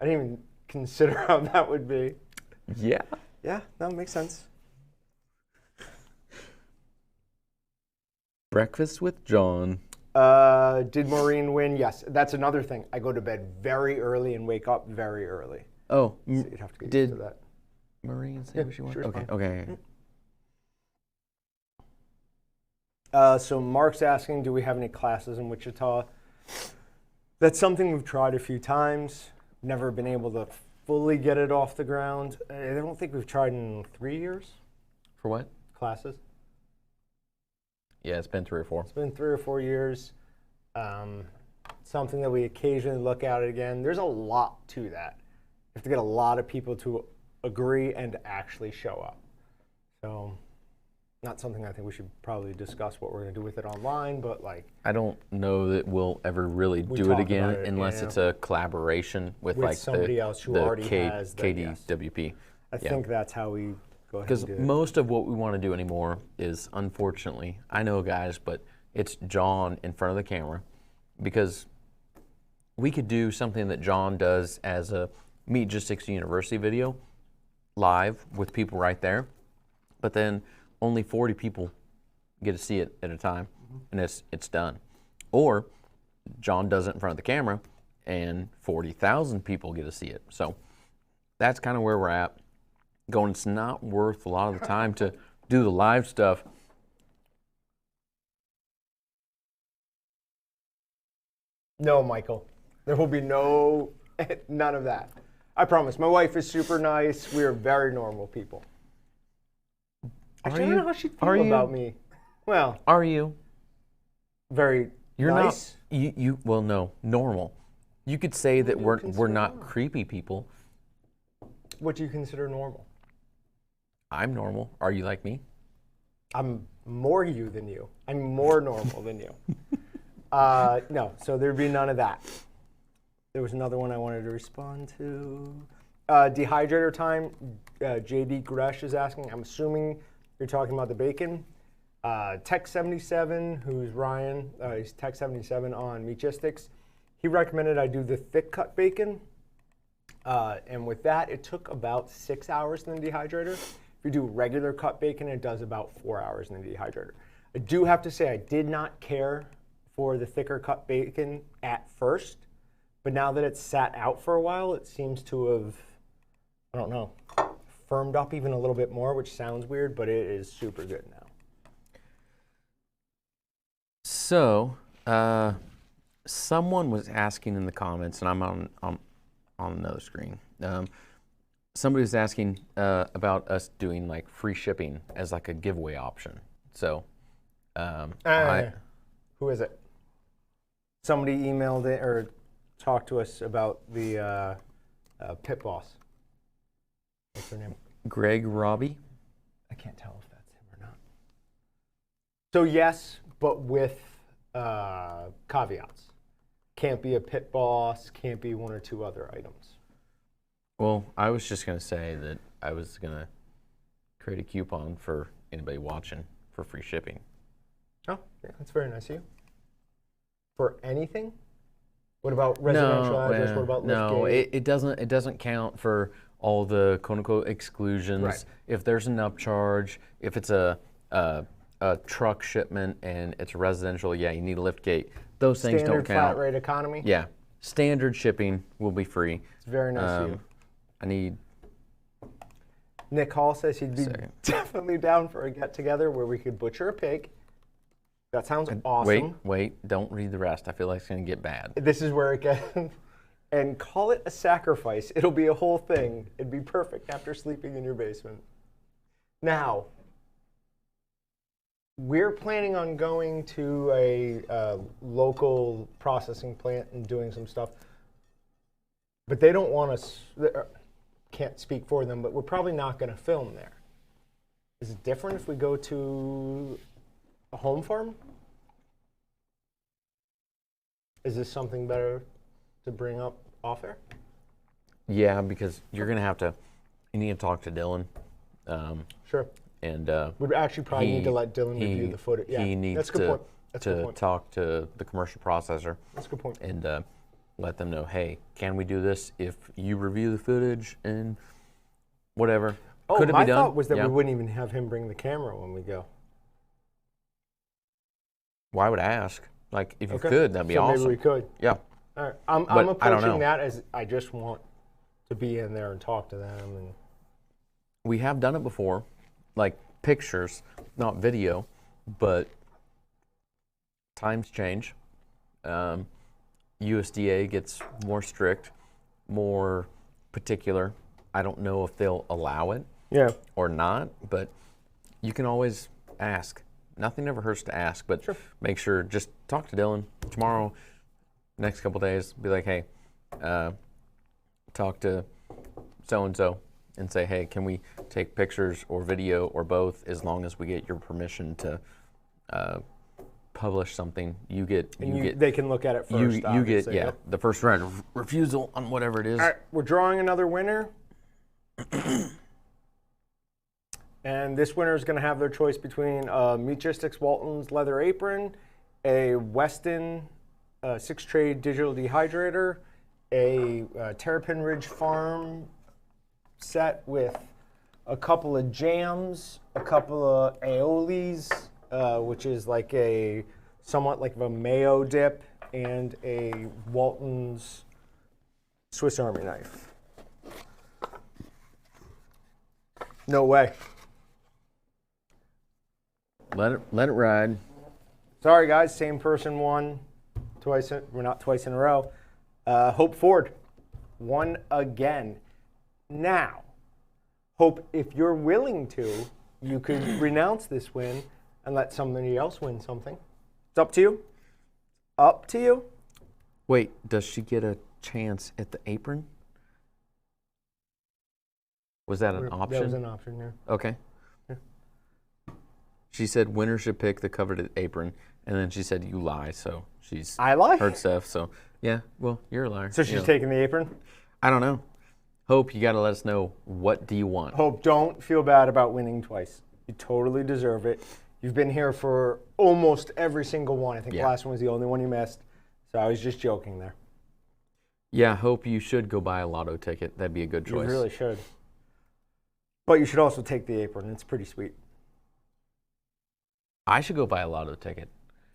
I didn't even consider how that would be. Yeah. Yeah, that makes sense. Breakfast with John. Did Maureen win? Yes. That's another thing. I go to bed very early and wake up very early. Oh, so you'd have to get used to that. Maureen say what she wants? Sure, okay. So Mark's asking, do we have any classes in Wichita? That's something we've tried a few times. Never been able to fully get it off the ground. I don't think we've tried in 3 years. For what? Classes. Yeah, it's been 3 or 4. It's been 3 or 4 years. Something that we occasionally look at it again. There's a lot to that. You have to get a lot of people to agree and actually show up. So, not something I think we should probably discuss what we're going to do with it online, but like... I don't know that we'll ever really do it again unless it's a collaboration with like somebody else who already has that, KDWP. I think that's how we go ahead and do it. Because most of what we want to do anymore is, unfortunately, I know guys, but it's John in front of the camera, because we could do something that John does as a Meat Logistics University video live with people right there, but then only 40 people get to see it at a time, and it's done. Or John does it in front of the camera, and 40,000 people get to see it. So that's kind of where we're at. Going, it's not worth a lot of the time to do the live stuff. No, Michael. There will be none of that. I promise. My wife is super nice. We are very normal people. Actually, I don't know how she'd feel about me. Well, are you? Very You're nice. Not. Well, no, normal. You could say that we're not creepy people. What do you consider normal? I'm normal. Are you like me? I'm more you than you. I'm more normal than you. No, so there'd be none of that. There was another one I wanted to respond to. Dehydrator time. JD Gresh is asking. I'm assuming you're talking about the bacon. Tech77, who's Ryan, he's Tech77 on Meatgistics. He recommended I do the thick cut bacon. And with that, it took about 6 hours in the dehydrator. If you do regular cut bacon, it does about 4 hours in the dehydrator. I do have to say I did not care for the thicker cut bacon at first, but now that it's sat out for a while, it seems to have, I don't know, firmed up even a little bit more, which sounds weird, but it is super good now. So, someone was asking in the comments, and I'm on another screen. Somebody was asking about us doing like free shipping as like a giveaway option. So, who is it? Somebody emailed it or talked to us about the Pit Boss. What's her name? Greg Robbie. I can't tell if that's him or not. So yes, but with caveats. Can't be a Pit Boss, can't be one or two other items. Well, I was just going to say that I was going to create a coupon for anybody watching for free shipping. Oh, yeah, that's very nice of you. For anything? What about residential address? What about no, liftgate? it doesn't count for all the quote unquote exclusions. Right. If there's an upcharge, if it's a truck shipment and it's residential, yeah, you need a liftgate. Those things don't count. Standard flat rate economy? Yeah, standard shipping will be free. It's very nice of you. I need. Nick Hall says he'd be definitely down for a get-together where we could butcher a pig. That sounds awesome. Wait, don't read the rest. I feel like it's going to get bad. This is where it gets... And call it a sacrifice. It'll be a whole thing. It'd be perfect after sleeping in your basement. Now, we're planning on going to a local processing plant and doing some stuff. But they don't want us... Can't speak for them, but we're probably not going to film there. Is it different if we go to a home farm? Is this something better to bring up off air? Yeah, because you're going to have to, you need to talk to Dylan. Sure. And we'd actually probably need to let Dylan review the footage. Yeah, he needs that's a good point. That's a good to point. talk to the commercial processor. That's a good point. And let them know, hey, can we do this if you review the footage and whatever? Oh, could it my be done? thought was that Yeah. we wouldn't even have him bring the camera when we go. Why would I ask? Like, if you Okay. could, that'd be So awesome. maybe we could. Yeah. All right. I'm I don't approaching know. that as I just want to be in there and talk to them. And We have done it before, like pictures, not video, but times change. USDA gets more strict, more particular. I don't know if they'll allow it yeah, or not, but you can always ask. Nothing ever hurts to ask, but Sure. make sure, just talk to Dylan tomorrow, next couple days, be like, hey, talk to so-and-so and say, hey, can we take pictures or video or both as long as we get your permission to publish something. they can look at it first. you get obviously. yeah, Yep. the first right of refusal on whatever it is. All right, we're drawing another winner. And this winner is going to have their choice between Meatgistics Walton's leather apron, a Weston 6-tray digital dehydrator, a Terrapin Ridge Farm set with a couple of jams, a couple of aiolis, which is like a somewhat like a mayo dip, and a Walton's Swiss Army knife. No way. Let it ride. Sorry, guys. Same person won twice. We're not twice in a row. Hope Ford won again. Now, Hope, if you're willing to, you could renounce this win and let somebody else win something. It's up to you. Up to you. Wait, does she get a chance at the apron? Was that an option? That was an option, yeah. Okay. Yeah. She said winner should pick the coveted apron, and then she said you lie, so she's I lie? heard stuff. So yeah, well, you're a liar. So she's taking the apron? I don't know. Hope, you got to let us know, what do you want? Hope, don't feel bad about winning twice. You totally deserve it. You've been here for almost every single one. I think the last one was the only one you missed. So I was just joking there. Yeah, Hope, you should go buy a lotto ticket. That'd be a good choice. You really should. But you should also take the apron. It's pretty sweet. I should go buy a lotto ticket.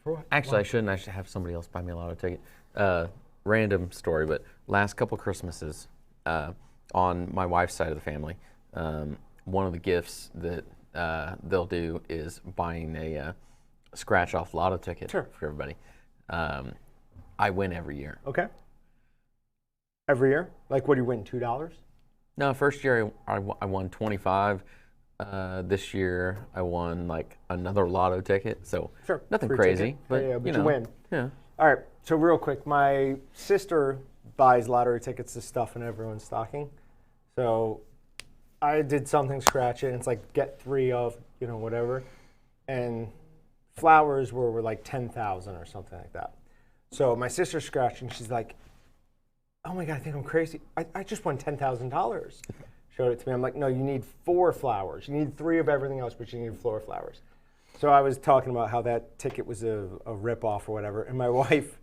For what? Actually, I shouldn't. I should have somebody else buy me a lotto ticket. Random story, but last couple Christmases, on my wife's side of the family, one of the gifts that they'll do is buying a scratch-off lotto ticket for everybody. I win every year. Okay. Every year? Like, what do you win, $2? No, first year I won 25. This year I won like another lotto ticket, so nothing Free crazy, ticket. but, yeah, but you win. Yeah. All right, so real quick, my sister buys lottery tickets to stuff in everyone's stocking. So I did something scratch it, and it's like get 3 of, whatever. And flowers were like 10,000 or something like that. So my sister's scratching, she's like, oh my God, I think I'm crazy. I just won $10,000. Showed it to me. I'm like, no, you need 4 flowers. You need 3 of everything else, but you need 4 flowers. So I was talking about how that ticket was a rip-off or whatever, and my wife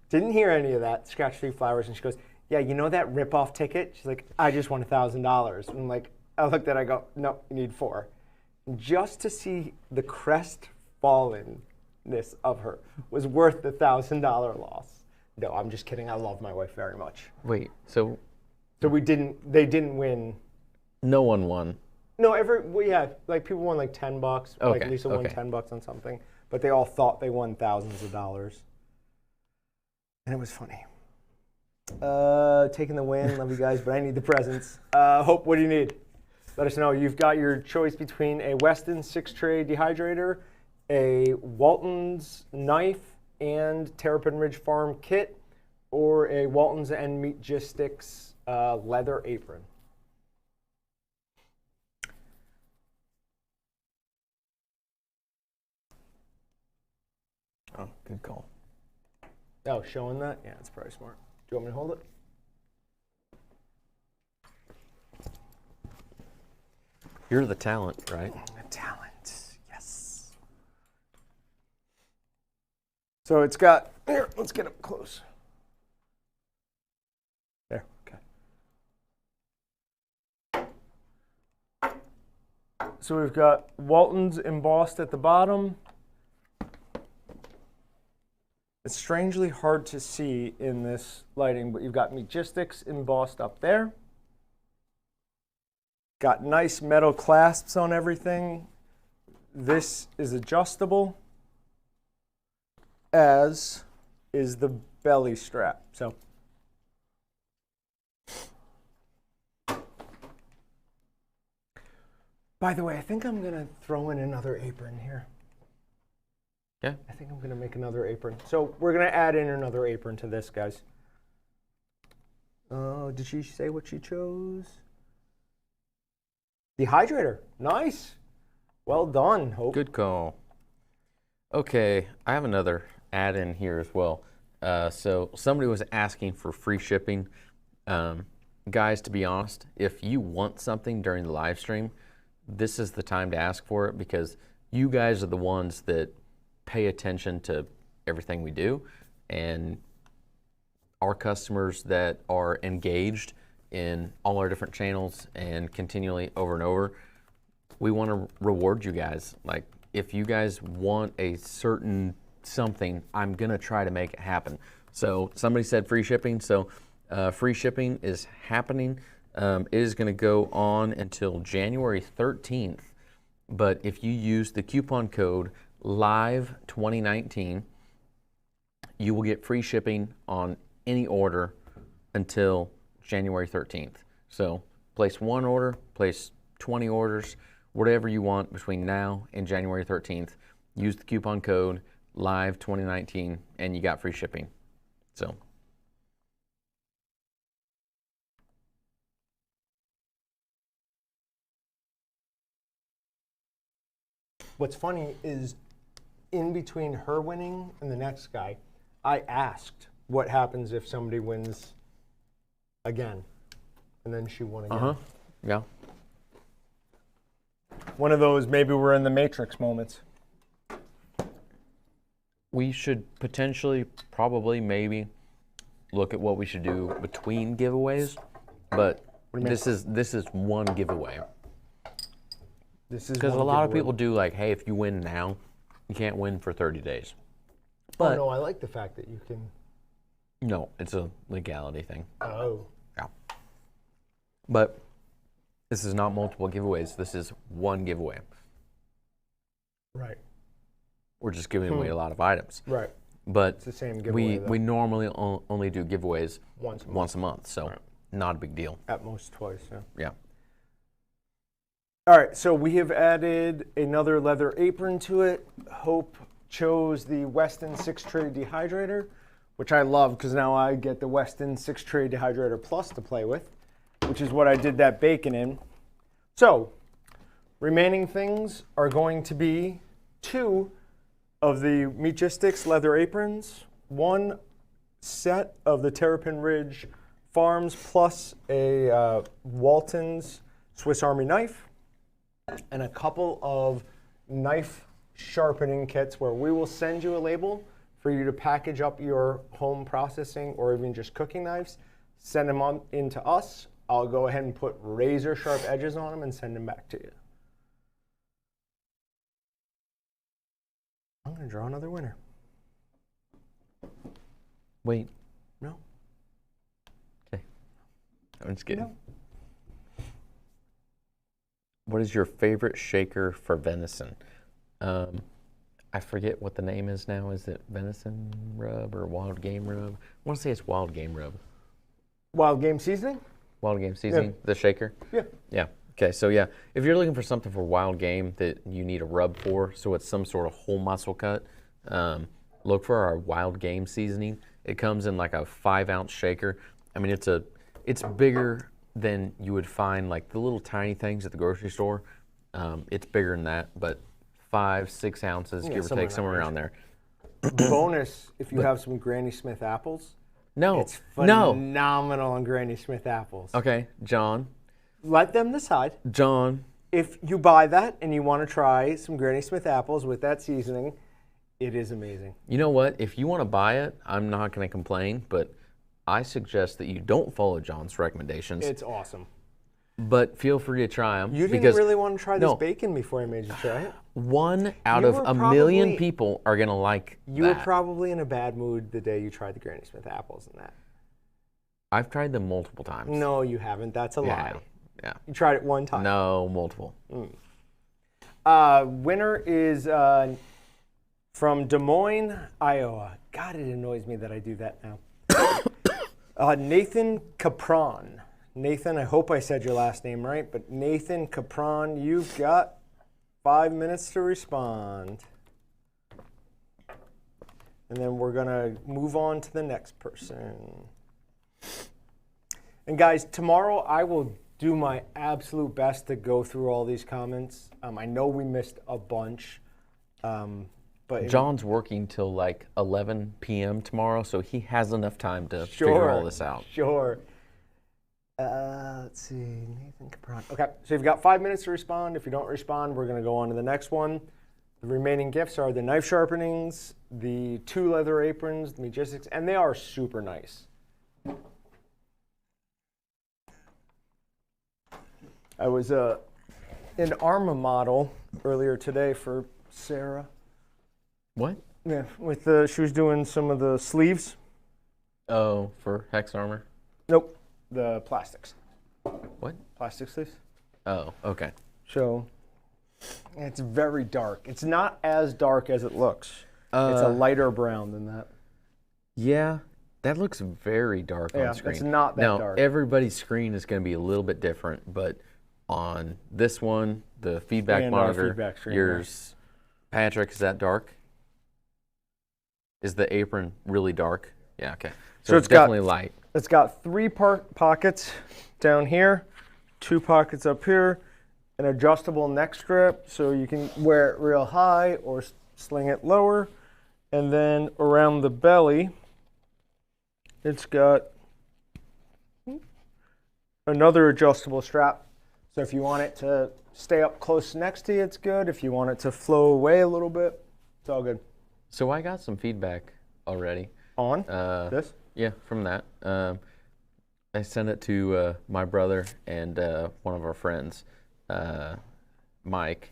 didn't hear any of that, scratched 3 flowers, and she goes, yeah, you know that rip-off ticket? She's like, I just won $1,000. And like, I looked at it, I go, no, you need 4. Just to see the crestfallenness of her was worth the $1,000 loss. No, I'm just kidding. I love my wife very much. Wait, so they didn't win. No one won. No, like people won like $10. Like Lisa won $10 on something, but they all thought they won thousands of dollars. And it was funny. Taking the win, love you guys, but I need the presents. Hope, what do you need? Let us know. You've got your choice between a Weston 6-tray dehydrator, a Walton's knife and Terrapin Ridge Farm kit, or a Walton's and Meatgistics leather apron. Oh, good call. Oh, showing that? Yeah, it's probably smart. Do you want me to hold it? You're the talent, right? The talent, yes. So it's got, here, let's get up close. There, okay. So we've got Walton's embossed at the bottom. It's strangely hard to see in this lighting, but you've got Meatgistics embossed up there. Got nice metal clasps on everything. This is adjustable, as is the belly strap. So by the way, I think I'm gonna throw in another apron here. Yeah. I think I'm gonna make another apron. So we're gonna add in another apron to this, guys. Oh, did she say what she chose? Dehydrator, nice. Well done, Hope. Good call. Okay, I have another add-in here as well. So somebody was asking for free shipping. Guys, to be honest, if you want something during the live stream, this is the time to ask for it, because you guys are the ones that pay attention to everything we do, and our customers that are engaged in all our different channels and continually over and over, we want to reward you guys. Like, if you guys want a certain something, I'm gonna try to make it happen. So somebody said free shipping, so free shipping is happening. It is gonna go on until January 13th, but if you use the coupon code LIVE2019, you will get free shipping on any order until January 13th. So place 1 order, place 20 orders, whatever you want between now and January 13th. Use the coupon code LIVE2019 and you got free shipping. So What's funny is, in between her winning and the next guy, I asked what happens if somebody wins again, and then she won again. Yeah. One of those, maybe we're in the Matrix moments. We should potentially, probably, maybe look at what we should do between giveaways, but this is one giveaway. This is Because a one lot of giveaway. people do like, hey, if you win now, you can't win for 30 days. Oh, But no, I like the fact that you can. no, it's a legality thing. Oh. Yeah. But this is not multiple giveaways. This is one giveaway. Right. We're just giving away a lot of items. Right. But It's the same giveaway. we normally only do giveaways Once a month. so Right. not a big deal. At most twice, yeah. Yeah. All right, so we have added another leather apron to it. Hope chose the Weston 6-tray dehydrator, which I love because now I get the Weston 6-tray dehydrator plus to play with, which is what I did that bacon in. So, remaining things are going to be 2 of the Meatgistics leather aprons, 1 set of the Terrapin Ridge Farms plus a Walton's Swiss Army knife, and a couple of knife sharpening kits where we will send you a label for you to package up your home processing or even just cooking knives, send them on into us. I'll go ahead and put razor sharp edges on them and send them back to you. I'm going to draw another winner. Wait. No? Okay. I'm just kidding. No. What is your favorite shaker for venison? I forget what the name is now. Is it venison rub or wild game rub? I want to say it's wild game rub. Wild game seasoning? Wild game seasoning, the shaker? Yeah. Yeah. Okay, so yeah, if you're looking for something for wild game that you need a rub for, so it's some sort of whole muscle cut, look for our wild game seasoning. It comes in like a 5-ounce shaker. I mean, it's bigger than you would find like the little tiny things at the grocery store. It's bigger than that, but 5-6 ounces, Yeah, give or somewhere take, in somewhere that around there. Bonus if you have some Granny Smith apples. No, It's no. phenomenal on Granny Smith apples. Okay, John. Let them decide. John. If you buy that and you want to try some Granny Smith apples with that seasoning, it is amazing. You know what? If you want to buy it, I'm not going to complain, but I suggest that you don't follow John's recommendations. It's awesome. But feel free to try them. You didn't really want to try this bacon before I made you try it. 1 out You of were a million probably- people are going to like You were that. probably in a bad mood the day you tried the Granny Smith apples and that. I've tried them multiple times. No, you haven't. That's a lie. Yeah. You tried it one time. No, multiple. Winner is from Des Moines, Iowa. God, it annoys me that I do that now. Nathan Capron. Nathan, I hope I said your last name right, but Nathan Capron, you've got 5 minutes to respond. And then we're going to move on to the next person. And guys, tomorrow I will do my absolute best to go through all these comments. I know we missed a bunch. But John's working till like 11 p.m. tomorrow, so he has enough time to figure all this out. Sure. Let's see, Nathan Capron. Okay, so you've got 5 minutes to respond. If you don't respond, we're going to go on to the next one. The remaining gifts are the knife sharpenings, the 2 leather aprons, the Meatgistics, and they are super nice. I was in Arma model earlier today for Sarah. What? Yeah, with she was doing some of the sleeves. Oh, for Hex Armor? Nope, the plastics. What? Plastic sleeves. Oh, okay. So it's very dark. It's not as dark as it looks. It's a lighter brown than that. Yeah, that looks very dark on screen. It's not that now, dark. everybody's screen is going to be a little bit different, but on this one, the feedback And our monitor, feedback screen, yours, Patrick, is that dark? Is the apron really dark? Yeah, okay. So it's definitely light. It's got 3 pockets down here, 2 pockets up here, an adjustable neck strip so you can wear it real high or sling it lower. And then around the belly, it's got another adjustable strap. So if you want it to stay up close next to you, it's good. If you want it to flow away a little bit, it's all good. So I got some feedback already. On this? Yeah, from that. I sent it to my brother and one of our friends. Mike.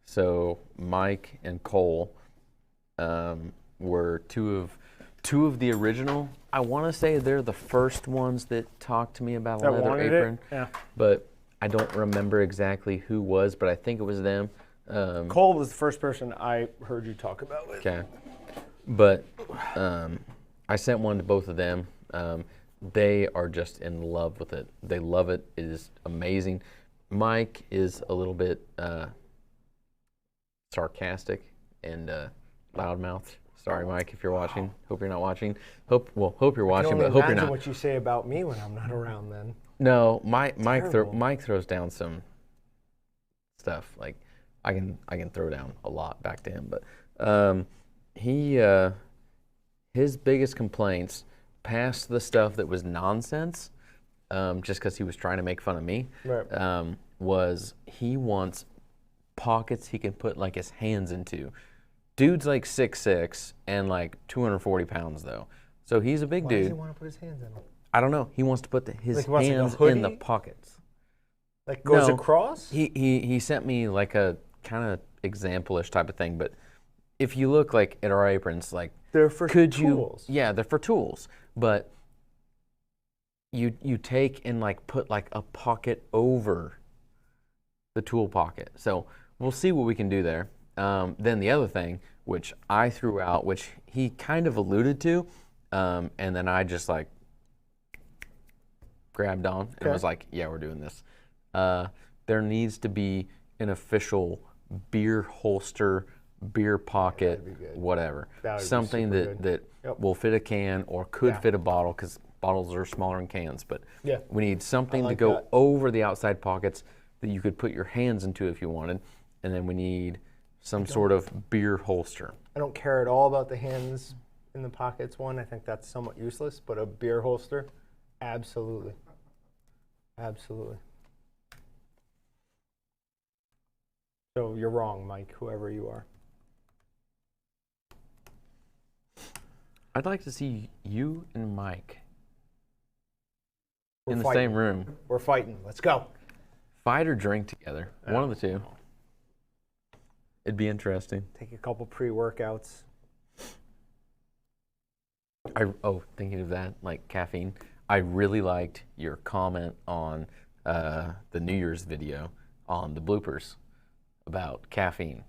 So Mike and Cole were two of the original. I want to say they're the first ones that talked to me about a leather apron. Yeah. But I don't remember exactly who was, but I think it was them. Cole was the first person I heard you talk about with. Okay. But I sent one to both of them. They are just in love with it. They love it. It is amazing. Mike is a little bit sarcastic and loudmouthed. Sorry, Mike, if you're watching. Hope you're not watching. Hope you're watching, but hope you're not. What you say about me when I'm not around, then. No, Mike throws down some stuff. Like I can throw down a lot back to him, but his biggest complaints, past the stuff that was nonsense, just because he was trying to make fun of me, Right. was he wants pockets he can put like his hands into. Dude's like 6'6" and like 240 pounds though, so he's a big Why dude. does he want to put his hands in them? I don't know. He wants to put his Like, hands like a in the hoodie? pockets. Like goes No. across? He sent me like a kind of example-ish type of thing, but if you look like at our aprons, like They're for tools. Yeah, they're for tools, but you take and like put like a pocket over the tool pocket. So we'll see what we can do there. Then the other thing, which I threw out, which he kind of alluded to, and then I just like grabbed on and was like, yeah, we're doing this. There needs to be an official beer holster, beer pocket, whatever. Something that will fit a can or could fit a bottle, because bottles are smaller than cans. But we need something to go over the outside pockets that you could put your hands into if you wanted. And then we need some sort of beer holster. I don't care at all about the hands in the pockets one. I think that's somewhat useless, but a beer holster, absolutely. Absolutely. So you're wrong, Mike, whoever you are. I'd like to see you and Mike We're in the fighting. same room. We're fighting. Let's go. Fight or drink together. One of the two. It'd be interesting. Take a couple pre-workouts. Thinking of that, like caffeine. I really liked your comment on the New Year's video on the bloopers about caffeine.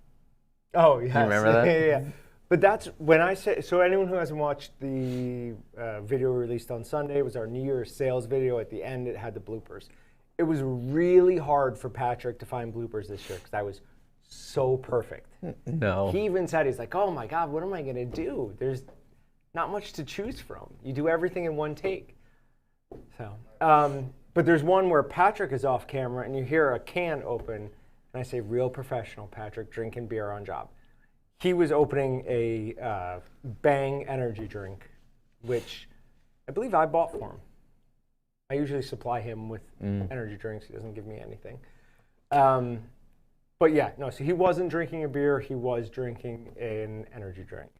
Oh, yes. You remember that? Yeah. But that's when I say, so anyone who hasn't watched the video released on Sunday, it was our New Year's sales video. At the end, it had the bloopers. It was really hard for Patrick to find bloopers this year because I was so perfect. No. He even said, he's like, oh my God, what am I going to do? There's not much to choose from. You do everything in one take. So, but there's one where Patrick is off camera and you hear a can open, and I say, real professional, Patrick, drinking beer on job. He was opening a Bang energy drink, which I believe I bought for him. I usually supply him with energy drinks. He doesn't give me anything. But yeah, no, so he wasn't drinking a beer. He was drinking an energy drink.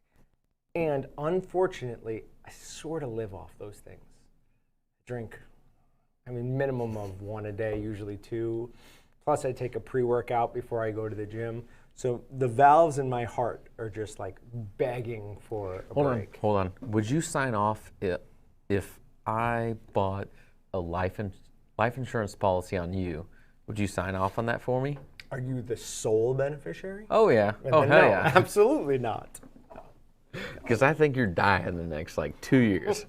And unfortunately, I sort of live off those things. Drink, minimum of one a day, usually two. Plus, I take a pre-workout before I go to the gym. So the valves in my heart are just like begging for a break. Hold on. Would you sign off if I bought a life insurance policy on you? Would you sign off on that for me? Are you the sole beneficiary? Oh, yeah. Oh, hell no, yeah. absolutely not. Because I think you're dying in the next, 2 years.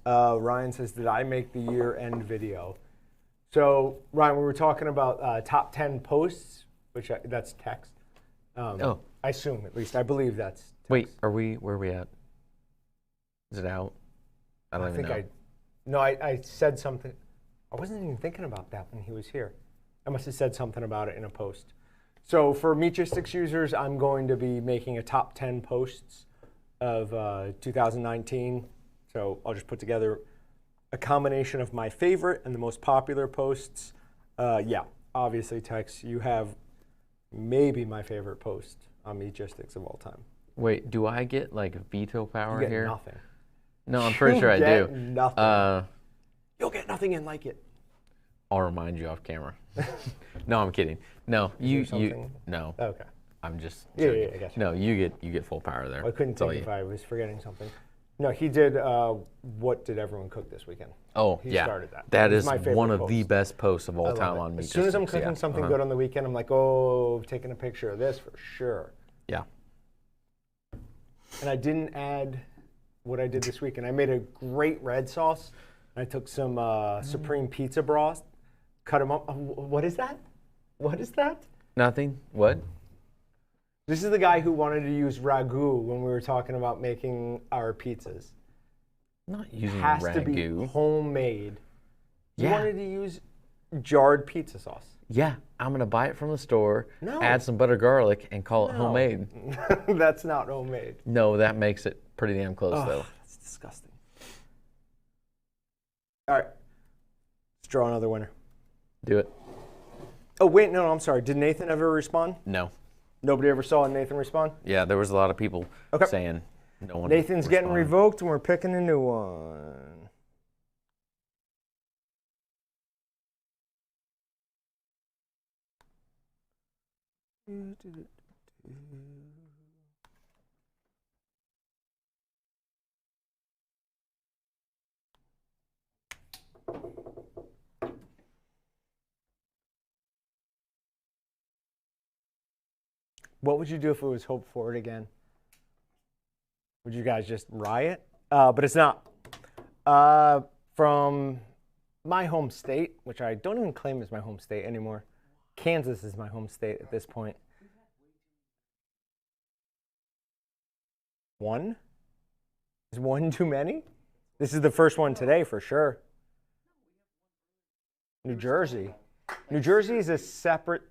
Ryan says, did I make the year-end video? So, Ryan, we were talking about top 10 posts, that's text. I assume, at least. I believe that's text. Wait, where are we at? Is it out? I don't even know. I said something. I wasn't even thinking about that when he was here. I must have said something about it in a post. So for Meatgistics users, I'm going to be making a top 10 posts of 2019. So I'll just put together a combination of my favorite and the most popular posts. Yeah, obviously, Tex, you have maybe my favorite post on Meatgistics of all time. Wait, do I get veto power You get here? nothing. No, I'm pretty sure I Get do. nothing. You'll get nothing in like it. I'll remind you off camera. No, I'm kidding. No, you no. Okay. I'm just Yeah, joking. I got you. No, you get full power there. I couldn't That's all think if you. I was forgetting something. No, he did. What did everyone cook this weekend? Oh, He yeah. started that. That It was is my favorite one of the post. best posts of I all love time it. on me. As soon as I'm Justice, cooking something good on the weekend, I'm like, oh, taking a picture of this for sure. Yeah. And I didn't add what I did this weekend. I made a great red sauce. I took some Supreme pizza broth, cut them up. What is that? What is that? Nothing. What? This is the guy who wanted to use ragu when we were talking about making our pizzas. Not using Has ragu. to be homemade. You Yeah. wanted to use jarred pizza sauce. Yeah, I'm gonna buy it from the store. No. Add some butter garlic and call it No. homemade. That's not homemade. No, that makes it pretty damn close Ugh, though. that's disgusting. All right. Let's draw another winner. Do it. Oh, wait, no, I'm sorry. Did Nathan ever respond? No. Nobody ever saw Nathan respond? Yeah, there was a lot of people Okay. saying no one. Nathan's getting responded. revoked and we're picking a new one. What would you do if it was Hope for It again? Would you guys just riot? But it's not. From my home state, which I don't even claim as my home state anymore. Kansas is my home state at this point. One? Is one too many? This is the first one today for sure. New Jersey. New Jersey is a separate.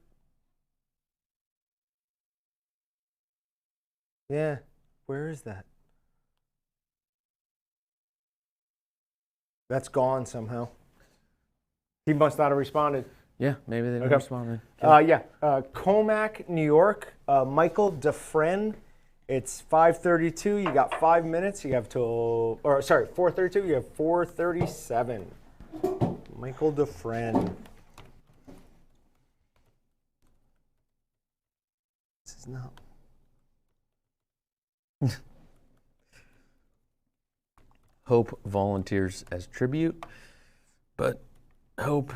Yeah. Where is that? That's gone somehow. He must not have responded. Yeah, maybe they didn't Okay. respond. Yeah. Comac, New York. Michael Defren. It's 5:32. You got 5 minutes. You have till, or sorry, 4:32. You have 4:37. Michael Defren. This is not. Hope volunteers as tribute, but Hope,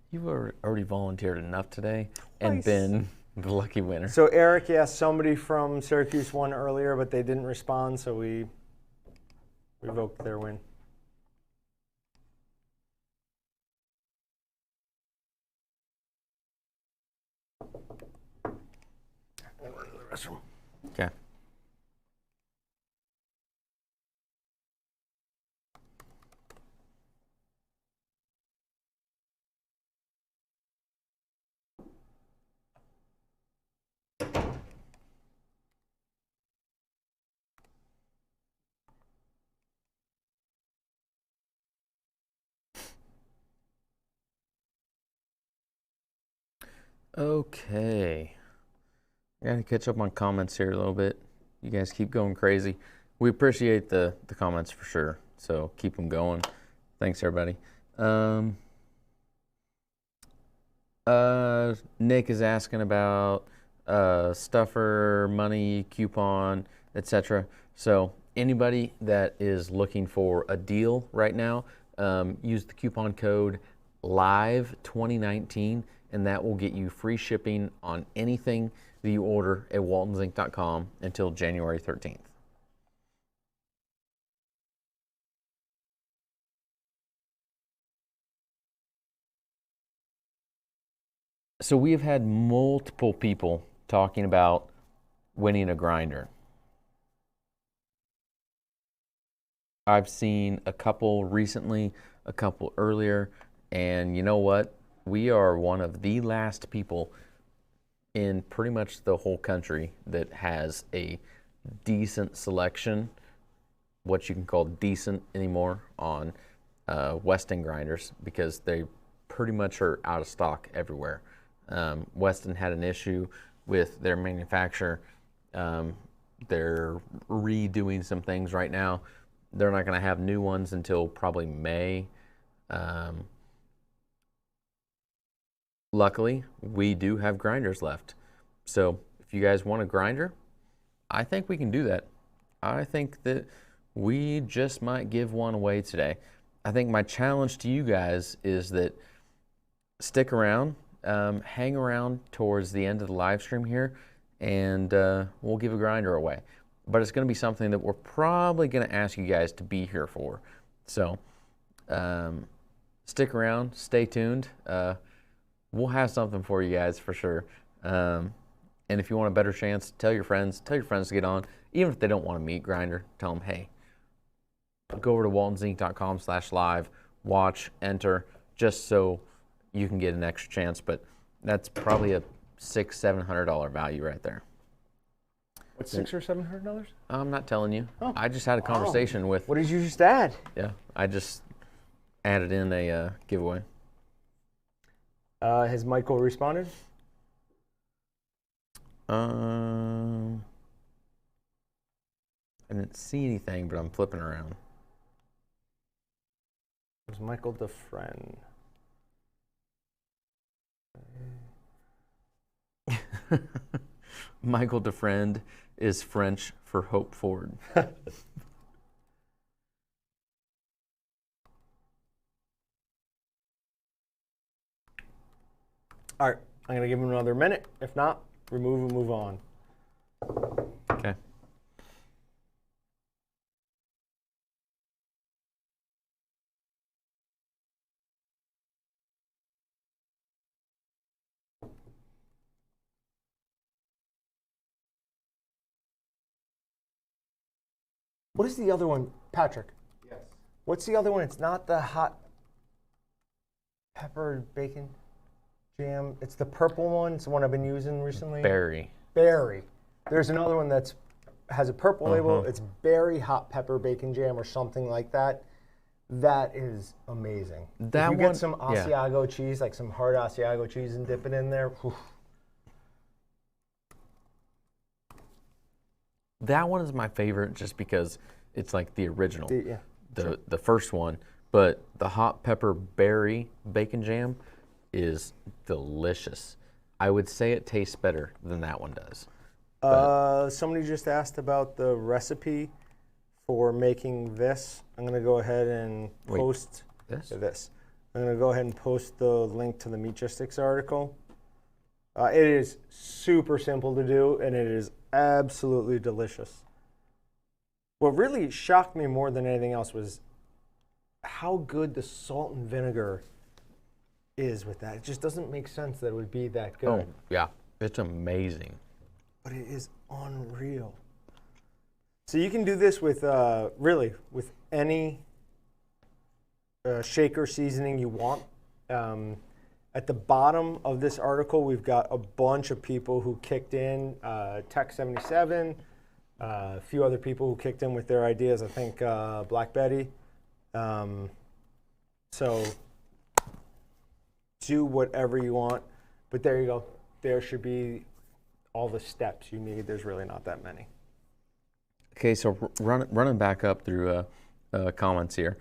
you've already volunteered enough today and Twice. been the lucky winner. So Eric, yes, somebody from Syracuse won earlier, but they didn't respond, so we revoked their win. Okay. Okay. I gotta catch up on comments here a little bit. You guys keep going crazy. We appreciate the comments for sure, so keep them going. Thanks, everybody. Nick is asking about stuffer, money, coupon, etc. So anybody that is looking for a deal right now, use the coupon code LIVE2019, and that will get you free shipping on anything that you order at waltonsinc.com until January 13th. So we have had multiple people talking about winning a grinder. I've seen a couple recently, a couple earlier, and you know what? We are one of the last people in pretty much the whole country that has a decent selection, what you can call decent anymore, on Weston grinders, because they pretty much are out of stock everywhere. Weston had an issue with their manufacturer. They're redoing some things right now, they're not going to have new ones until probably May. Luckily, we do have grinders left. So if you guys want a grinder, I think we can do that. I think that we just might give one away today. I think my challenge to you guys is that stick around, hang around towards the end of the live stream here, and we'll give a grinder away. But it's going to be something that we're probably going to ask you guys to be here for. So stick around, stay tuned. We'll have something for you guys for sure. And if you want a better chance, tell your friends to get on. Even if they don't want to meet Grindr, tell them, hey, go over to waltonzinc.com/live, watch, enter, just so you can get an extra chance. But that's probably a $600-700 value right there. What's $600 or $700? I'm not telling you. Oh. I just had a conversation with. What did you just add? Yeah, I just added in a giveaway. Has Michael responded? I didn't see anything, but I'm flipping around. It was Michael DeFriend. Michael DeFriend is French for Hope Ford. All right, I'm going to give him another minute. If not, remove and move on. Okay. What is the other one, Patrick? Yes. What's the other one? It's not the hot pepper bacon jam. It's the purple one. It's the one I've been using recently. Berry. Berry. There's another one that's has a purple label. It's berry hot pepper bacon jam or something like that. That is amazing. That if you one, get some Asiago cheese, like some hard Asiago cheese, and dip it in there. Whew. That one is my favorite just because it's like the original, Sure. the first one. But the hot pepper berry bacon jam is delicious. I would say it tastes better than that one does. Somebody just asked about the recipe for making this. I'm going to go ahead and post this. I'm going to go ahead and post the link to the Meatgistics article. It is super simple to do, and it is absolutely delicious. What really shocked me more than anything else was how good the salt and vinegar is with that. It just doesn't make sense that it would be that good. Oh, yeah. It's amazing. But it is unreal. So you can do this with, really, with any shaker seasoning you want. At the bottom of this article, we've got a bunch of people who kicked in, Tech77, a few other people who kicked in with their ideas, I think Black Betty. So do whatever you want, but there you go. There should be all the steps you need. There's really not that many. Okay, so running back up through comments here.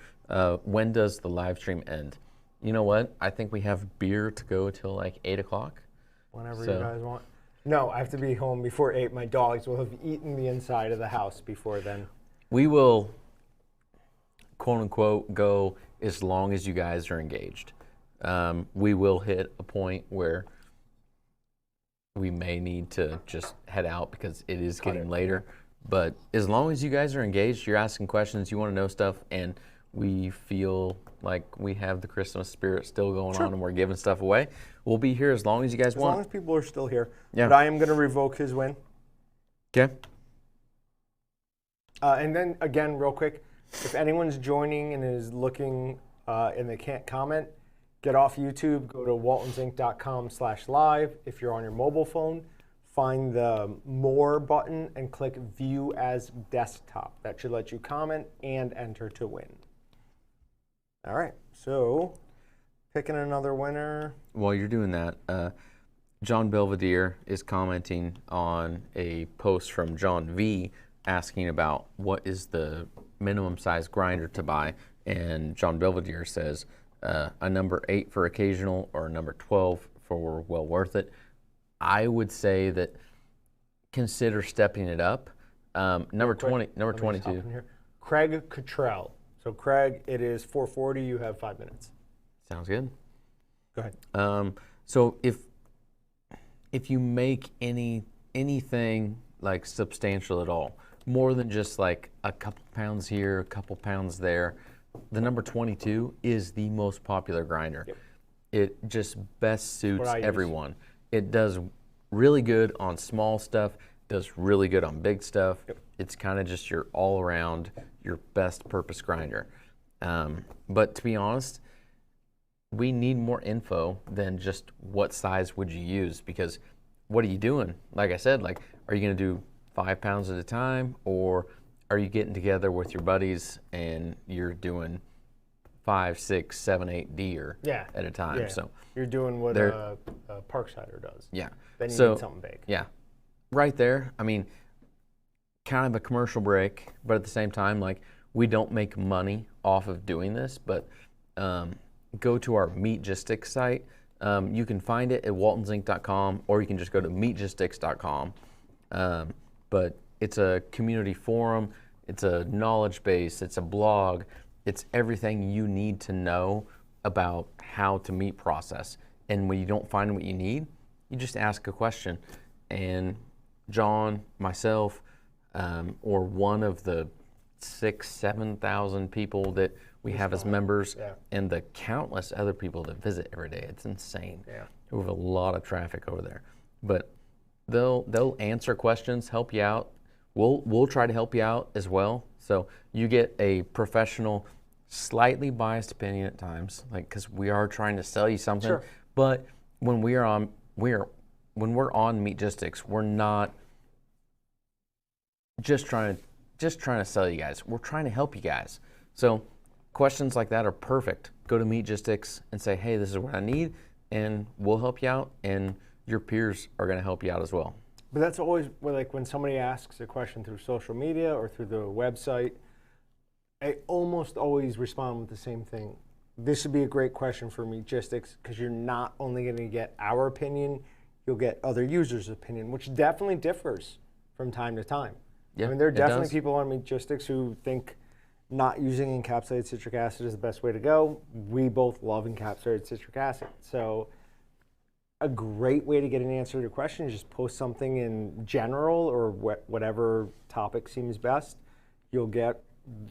When does the live stream end? You know what? I think we have beer to go till like 8 o'clock. Whenever you guys want. No, I have to be home before 8. My dogs will have eaten the inside of the house before then. We will, quote unquote, go as long as you guys are engaged. We will hit a point where we may need to just head out because it is getting later. But as long as you guys are engaged, you're asking questions, you want to know stuff, and we feel like we have the Christmas spirit still going on and we're giving stuff away, we'll be here as long as you guys want. As long as people are still here. Yeah. But I am going to revoke his win. Okay. And then, again, real quick, if anyone's joining and is looking and they can't comment, get off YouTube, go to waltonzinc.com/live. If you're on your mobile phone, find the More button and click View as Desktop. That should let you comment and enter to win. All right, so picking another winner. While you're doing that, John Belvedere is commenting on a post from John V asking about what is the minimum size grinder to buy, and John Belvedere says a number 8 for occasional or a number 12 for well worth it. I would say that consider stepping it up. Number 22. Craig Cottrell. So Craig, it is 4:40. You have 5 minutes. Sounds good. Go ahead. So if you make anything like substantial at all, more than just like a couple pounds here, a couple pounds there, the number 22 is the most popular grinder. Yep. It just best suits What I use. everyone. It does really good on small stuff, does really good on big stuff. Yep. It's kind of just your all-around, your best purpose grinder. But to be honest, we need more info than just what size would you use, because what are you doing? Like I said, like, are you going to do 5 pounds at a time, or are you getting together with your buddies and you're doing 5, 6, 7, 8 deer at a time? Yeah. So you're doing what Parksider does. Yeah. Then you need something big. Yeah. Right there. I mean, kind of a commercial break, but at the same time, like, we don't make money off of doing this, but go to our Meatgistics site. You can find it at waltonsinc.com, or you can just go to meatgistics.com. But it's a community forum, it's a knowledge base, it's a blog, it's everything you need to know about how to meat process. And when you don't find what you need, you just ask a question. And John, myself, or one of the 6,000-7,000 people that we have as members, and the countless other people that visit every day. It's insane. Yeah. We have a lot of traffic over there. But they'll answer questions, help you out. We'll try to help you out as well. So you get a professional, slightly biased opinion at times, like, because we are trying to sell you something. Sure. But when we're on Meatgistics, we're not just trying to sell you guys. We're trying to help you guys. So questions like that are perfect. Go to Meatgistics and say, hey, this is what I need, and we'll help you out, and your peers are going to help you out as well. But that's always, like, when somebody asks a question through social media or through the website, I almost always respond with the same thing. This would be a great question for Meatgistics, because you're not only going to get our opinion, you'll get other users' opinion, which definitely differs from time to time. Yeah, I mean, there are definitely does. people on Meatgistics who think not using encapsulated citric acid is the best way to go. We both love encapsulated citric acid. So a great way to get an answer to a question is just post something in general, or whatever topic seems best. You'll get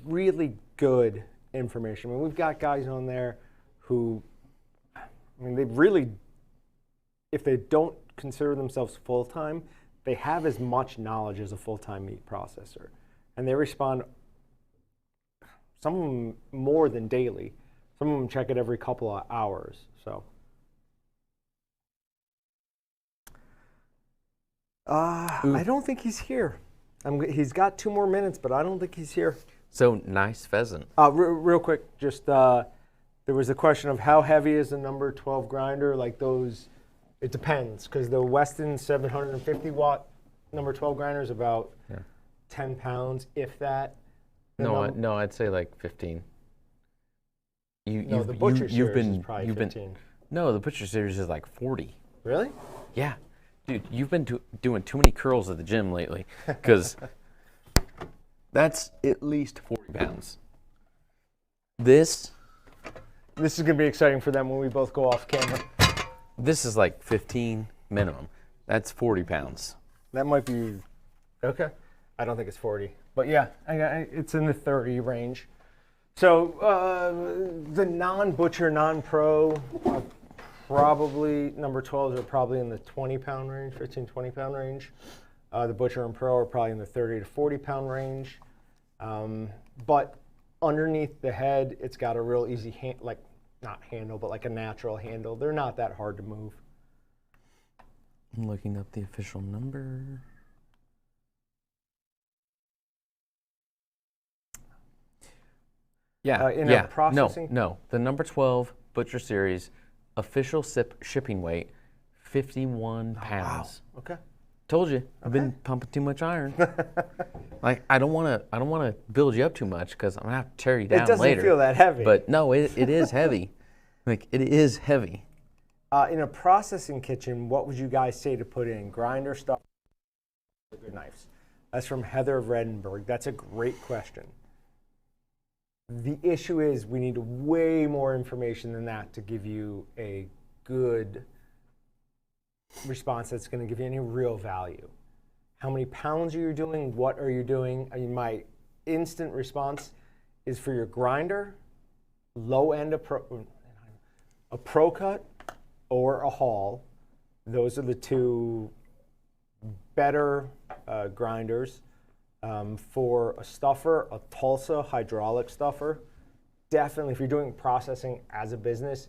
really good information. I mean, we've got guys on there who, I mean, they really, if they don't consider themselves full-time, they have as much knowledge as a full-time meat processor. And they respond, some of them more than daily. Some of them check it every couple of hours. So, I don't think he's here. He's got 2 more minutes, but I don't think he's here. So nice pheasant. Real quick, just there was a question of how heavy is the number 12 grinder? Like those, it depends, because the Weston 750 watt number 12 grinder is about 10 pounds, if that. No, I'd say like 15. The Butcher Series is probably 15. No, the Butcher Series is like 40. Really? Yeah. Dude, you've been doing too many curls at the gym lately, because that's at least 40 pounds. This is going to be exciting for them when we both go off camera. This is like 15 minimum. That's 40 pounds. That might be, okay. I don't think it's 40. But yeah, it's in the 30 range. So the non-butcher, non-pro, probably number 12s are probably in the 20-pound range, 15, 20-pound range. The butcher and pro are probably in the 30 to 40-pound range. But underneath the head, it's got a real easy, not handle, but like a natural handle. They're not that hard to move. I'm looking up the official number. Yeah, processing? No. The number 12 Butcher Series official shipping weight, 51 pounds. Wow. Okay. Told you, I've been pumping too much iron. Like I don't want to build you up too much because I'm gonna have to tear you down later. It doesn't feel that heavy. But no, it is heavy. Like it is heavy. In a processing kitchen, what would you guys say to put in? Grinder, stuff, good knives? That's from Heather of Redenberg. That's a great question. The issue is we need way more information than that to give you a good response that's going to give you any real value. How many pounds are you doing? What are you doing? I mean, my instant response is for your grinder, low end a pro cut or a Hall. Those are the two better grinders. For a stuffer, a Tulsa hydraulic stuffer. Definitely, if you're doing processing as a business,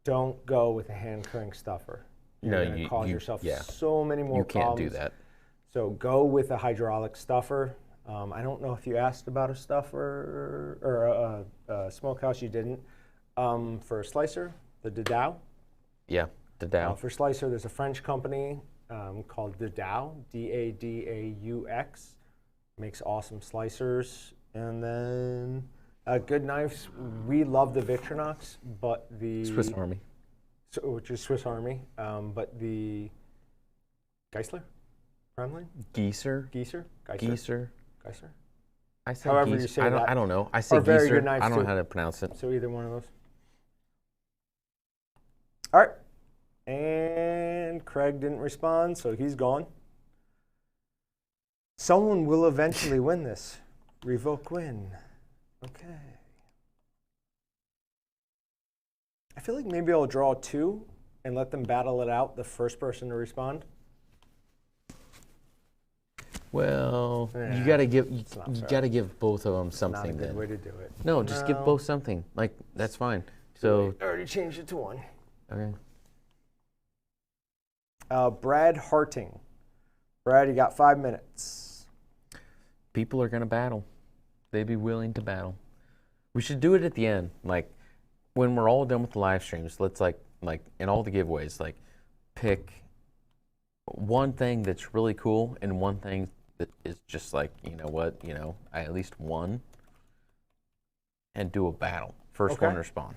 don't go with a hand crank stuffer. You're going to cause yourself so many more problems. You can't do that. So go with a hydraulic stuffer. I don't know if you asked about a stuffer or a smokehouse. You didn't. For a slicer, the Dedau. Yeah, Dedau. For slicer, there's a French company called Dedau, D-A-D-A-U-X. Makes awesome slicers. And then good knives. We love the Victorinox, but the Swiss Army. Which is Swiss Army, but the Geisler, Primeline? Gieser. Geisler. I say However Gieser. you say I don't know. I say very good Gieser. knives I don't know too. how to pronounce it. So either one of those. All right. And Craig didn't respond, so he's gone. Someone will eventually win this. Revoke win. Okay. I feel like maybe I'll draw two and let them battle it out, the first person to respond. Well, Yeah, you gotta give both of them Not a something. good Then way to do it. no, just give both something. Like that's fine. So I already changed it to one. okay. Brad Harting. Brad, you got 5 minutes. People are gonna battle. They'd be willing to battle. We should do it at the end, like when we're all done with the live streams. Let's like in all the giveaways, like pick one thing that's really cool and one thing that is just like, you know what, I at least won, and do a battle. First one to respond.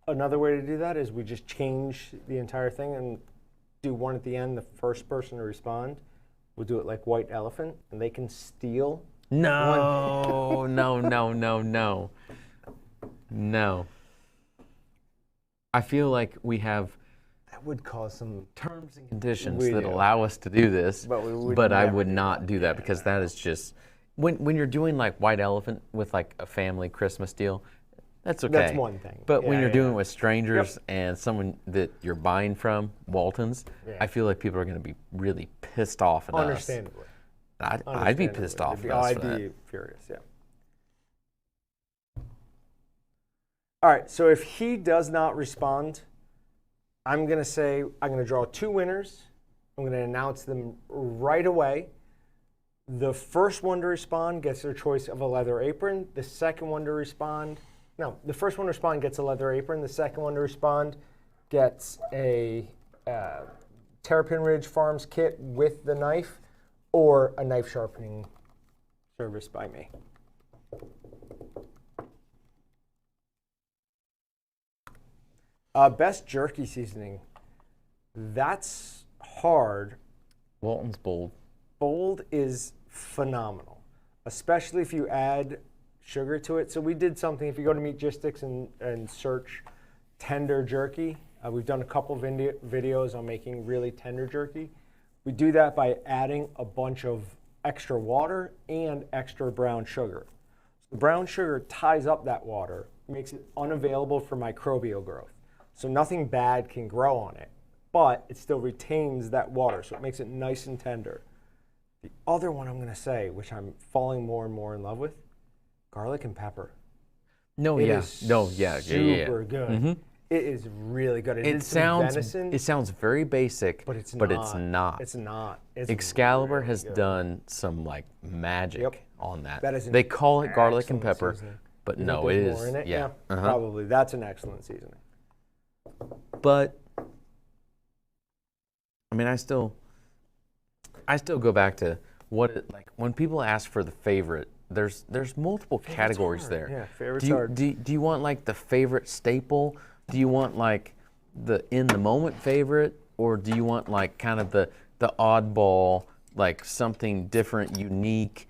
Another way to do that is we just change the entire thing and do one at the end. The first person to respond, we'll do it like White Elephant, and they can steal. No, no. I feel like we have That would cause some terms and conditions We that do. allow us to do this, But we would I never would do not that. do that because that is just when you're doing like White Elephant with like a family Christmas deal, that's okay. That's one thing. But when Yeah, you're yeah. doing it with strangers and someone that you're buying from, Waltons, Yeah. I feel like people are going to be really pissed off at us. Understandably. I'd be pissed off at us I'd for that. be furious, yeah. All right, so if he does not respond, I'm going to draw two winners. I'm going to announce them right away. The first one to respond gets their choice of a leather apron. The second one to respond, the first one to respond gets a leather apron. The second one to respond gets a Terrapin Ridge Farms kit with the knife or a knife sharpening service by me. Best jerky seasoning. That's hard. Walton's bold. Bold is phenomenal, especially if you add sugar to it. So we did something, if you go to Meatgistics and search tender jerky, we've done a couple videos on making really tender jerky. We do that by adding a bunch of extra water and extra brown sugar. The brown sugar ties up that water, makes it unavailable for microbial growth. So nothing bad can grow on it, but it still retains that water, so it makes it nice and tender. The other one I'm going to say, which I'm falling more and more in love with, garlic and pepper. Super good. Mm-hmm. It is really good. It sounds very basic, but it's not. It's not. It's Excalibur really has good. done some like magic on that. That is an they call it garlic and excellent pepper, seasoning. but You no, think it there's is. more in it? Yeah. Probably. That's an excellent seasoning. But I mean, I still I still go back to like when people ask for the favorite. There's multiple categories hard. there. Yeah, favorites do you, hard. do you want like the favorite staple? Do you want like the in the moment favorite, or do you want like kind of the oddball, like something different, unique,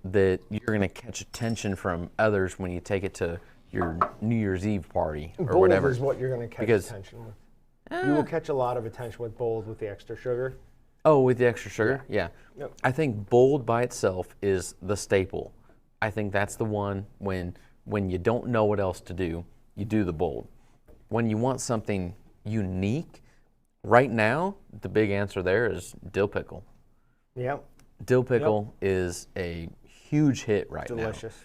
that you're going to catch attention from others when you take it to your New Year's Eve party or Bold whatever? is what you're going to catch attention with. You will catch a lot of attention with bold with the extra sugar. Oh, with the extra sugar? Yeah. Yep. I think bold by itself is the staple. I think that's the one when you don't know what else to do, you do the bold. When you want something unique, right now, the big answer there is dill pickle. Yep. Dill pickle is a huge hit right now. Delicious.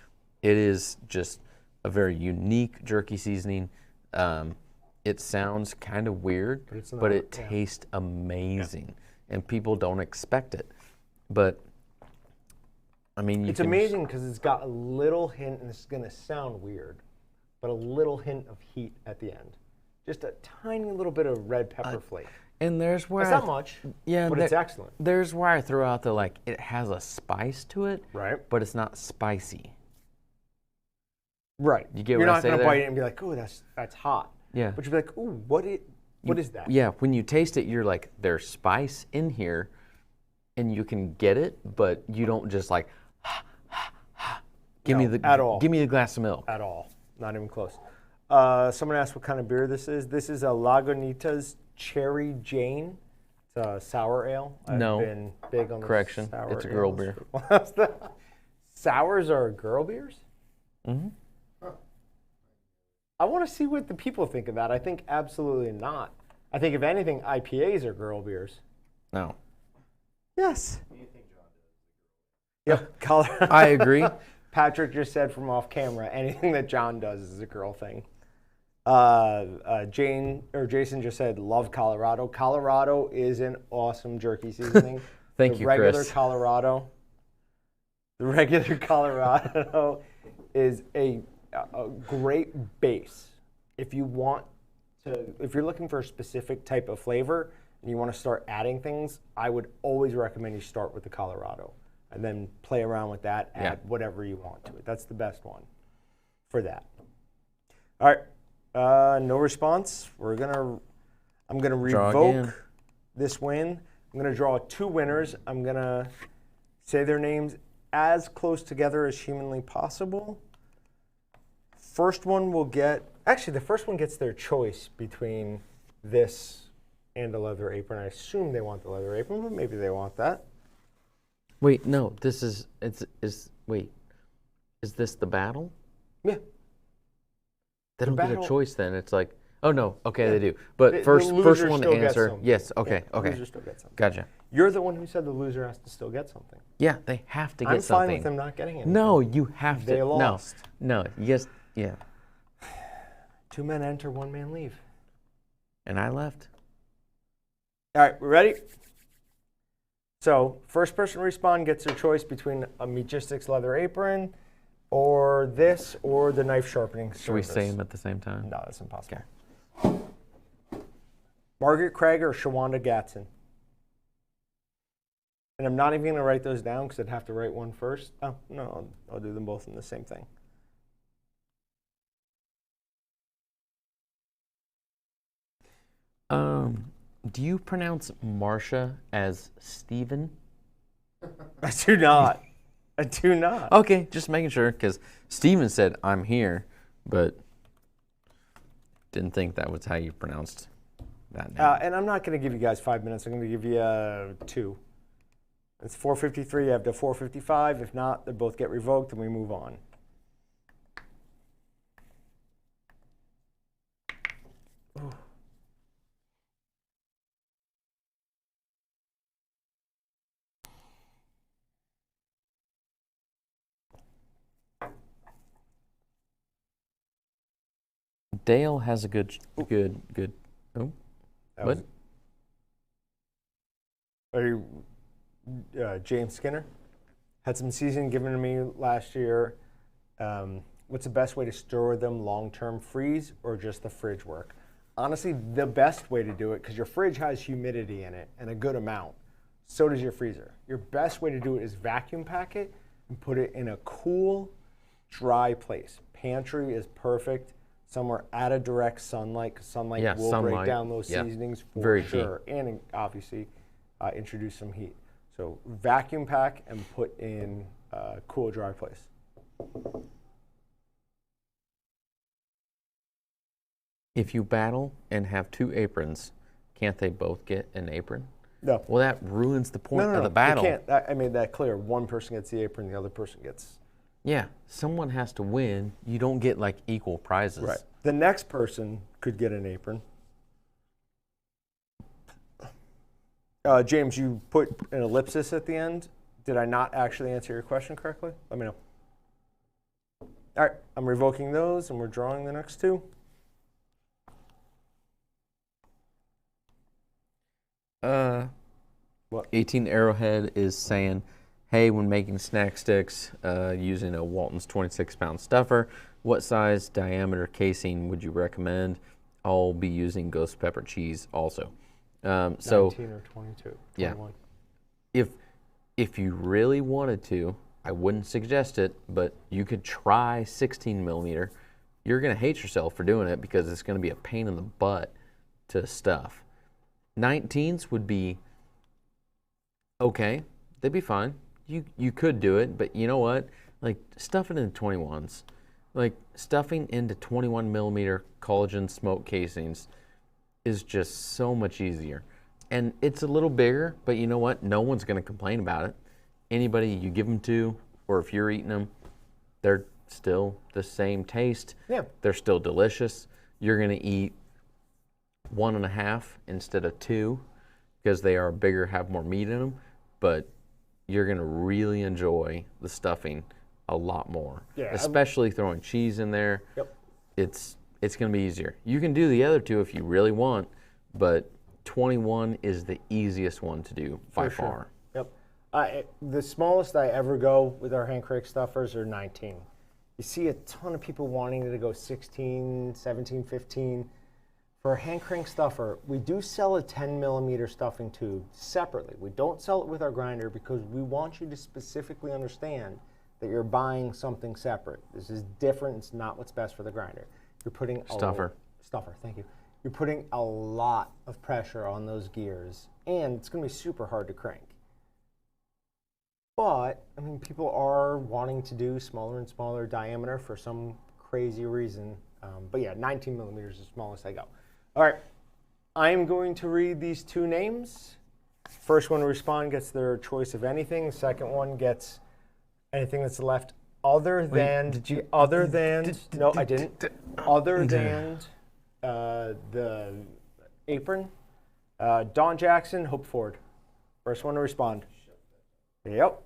It is just a very unique jerky seasoning. It sounds kind of weird, but it tastes amazing. And people don't expect it. But, I mean, it's amazing because it's got a little hint, and this is going to sound weird, but a little hint of heat at the end. Just a tiny little bit of red pepper flake. And there's where It's not much, but it's excellent. There's where I throw out the, like, it has a spice to it, Right. but it's not spicy. Right. You get You're what I not say going to there? bite it and be like, "Ooh, that's hot." Yeah. But you'll be like, "Ooh, what is that?" Yeah, when you taste it, you're like, there's spice in here, and you can get it, but you don't just like, give me the glass of milk. At all. Not even close. Someone asked what kind of beer this is. This is a Lagunitas Cherry Jane. It's a sour ale. I've been big on Correction, sour it's a girl ales. beer. What's that? Sours are girl beers? Mm-hmm. I want to see what the people think of that. I think absolutely not. I think if anything, IPAs are girl beers. No. Yes. Yep. Color. I agree. Patrick just said from off camera, anything that John does is a girl thing. Jason just said, love Colorado. Colorado is an awesome jerky seasoning. Thank you, Chris. The regular Colorado is a great base. If you're looking for a specific type of flavor and you want to start adding things, I would always recommend you start with the Colorado and then play around with that, add whatever you want to it. That's the best one for that. All right. No response. I'm gonna revoke this win. I'm gonna draw 2 winners. I'm gonna say their names as close together as humanly possible. First one will get, actually the first one gets their choice between this and a leather apron. I assume they want the leather apron, but maybe they want that. Wait, no, is this the battle? Yeah. They don't get a choice then. It's like, oh no, okay, they do. But first one to answer. Yes, okay, okay. The loser still gets something. Gotcha. You're the one who said the loser has to still get something. Yeah, they have to get I'm something. fine with them not getting anything. No, you have to. They lost. No, yes, yeah. 2 men enter, 1 man leave. And I left. All right, we ready? So, first person to respond gets their choice between a Meatgistics leather apron, or this, or the knife sharpening service. Should we say them at the same time? No, that's impossible. Okay. Margaret Craig or Shawanda Gatson? And I'm not even going to write those down because I'd have to write one first. Oh, no, I'll do them both in the same thing. Do you pronounce Marsha as Stephen? I do not. I do not. Okay, just making sure, because Steven said, I'm here, but didn't think that was how you pronounced that name. And I'm not going to give you guys 5 minutes. I'm going to give you 2. It's 4:53. You have to 4:55. If not, they both get revoked, and we move on. Ooh. Dale has a good. Oh, what? Are you James Skinner? Had some seasoning given to me last year. What's the best way to store them long-term? Freeze or just the fridge work? Honestly, the best way to do it, because your fridge has humidity in it and a good amount. so does your freezer. Your best way to do it is vacuum pack it and put it in a cool, dry place. Pantry is perfect. Somewhere out of direct sunlight, because sunlight will break down those seasonings for Very sure. key. And obviously introduce some heat. So vacuum pack and put in a cool, dry place. If you battle and have 2 aprons, can't they both get an apron? No. Well, that ruins the point No, of the battle. You can't. I made that clear. One person gets the apron, the other person gets. Yeah, someone has to win. You don't get like equal prizes. Right. The next person could get an apron. James, you put an ellipsis at the end. Did I not actually answer your question correctly? Let me know. All right, I'm revoking those, and we're drawing the next 2. What? 18 Arrowhead is saying, hey, when making snack sticks using a Walton's 26-pound stuffer, what size diameter casing would you recommend? I'll be using ghost pepper cheese also. So 19 or 22. 21. Yeah. If you really wanted to, I wouldn't suggest it, but you could try 16 millimeter. You're going to hate yourself for doing it because it's going to be a pain in the butt to stuff. 19s would be okay. They'd be fine. You could do it, but you know what? Like stuffing into 21s, like stuffing into 21 millimeter collagen smoke casings is just so much easier. And it's a little bigger, but you know what? No one's going to complain about it. Anybody you give them to, or if you're eating them, they're still the same taste. Yeah. They're still delicious. You're going to eat 1.5 instead of 2 because they are bigger, have more meat in them, but you're going to really enjoy the stuffing a lot more. Yeah, especially throwing cheese in there. Yep. It's going to be easier. You can do the other 2 if you really want, but 21 is the easiest one to do by far. Yep. The smallest I ever go with our hand crank stuffers are 19. You see a ton of people wanting to go 16, 17, 15. For a hand crank stuffer, we do sell a 10 millimeter stuffing tube separately. We don't sell it with our grinder because we want you to specifically understand that you're buying something separate. This is different. It's not what's best for the grinder. You're putting stuffer, thank you. You're putting a lot of pressure on those gears, and it's going to be super hard to crank. But, I mean, people are wanting to do smaller and smaller diameter for some crazy reason. But yeah, 19 millimeters is the smallest I go. All right, I'm going to read these 2 names. First one to respond gets their choice of anything. Second one gets anything that's left other than, no, I didn't. Other than the apron. Don Jackson, Hope Ford. First one to respond. Yep.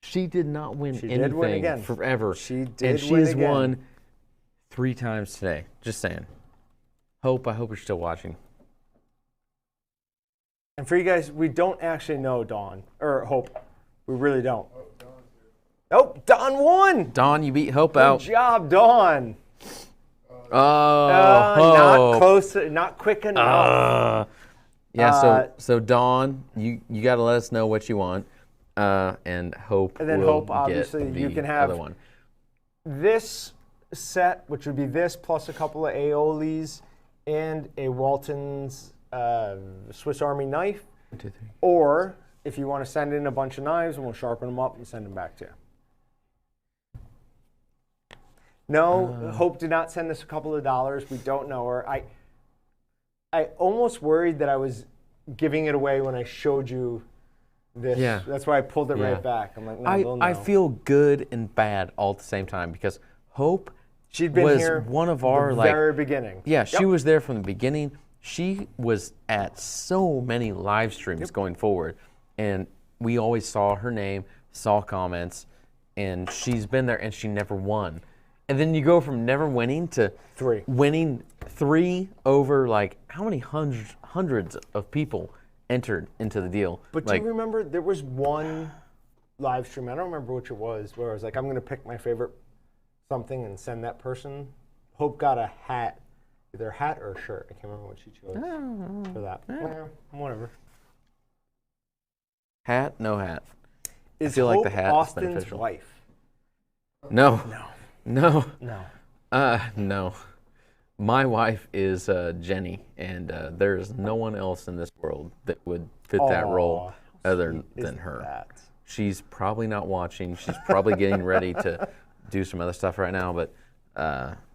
She did not win anything did win again. Forever. She did and she win has again. won 3 times today. Just saying. Hope, I hope you're still watching. And for you guys, we don't actually know Dawn, or Hope. We really don't. Oh, Dawn won! Dawn, you beat Hope out. Good job, Dawn. Not close, not quick enough. Yeah, so Dawn, you got to let us know what you want, and Hope. And then will Hope, obviously, get you the can have other one. This set, which would be this plus a couple of Aolis and a Walton's Swiss Army knife. 1, 2, 3. Or if you want to send in a bunch of knives, and we'll sharpen them up and send them back to you. No, Hope did not send us a couple of dollars. We don't know her. I almost worried that I was giving it away when I showed you this. Yeah. That's why I pulled it right back. I'm like, no, they'll know. I feel good and bad all at the same time because Hope She'd been was here one of our the very beginning. Yeah, she was there from the beginning. She was at so many live streams going forward, and we always saw her name, saw comments, and she's been there and she never won. And then you go from never winning to 3. Winning 3 over like how many hundreds of people entered into the deal. But do you remember there was one live stream, I don't remember which it was, where I was like, I'm going to pick my favorite something and send that person. Hope got a hat, either a hat or a shirt. I can't remember what she chose for that. Well, whatever. Hat? No hat. Is I feel like Hope the hat is Austin's beneficial. wife? No. No. No. No. No. My wife is Jenny, and there is no one else in this world that would fit that role other than her. She's probably not watching. She's probably getting ready to do some other stuff right now. But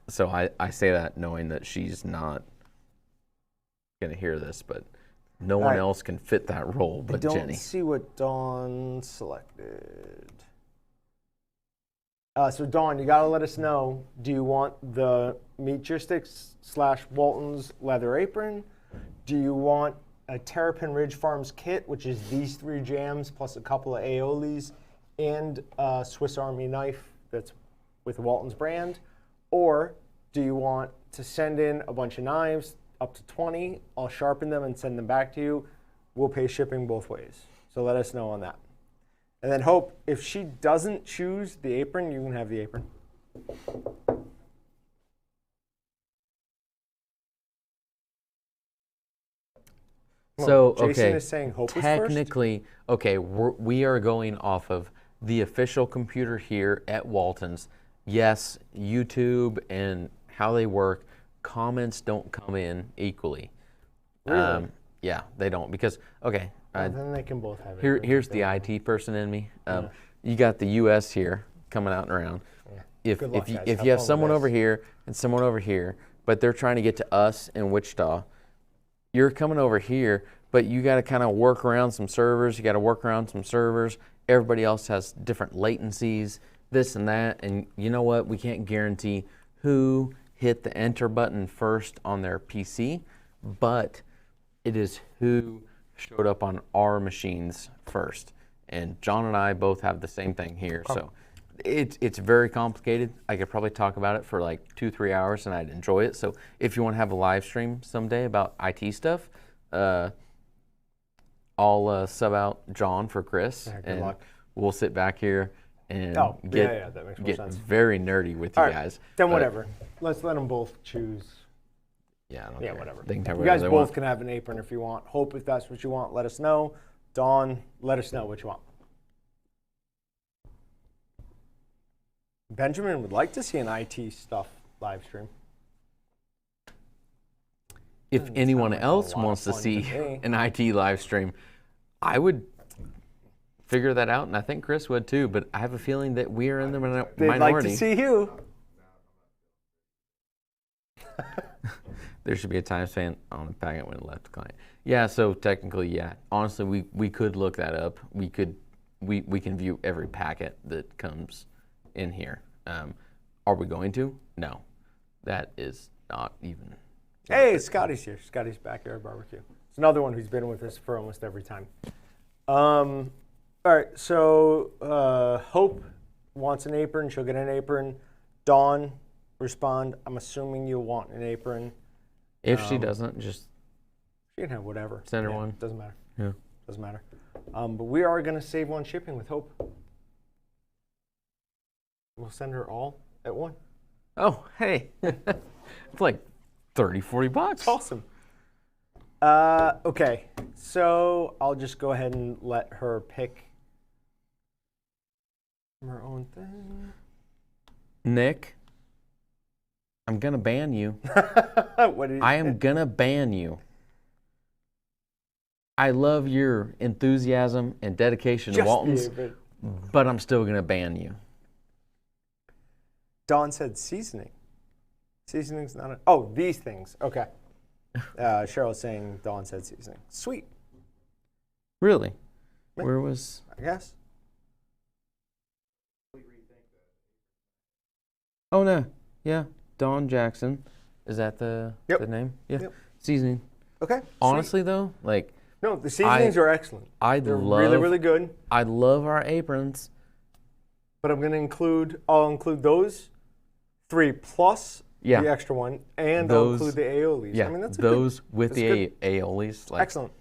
so I say that knowing that she's not going to hear this, but no one else can fit that role but Jenny. I don't see what Dawn selected. So Dawn, you got to let us know, do you want the Meat Your Sticks / Walton's leather apron? Do you want a Terrapin Ridge Farms kit, which is these 3 jams plus a couple of aiolis and a Swiss Army knife that's with Walton's brand? Or do you want to send in a bunch of knives, up to 20, I'll sharpen them and send them back to you. We'll pay shipping both ways. So let us know on that. And then Hope, if she doesn't choose the apron, you can have the apron. So, Jason okay, is saying Hope was technically, okay, we are going off of the official computer here at Walton's. Yes, YouTube and how they work, comments don't come in equally. Really? Yeah, they don't because, okay. Then they can both have it. Here's the IT person in me. You got the U.S. here coming out and around. Yeah. If you have someone over here and someone over here, but they're trying to get to us in Wichita, you're coming over here, but you got to kind of work around some servers. You got to work around some servers. Everybody else has different latencies, this and that. And you know what? We can't guarantee who hit the enter button first on their PC, but it is who showed up on our machines first. And John and I both have the same thing here. So it's very complicated. I could probably talk about it for like 2-3 hours and I'd enjoy it. So if you want to have a live stream someday about IT stuff, I'll sub out John for Chris. Yeah, good and luck. We'll sit back here and that makes more sense. very nerdy with you guys. Then whatever. Let's let them both choose. Yeah, I don't care. Whatever. They can have you guys they both want. can have an apron if you want. Hope, if that's what you want, let us know. Dawn, let us know what you want. Benjamin would like to see an IT stuff live stream. If anyone like else a lot wants of to fun see to me. an IT live stream, I would figure that out, and I think Chris would too, but I have a feeling that we are in the They'd minority. like to see you. There should be a timestamp on the packet when it left the client. Yeah, so technically, yeah. Honestly, we could look that up. We can view every packet that comes in here. Are we going to? No. That is not even. Hey, Scotty's here. Scotty's Backyard Barbecue. It's another one who's been with us for almost every time. All right, so Hope wants an apron. She'll get an apron. Dawn, respond. I'm assuming you'll want an apron. If she doesn't, just she can have whatever. Send her one. Doesn't matter. Yeah. Doesn't matter. But we are going to save on shipping with Hope. We'll send her all at one. Oh, hey. It's like 30, 40 bucks. Awesome. Okay, so I'll just go ahead and let her pick her own thing. Nick, I'm going to ban you. What did I am going to ban you. I love your enthusiasm and dedication to Walton's, but I'm still going to ban you. Dawn said seasoning. Seasoning's not a... Oh, these things. Okay. Cheryl's saying Dawn said seasoning. Sweet. Really? Yeah. Where was... I guess. Oh, no. Yeah. Dawn Jackson. Is that the name? Yeah. Yep. Seasoning. Okay. Honestly, though, like... No, the seasonings are excellent. They're really, really good. I love our aprons. But I'm going to include... I'll include those 3 plus the extra one, and I'll include the aiolis. Yeah, I mean, that's those good, with the aiolis. Like, excellent.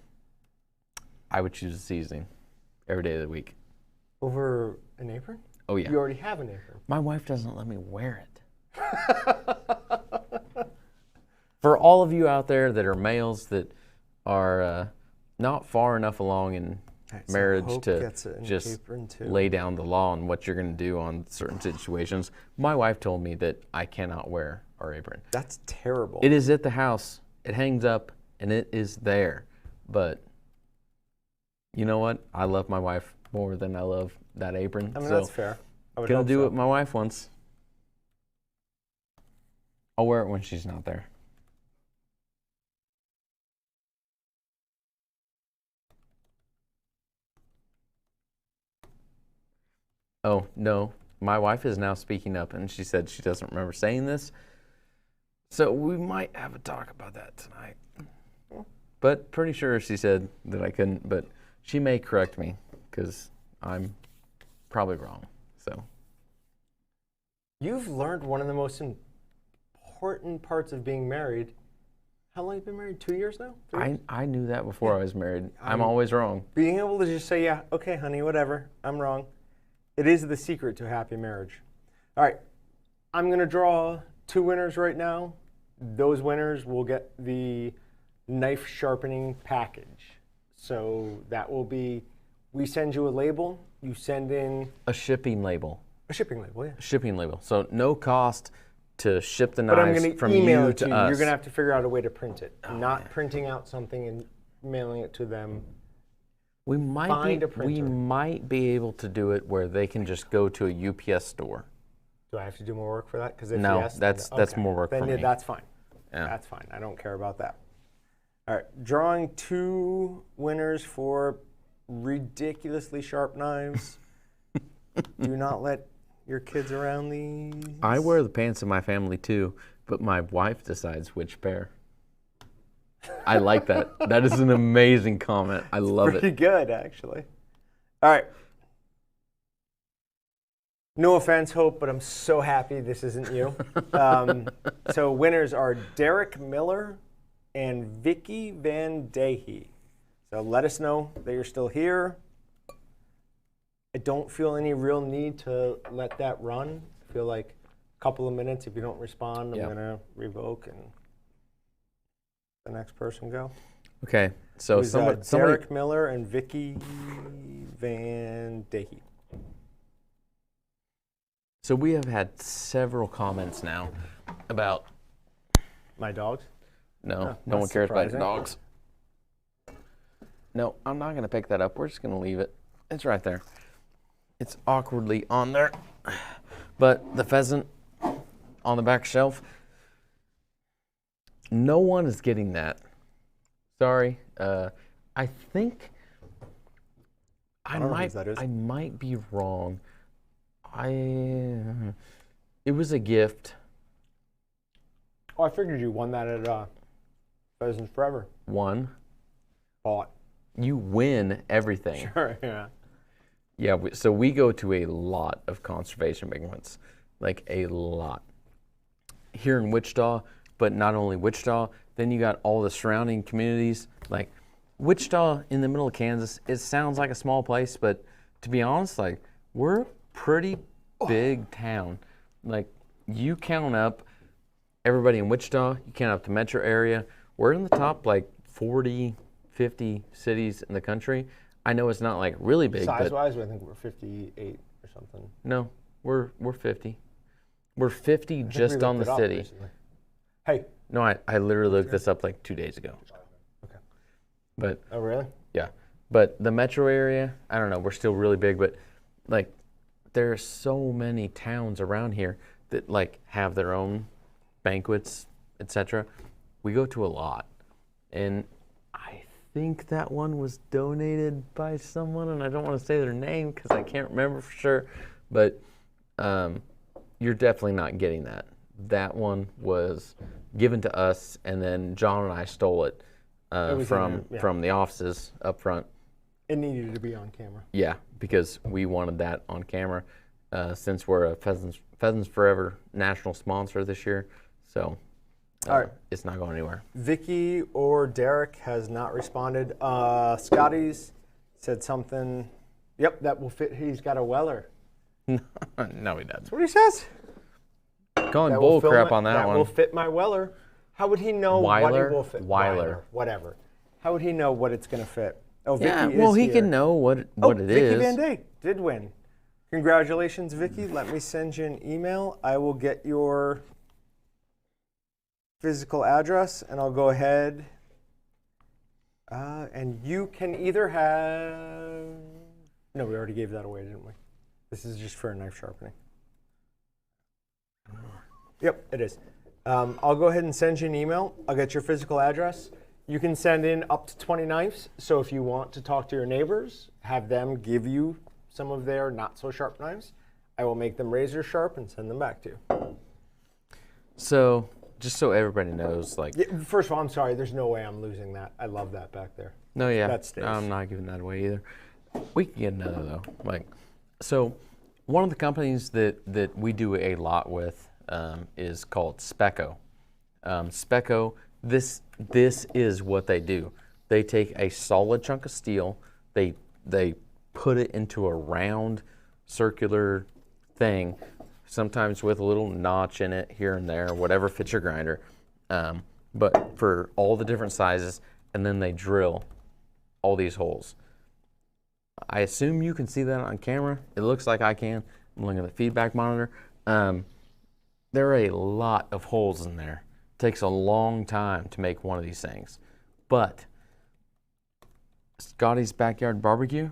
I would choose a seasoning every day of the week. Over an apron? Oh, yeah. You already have an apron. My wife doesn't let me wear it. For all of you out there that are males that are not far enough along in so marriage Hope to gets it in just apron, too. lay down the law on what you're going to do on certain situations. My wife told me that I cannot wear our apron. That's terrible. It is at the house. It hangs up, and it is there. But you know what? I love my wife more than I love that apron. I mean, so that's fair. I would gonna hope do so. what my wife wants. I'll wear it when she's not there. Oh, no. My wife is now speaking up, and she said she doesn't remember saying this. So we might have a talk about that tonight. But pretty sure she said that I couldn't, but she may correct me because I'm probably wrong. So You've learned one of the most important parts of being married. How long have you been married? 2 years now? 3 years? I knew that before I was married. I'm always wrong. Being able to just say, yeah, okay, honey, whatever, I'm wrong. It is the secret to a happy marriage. All right, I'm going to draw 2 winners right now. Those winners will get the knife sharpening package. So that will be, we send you a label, you send in A shipping label. a shipping label, yeah. Shipping label. So no cost to ship the But I'm knives going to from email you it to to you. us. You're going to have to figure out a way to print it. Not printing out something and mailing it to them. We might Find be a printer. able to do it where they can just go to a UPS store. Do I have to do more work for that? Because if No, yes, that's okay. more work then for yeah, me. that's fine. Yeah. That's fine. I don't care about that. All right, drawing 2 winners for ridiculously sharp knives. Do not let your kids around these. I wear the pants in my family too, but my wife decides which pair. I like that. That is an amazing comment. I love Pretty it. good, actually. All right. No offense, Hope, but I'm so happy this isn't you. So winners are Derek Miller and Vicky Van Dehy. So let us know that you're still here. I don't feel any real need to let that run. I feel like a couple of minutes, if you don't respond, I'm Yep. going to revoke and the next person go. Okay, so It was, somebody, Derek Miller and Vicky Van Dehy. so we have had several comments now about My dogs? no one that's cares surprising. about dogs. No, I'm not gonna pick that up. We're just gonna leave it. It's right there. It's awkwardly on there, but the pheasant on the back shelf. No one is getting that. Sorry. I think I don't know whose that is. might be wrong. It was a gift. Oh, I figured you won that at Pheasants Forever. One. Bought. You win everything. Sure, yeah. Yeah, so we go to a lot of conservation banquets, like a lot. Here in Wichita, but not only Wichita, then you got all the surrounding communities. Like Wichita in the middle of Kansas, it sounds like a small place, but to be honest, like we're a pretty big town. Like you count up everybody in Wichita, you count up the metro area, we're in the top like 40, 50 cities in the country. I know it's not like really big, but Size-wise, I think we're 58 or something. no, we're 50. We're 50 just on the city. Recently. Hey. No, I literally looked this up like 2 days ago. Okay. But Oh, really? yeah, but the metro area, I don't know, we're still really big, but like there are so many towns around here that like have their own banquets, etc. We go to a lot, and I think that one was donated by someone, and I don't want to say their name because I can't remember for sure, but you're definitely not getting that. That one was given to us, and then John and I stole it from the offices up front. It needed to be on camera. Yeah, because we wanted that on camera since we're a Pheasants Forever national sponsor this year. So All right. it's not going anywhere. Vicky or Derek has not responded. Scotty's said something. Yep, that will fit. He's got a Weller. No, he doesn't. That's what he says. Calling That bull will crap fit on that one. will fit my Weller. How would he know what Weiler? it will fit? Weiler. Whatever. How would he know what it's going to fit? Oh, Vicky Yeah, is well, he here. can know what it Vicky is. Van Day did win. Congratulations, Vicky. Let me send you an email. I will get your physical address, and I'll go ahead. And you can either have... No, we already gave that away, didn't we? This is just for a knife sharpening. Yep, it is. I'll go ahead and send you an email. I'll get your physical address. You can send in up to 20 knives. So if you want to talk to your neighbors, have them give you some of their not so sharp knives. I will make them razor sharp and send them back to you. So, just so everybody knows, like... Yeah, first of all, I'm sorry. There's no way I'm losing that. I love that back there. No, yeah. That stays. I'm not giving that away either. We can get another, though. Like, so, one of the companies that we do a lot with is called Specco. Specco, this is what they do. They take a solid chunk of steel, they put it into a round circular thing, sometimes with a little notch in it here and there, whatever fits your grinder, but for all the different sizes, and then they drill all these holes. I assume you can see that on camera. It looks like I can. I'm looking at the feedback monitor. There are a lot of holes in there. It takes a long time to make one of these things. But Scotty's Backyard Barbecue,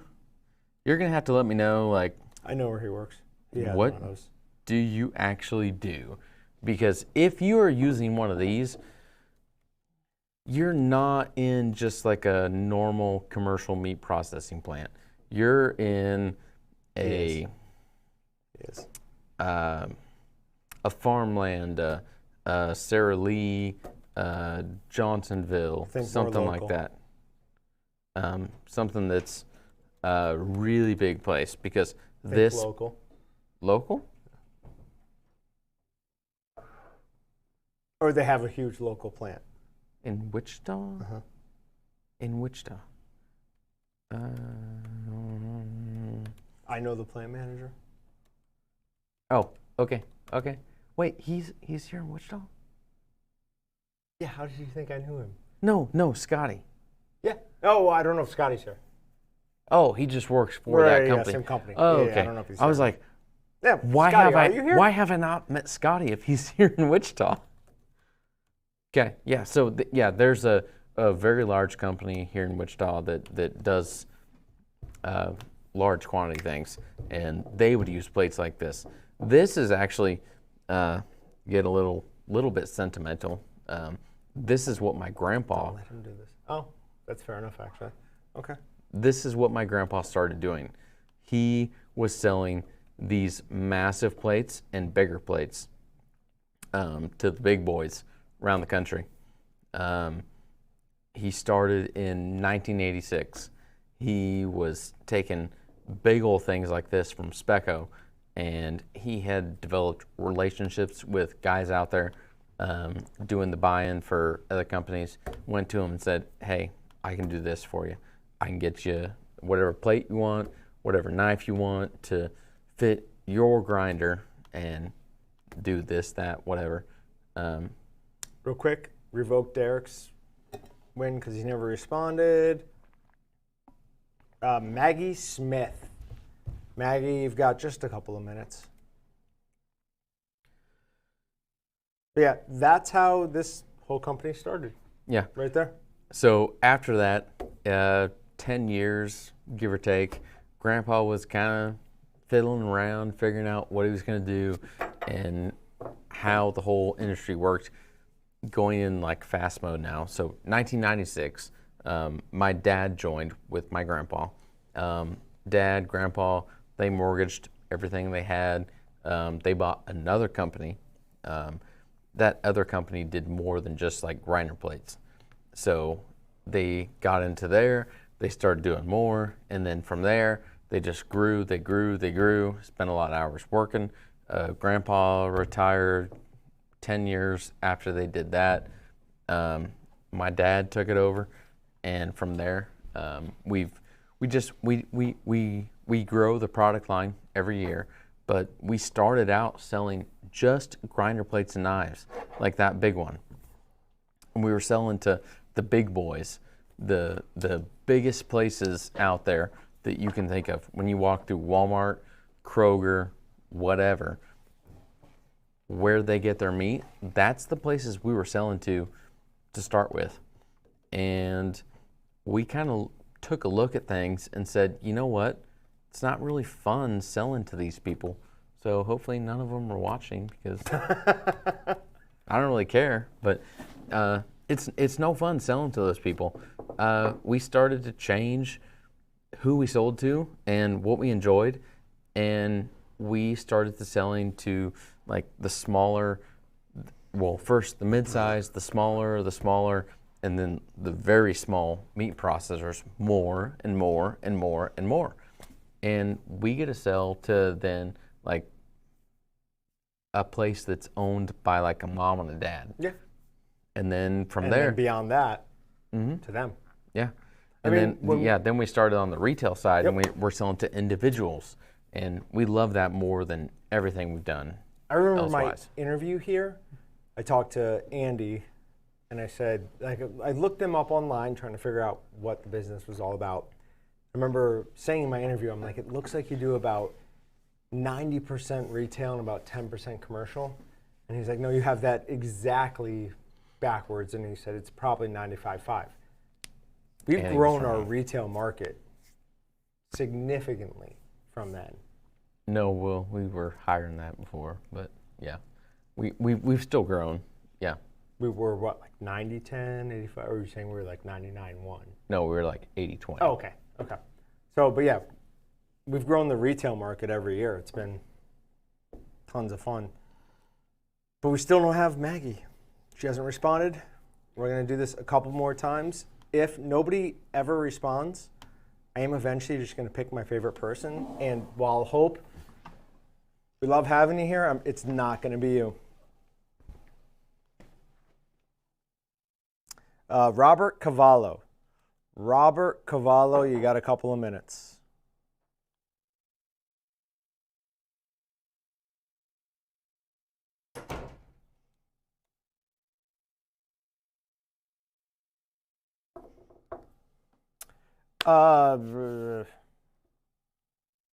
you're going to have to let me know, like, I know where he works. He has what one of those. do you actually do? Because if you are using one of these, you're not in just like a normal commercial meat processing plant. You're in a farmland, Sara Lee, Johnsonville, Think something more like local. that. Something that's a really big place because Think this local. local. Or they have a huge local plant. In Wichita? Uh-huh. In Wichita. I know the plant manager. Oh, okay, okay. Wait, he's here in Wichita? Yeah, how did you think I knew him? No, Scotty. Yeah. Oh, well, I don't know if Scotty's here. Oh, he just works for Right, that yeah, company. same company. Oh, Yeah, yeah, okay. I don't know if he's I was here. like, Yeah, why Scotty, have are you here? why have I not met Scotty if he's here in Wichita? Okay, yeah. So there's a very large company here in Wichita that does large quantity things, and they would use plates like this. This is actually get a little bit sentimental. This is what my grandpa. Let him do this. Oh, that's fair enough, actually. Okay. This is what my grandpa started doing. He was selling these massive plates and bigger plates to the big boys around the country. He started in 1986. He was taking big old things like this from Specco, and he had developed relationships with guys out there doing the buy-in for other companies. Went to him and said, hey, I can do this for you. I can get you whatever plate you want, whatever knife you want to fit your grinder and do this, that, whatever. Real quick, revoke Derek's win because he never responded. Maggie Smith. Maggie, you've got just a couple of minutes. But yeah, that's how this whole company started. Yeah. Right there. So after that, 10 years, give or take, Grandpa was kind of fiddling around, figuring out what he was going to do and how the whole industry worked, going in like fast mode now. So 1996, my dad joined with my grandpa. Dad, grandpa, they mortgaged everything they had. They bought another company. That other company did more than just like grinder plates. So they got into there, they started doing more, and then from there, they just grew, they grew, spent a lot of hours working. Grandpa retired 10 years after they did that. My dad took it over, and from there, we grow the product line every year, but we started out selling just grinder plates and knives, like that big one. And we were selling to the big boys, the biggest places out there that you can think of. When you walk through Walmart, Kroger, whatever, where they get their meat, that's the places we were selling to start with. And we kind of took a look at things and said, you know what? It's not really fun selling to these people. So hopefully none of them are watching, because I don't really care. But it's no fun selling to those people. We started to change who we sold to and what we enjoyed, and we started to selling to like the smaller, well, first the mid-size, the smaller, and then the very small meat processors, more and more and more and more. And we get to sell to then like a place that's owned by like a mom and a dad. Yeah. And then from And there, then beyond that, to them. yeah. I And mean, then we started on the retail side, Yep. and we're selling to individuals, and we love that more than everything we've done. I remember elsewise. my interview here. I talked to Andy, and I said, like, I looked them up online trying to figure out what the business was all about. I remember saying in my interview, I'm like, it looks like you do about 90% retail and about 10% commercial. And he's like, no, you have that exactly backwards. And he said, it's probably 95-5. We've And he was grown our wrong. retail market significantly from then. No, well, we were higher than that before, but yeah, we've still grown. Yeah. We were what, like 90-10, 85? Or were you saying we were like 99-1? No, we were like 80-20. Oh, okay. Okay. So, but yeah, we've grown the retail market every year. It's been tons of fun. But we still don't have Maggie. She hasn't responded. We're going to do this a couple more times. If nobody ever responds, I am eventually just going to pick my favorite person. And while Hope, we love having you here, it's not going to be you. Robert Cavallo. Robert Cavallo, you got a couple of minutes.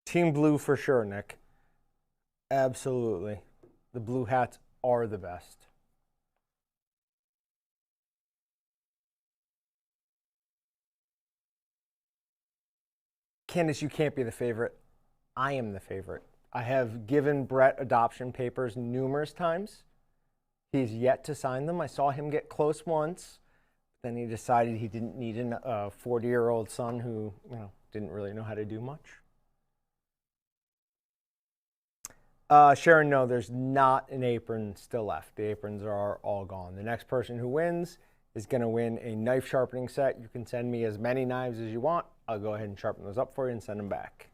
Team Blue for sure, Nick. Absolutely. The Blue Hats are the best. Candace, you can't be the favorite. I am the favorite. I have given Brett adoption papers numerous times. He's yet to sign them. I saw him get close once. Then he decided he didn't need a 40-year-old son who, didn't really know how to do much. Sharon, no, there's not an apron still left. The aprons are all gone. The next person who wins is going to win a knife sharpening set. You can send me as many knives as you want. I'll go ahead and sharpen those up for you and send them back.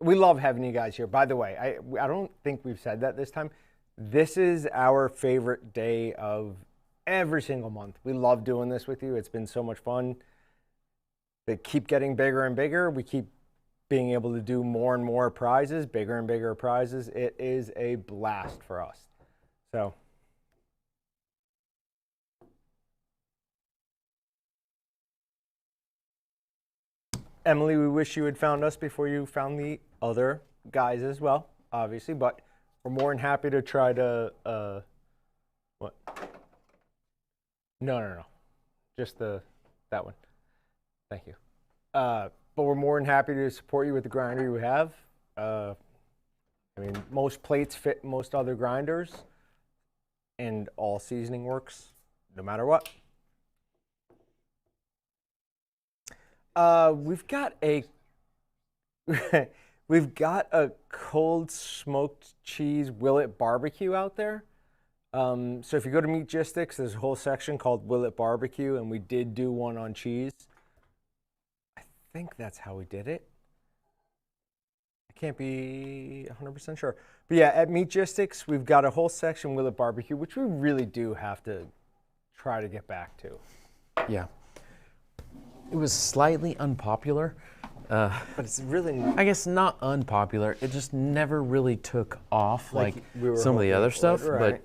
We love having you guys here. By the way, I don't think we've said that this time. This is our favorite day of every single month. We love doing this with you. It's been so much fun. They keep getting bigger and bigger. We keep being able to do more and more prizes, bigger and bigger prizes. It is a blast for us. So. Emily, we wish you had found us before you found the other guys as well, obviously, but we're more than happy to try to, what? No. Just that one. Thank you. But we're more than happy to support you with the grinder you have. I mean, most plates fit most other grinders, and all seasoning works no matter what. We've got a cold smoked cheese Willet barbecue out there. So if you go to Meatgistics, there's a whole section called Willet Barbecue, and we did do one on cheese. I think that's how we did it. I can't be 100% sure. But yeah, at Meatgistics, we've got a whole section Willet Barbecue, which we really do have to try to get back to. Yeah. It was slightly unpopular but it's really. I guess not unpopular. It just never really took off like we were some of the other hoping it stuff, would, right.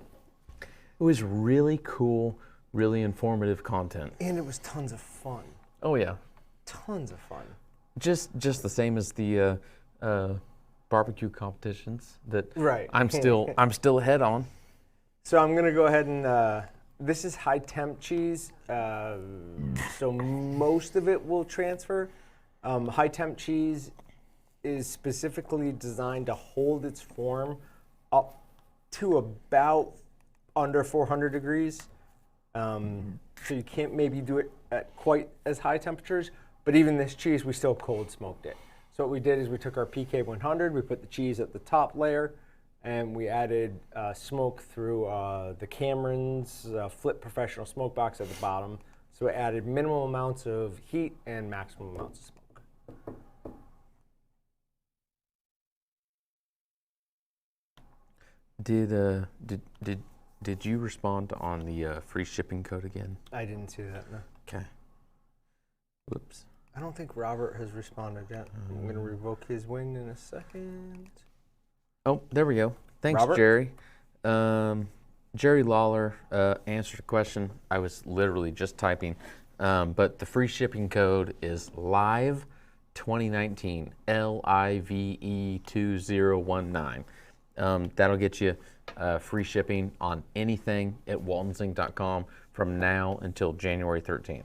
but it was really cool, really informative content. And it was tons of fun. Oh yeah, Tons of fun. just the same as the barbecue competitions that Right. I'm still ahead on. So I'm gonna go ahead and this is high temp cheese. So most of it will transfer. High temp cheese is specifically designed to hold its form up to about under 400 degrees. So you can't maybe do it at quite as high temperatures, but even this cheese, we still cold smoked it. So what we did is we took our PK 100, we put the cheese at the top layer, and we added smoke through the Cameron's Flip Professional Smoke Box at the bottom. So it added minimal amounts of heat and maximum amounts of smoke. Did you respond on the free shipping code again? I didn't see that, no. Okay. Whoops. I don't think Robert has responded yet. I'm going to revoke his win in a second. Oh, there we go. Thanks, Robert? Jerry. Jerry Lawler answered a question. I was literally just typing. But the free shipping code is LIVE 2019, LIVE 2019. That'll get you free shipping on anything at waltonzinc.com from now until January 13th.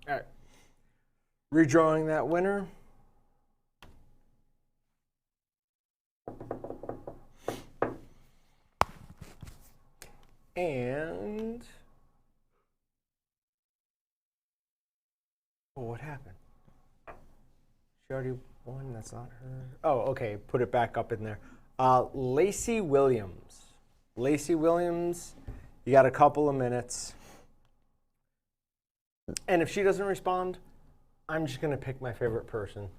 All right. Redrawing that winner. And what happened? She already won. That's not her. Oh, okay. Put it back up in there. Lacey Williams. Lacey Williams, you got a couple of minutes. And if she doesn't respond, I'm just going to pick my favorite person.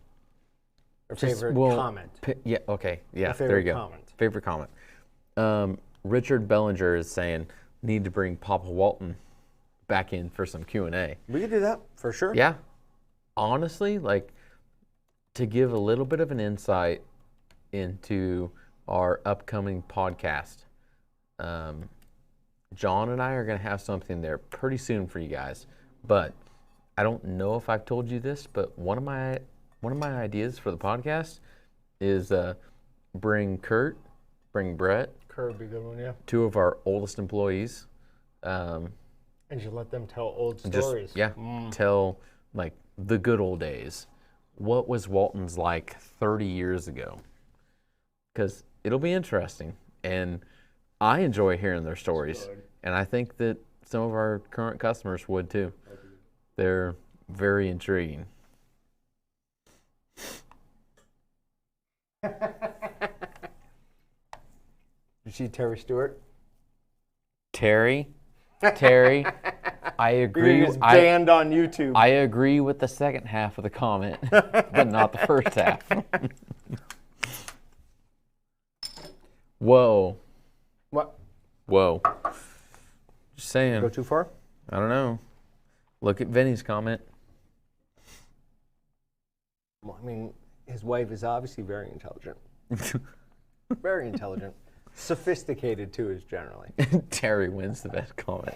Or favorite comment. Yeah, okay. Yeah, favorite there you go. comment. Favorite comment. Richard Bellinger is saying, need to bring Papa Walton back in for some Q&A. We could do that, for sure. Yeah. Honestly, like, to give a little bit of an insight into our upcoming podcast, John and I are going to have something there pretty soon for you guys. But I don't know if I've told you this, but one of my ideas for the podcast is bring Kurt, bring Brett, Kurt would be a good one, yeah. two of our oldest employees. And you let them tell old stories. Tell like the good old days. What was Walton's like 30 years ago? Because it'll be interesting. And I enjoy hearing their stories. And I think that some of our current customers would too. They're very intriguing. Did you see Terry Stewart? Terry, I agree. He was banned on YouTube. I agree with the second half of the comment, but not the first half. Whoa. What? Whoa. Just saying. Go too far? I don't know. Look at Vinny's comment. Well, I mean, his wife is obviously very intelligent. Very intelligent. Sophisticated, too, is generally. Terry wins the best comment.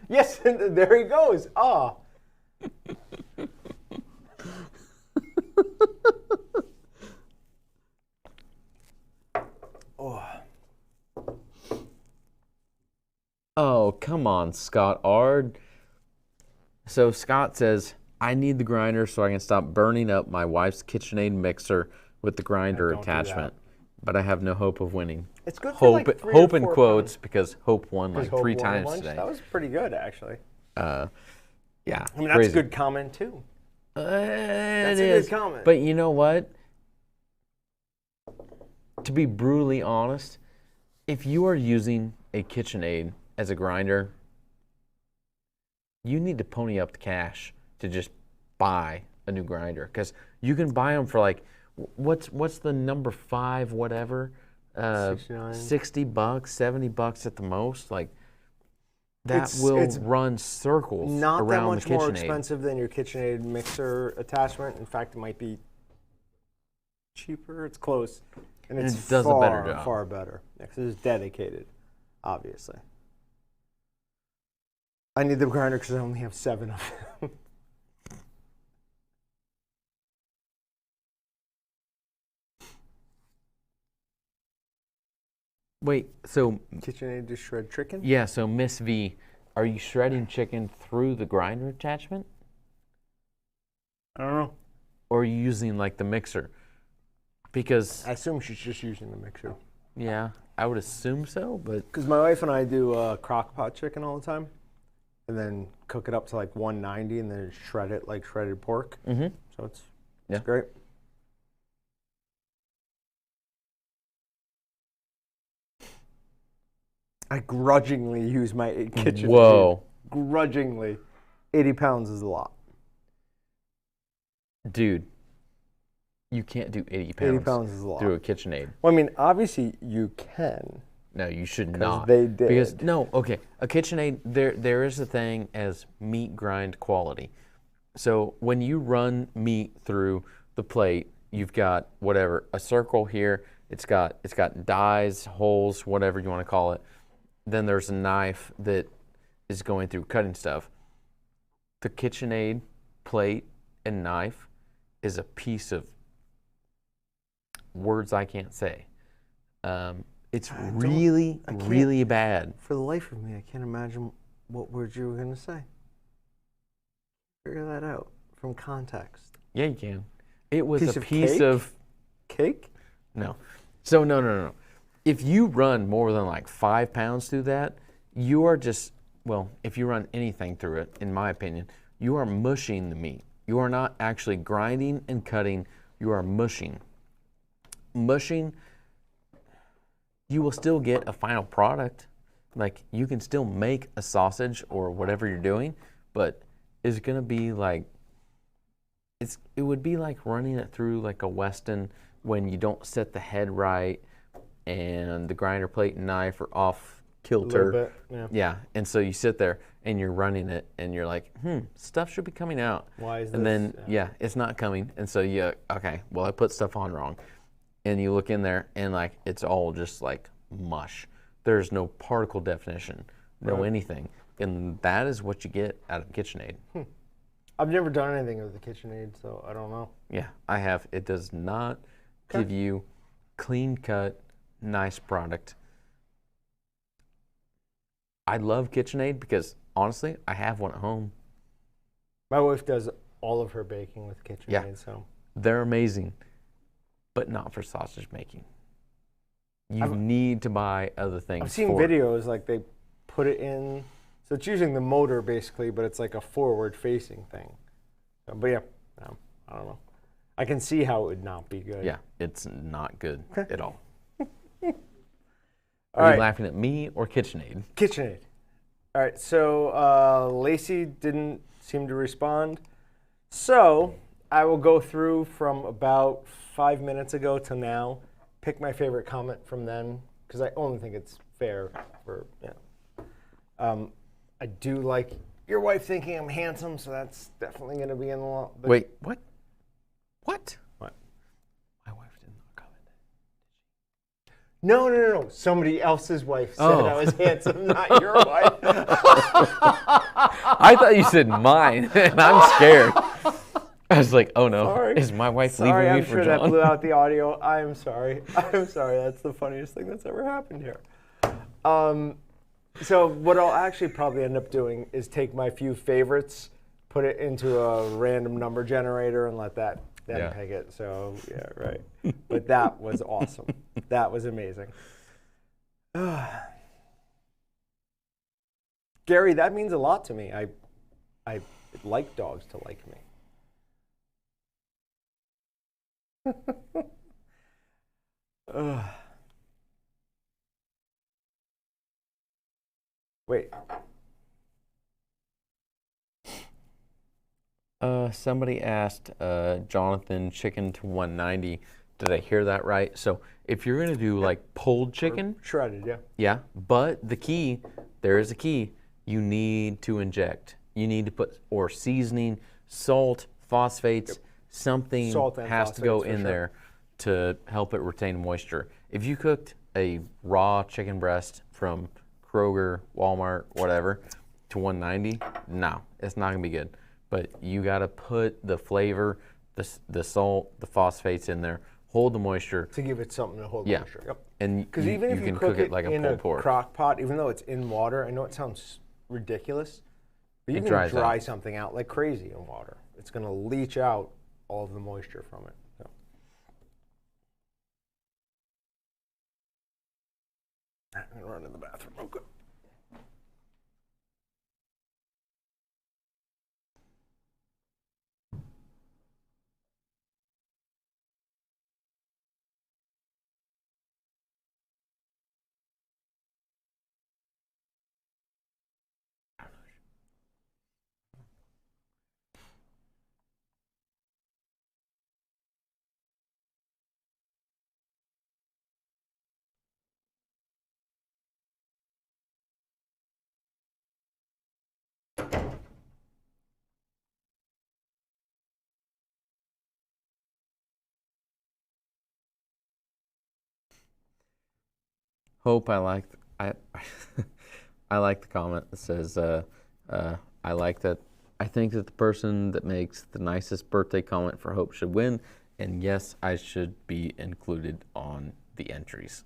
Yes, there he goes. Ah. Oh, come on, Scott Ard. So Scott says, I need the grinder so I can stop burning up my wife's KitchenAid mixer with the grinder attachment. But I have no hope of winning. It's good for hope, like 3 hope or in 4 quotes pounds. because Hope won like Hope 3 won times lunch. today. That was pretty good, actually. Yeah. I mean, that's crazy. a good comment, too. That's a good comment. But you know what? To be brutally honest, if you are using a KitchenAid as a grinder, you need to pony up the cash to just buy a new grinder, because you can buy them for like, what's the number 5 whatever, 69. $60, $70 at the most. Like that will run circles Not that around much the more KitchenAid. expensive than your KitchenAid mixer attachment. In fact, it might be cheaper. It's close, and And it's it does a far, better job. far better. Yeah, 'cause it's dedicated, obviously. I need the grinder because I only have 7 of them. Wait, so KitchenAid to shred chicken? yeah, so Miss V, are you shredding chicken through the grinder attachment? I don't know. Or are you using like the mixer? Because I assume she's just using the mixer. yeah, I would assume so, but Because my wife and I do crock pot chicken all the time, and then cook it up to like 190, and then shred it like shredded pork. So it's Yeah. great. I grudgingly use my kitchen. whoa, Grudgingly. 80 pounds is a lot. dude, you can't do 80 80 pounds, pounds is a lot. through a KitchenAid. Well, I mean, obviously you can. No, you should 'Cause not. they did. Because no, okay, a KitchenAid, there is a thing as meat grind quality. So when you run meat through the plate, you've got whatever, a circle here. It's got dies, holes, whatever you want to call it. Then there's a knife that is going through cutting stuff. The KitchenAid plate and knife is a piece of words I can't say. It's really, really bad. For the life of me, I can't imagine what words you were going to say. Figure that out from context. Yeah, you can. It was Piece a of piece cake? of Cake? no. So no. If you run more than like 5 pounds through that, you are just, well, if you run anything through it, in my opinion, you are mushing the meat. You are not actually grinding and cutting. You are mushing. Mushing, you will still get a final product. Like you can still make a sausage or whatever you're doing, but it's gonna be like, it would be like running it through like a Weston when you don't set the head right and the grinder plate and knife are off kilter. A little bit, Yeah, and so you sit there and you're running it and you're like, stuff should be coming out. Why is and this? then yeah, it's not coming. And so okay, well I put stuff on wrong. And you look in there and like it's all just like mush. There's no particle definition, no anything. And that is what you get out of KitchenAid. I've never done anything with the KitchenAid, so I don't know. Yeah, I have. It does not give you clean cut, nice product. I love KitchenAid because honestly, I have one at home. My wife does all of her baking with KitchenAid, Yeah. so They're amazing, but not for sausage making. You need to buy other things. I've seen for it. videos like they put it in, so it's using the motor basically, but it's like a forward-facing thing. So, but yeah, no, I don't know. I can see how it would not be good. Yeah, it's not good at all. All Are you right. laughing at me or KitchenAid? KitchenAid. All right, so Lacey didn't seem to respond. So I will go through from about 5 minutes ago to now, pick my favorite comment from then, because I only think it's fair for, I do like your wife thinking I'm handsome, so that's definitely going to be in the Wait, what? What? What? My wife did not comment. No. Somebody else's wife said Oh. I was handsome, not your wife. I thought you said mine, and I'm scared. I was like, oh no, Sorry. is my wife Sorry, leaving me I'm for sure John? that blew out the audio. I'm sorry. I'm sorry. That's the funniest thing that's ever happened here. So what I'll actually probably end up doing is take my few favorites, put it into a random number generator, and let that then Yeah. pick it. So yeah, right. But that was awesome. That was amazing. Gary, that means a lot to me. I like dogs to like me. Wait. Somebody asked Jonathan chicken to 190. Did I hear that right? So if you're gonna do like pulled chicken, Shredded, yeah. yeah, but the key, there is a key, you need to inject. You need to put, or seasoning, salt, phosphates, something Salt and has to go phosphates, for in sure. there to help it retain moisture. If you cooked a raw chicken breast from Kroger, Walmart, whatever, to 190, no, it's not gonna be good. But you gotta put the flavor, the salt, the phosphates in there, hold the moisture. To give it something to hold Yeah. moisture. Yep. And Because even if you can cook it like in a a pulled pork. crock pot, even though it's in water, I know it sounds ridiculous, but you It can dries dry out. something out like crazy in water. It's going to leach out all of the moisture from it. So. I'm going to run to the bathroom real quick. Hope I like I like the comment that says I like that. I think that the person that makes the nicest birthday comment for Hope should win, and yes, I should be included on the entries.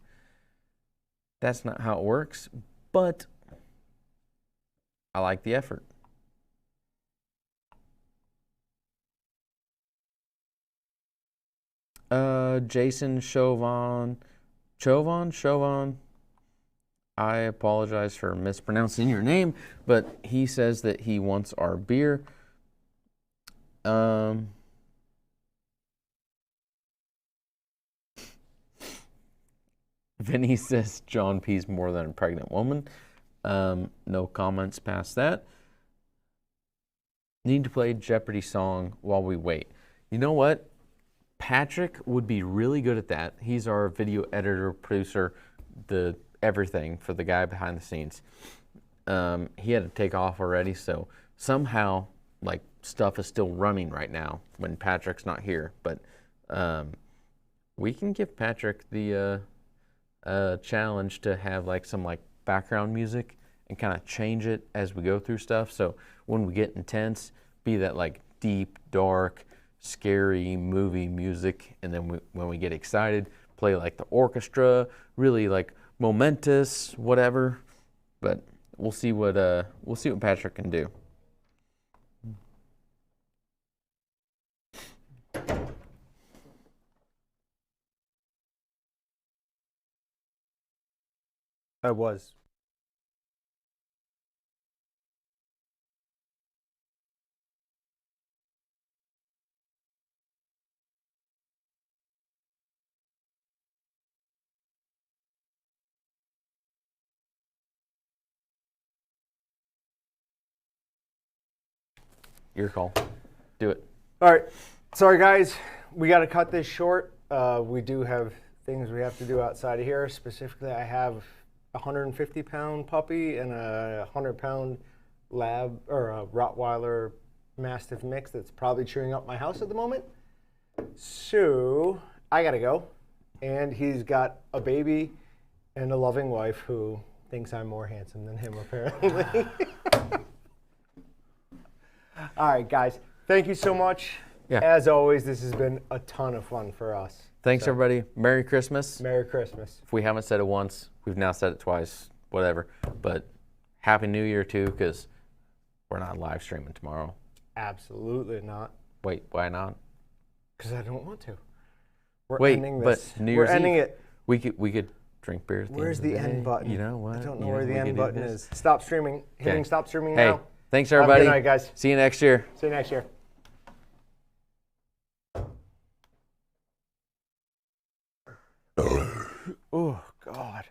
That's not how it works, but I like the effort. Jason Chauvin. I apologize for mispronouncing your name, but he says that he wants our beer. Vinny says John P's more than a pregnant woman. No comments past that. Need to play Jeopardy song while we wait. You know what? Patrick would be really good at that. He's our video editor, producer, the everything for the guy behind the scenes. He had to take off already, so somehow like stuff is still running right now when Patrick's not here. But we can give Patrick the challenge to have like some like background music and kind of change it as we go through stuff. So when we get intense, be that like deep, dark, scary movie music, and then when we get excited, play like the orchestra, really like momentous, whatever. But we'll see what Patrick can do. I was. Your call. Do it. All right. Sorry, guys. We got to cut this short. We do have things we have to do outside of here. Specifically, I have a 150-pound puppy and a 100-pound lab or a Rottweiler Mastiff mix that's probably chewing up my house at the moment. So I got to go. And he's got a baby and a loving wife who thinks I'm more handsome than him, apparently. All right, guys. Thank you so much. Yeah. As always, this has been a ton of fun for us. Thanks, everybody. Merry Christmas. Merry Christmas. If we haven't said it once, we've now said it twice, whatever. But Happy New Year, too, because we're not live streaming tomorrow. Absolutely not. Wait, why not? Because I don't want to. We're Wait, ending this. but New Year's We're ending Eve, it. we could drink beer at the Where's end of the end day. button? You know what? I don't know You where the we end could do button this. is. Stop streaming. Hitting Okay. stop streaming Hey, now. thanks, Have a everybody. good night, guys. See you next year. See you next year. Oh, God.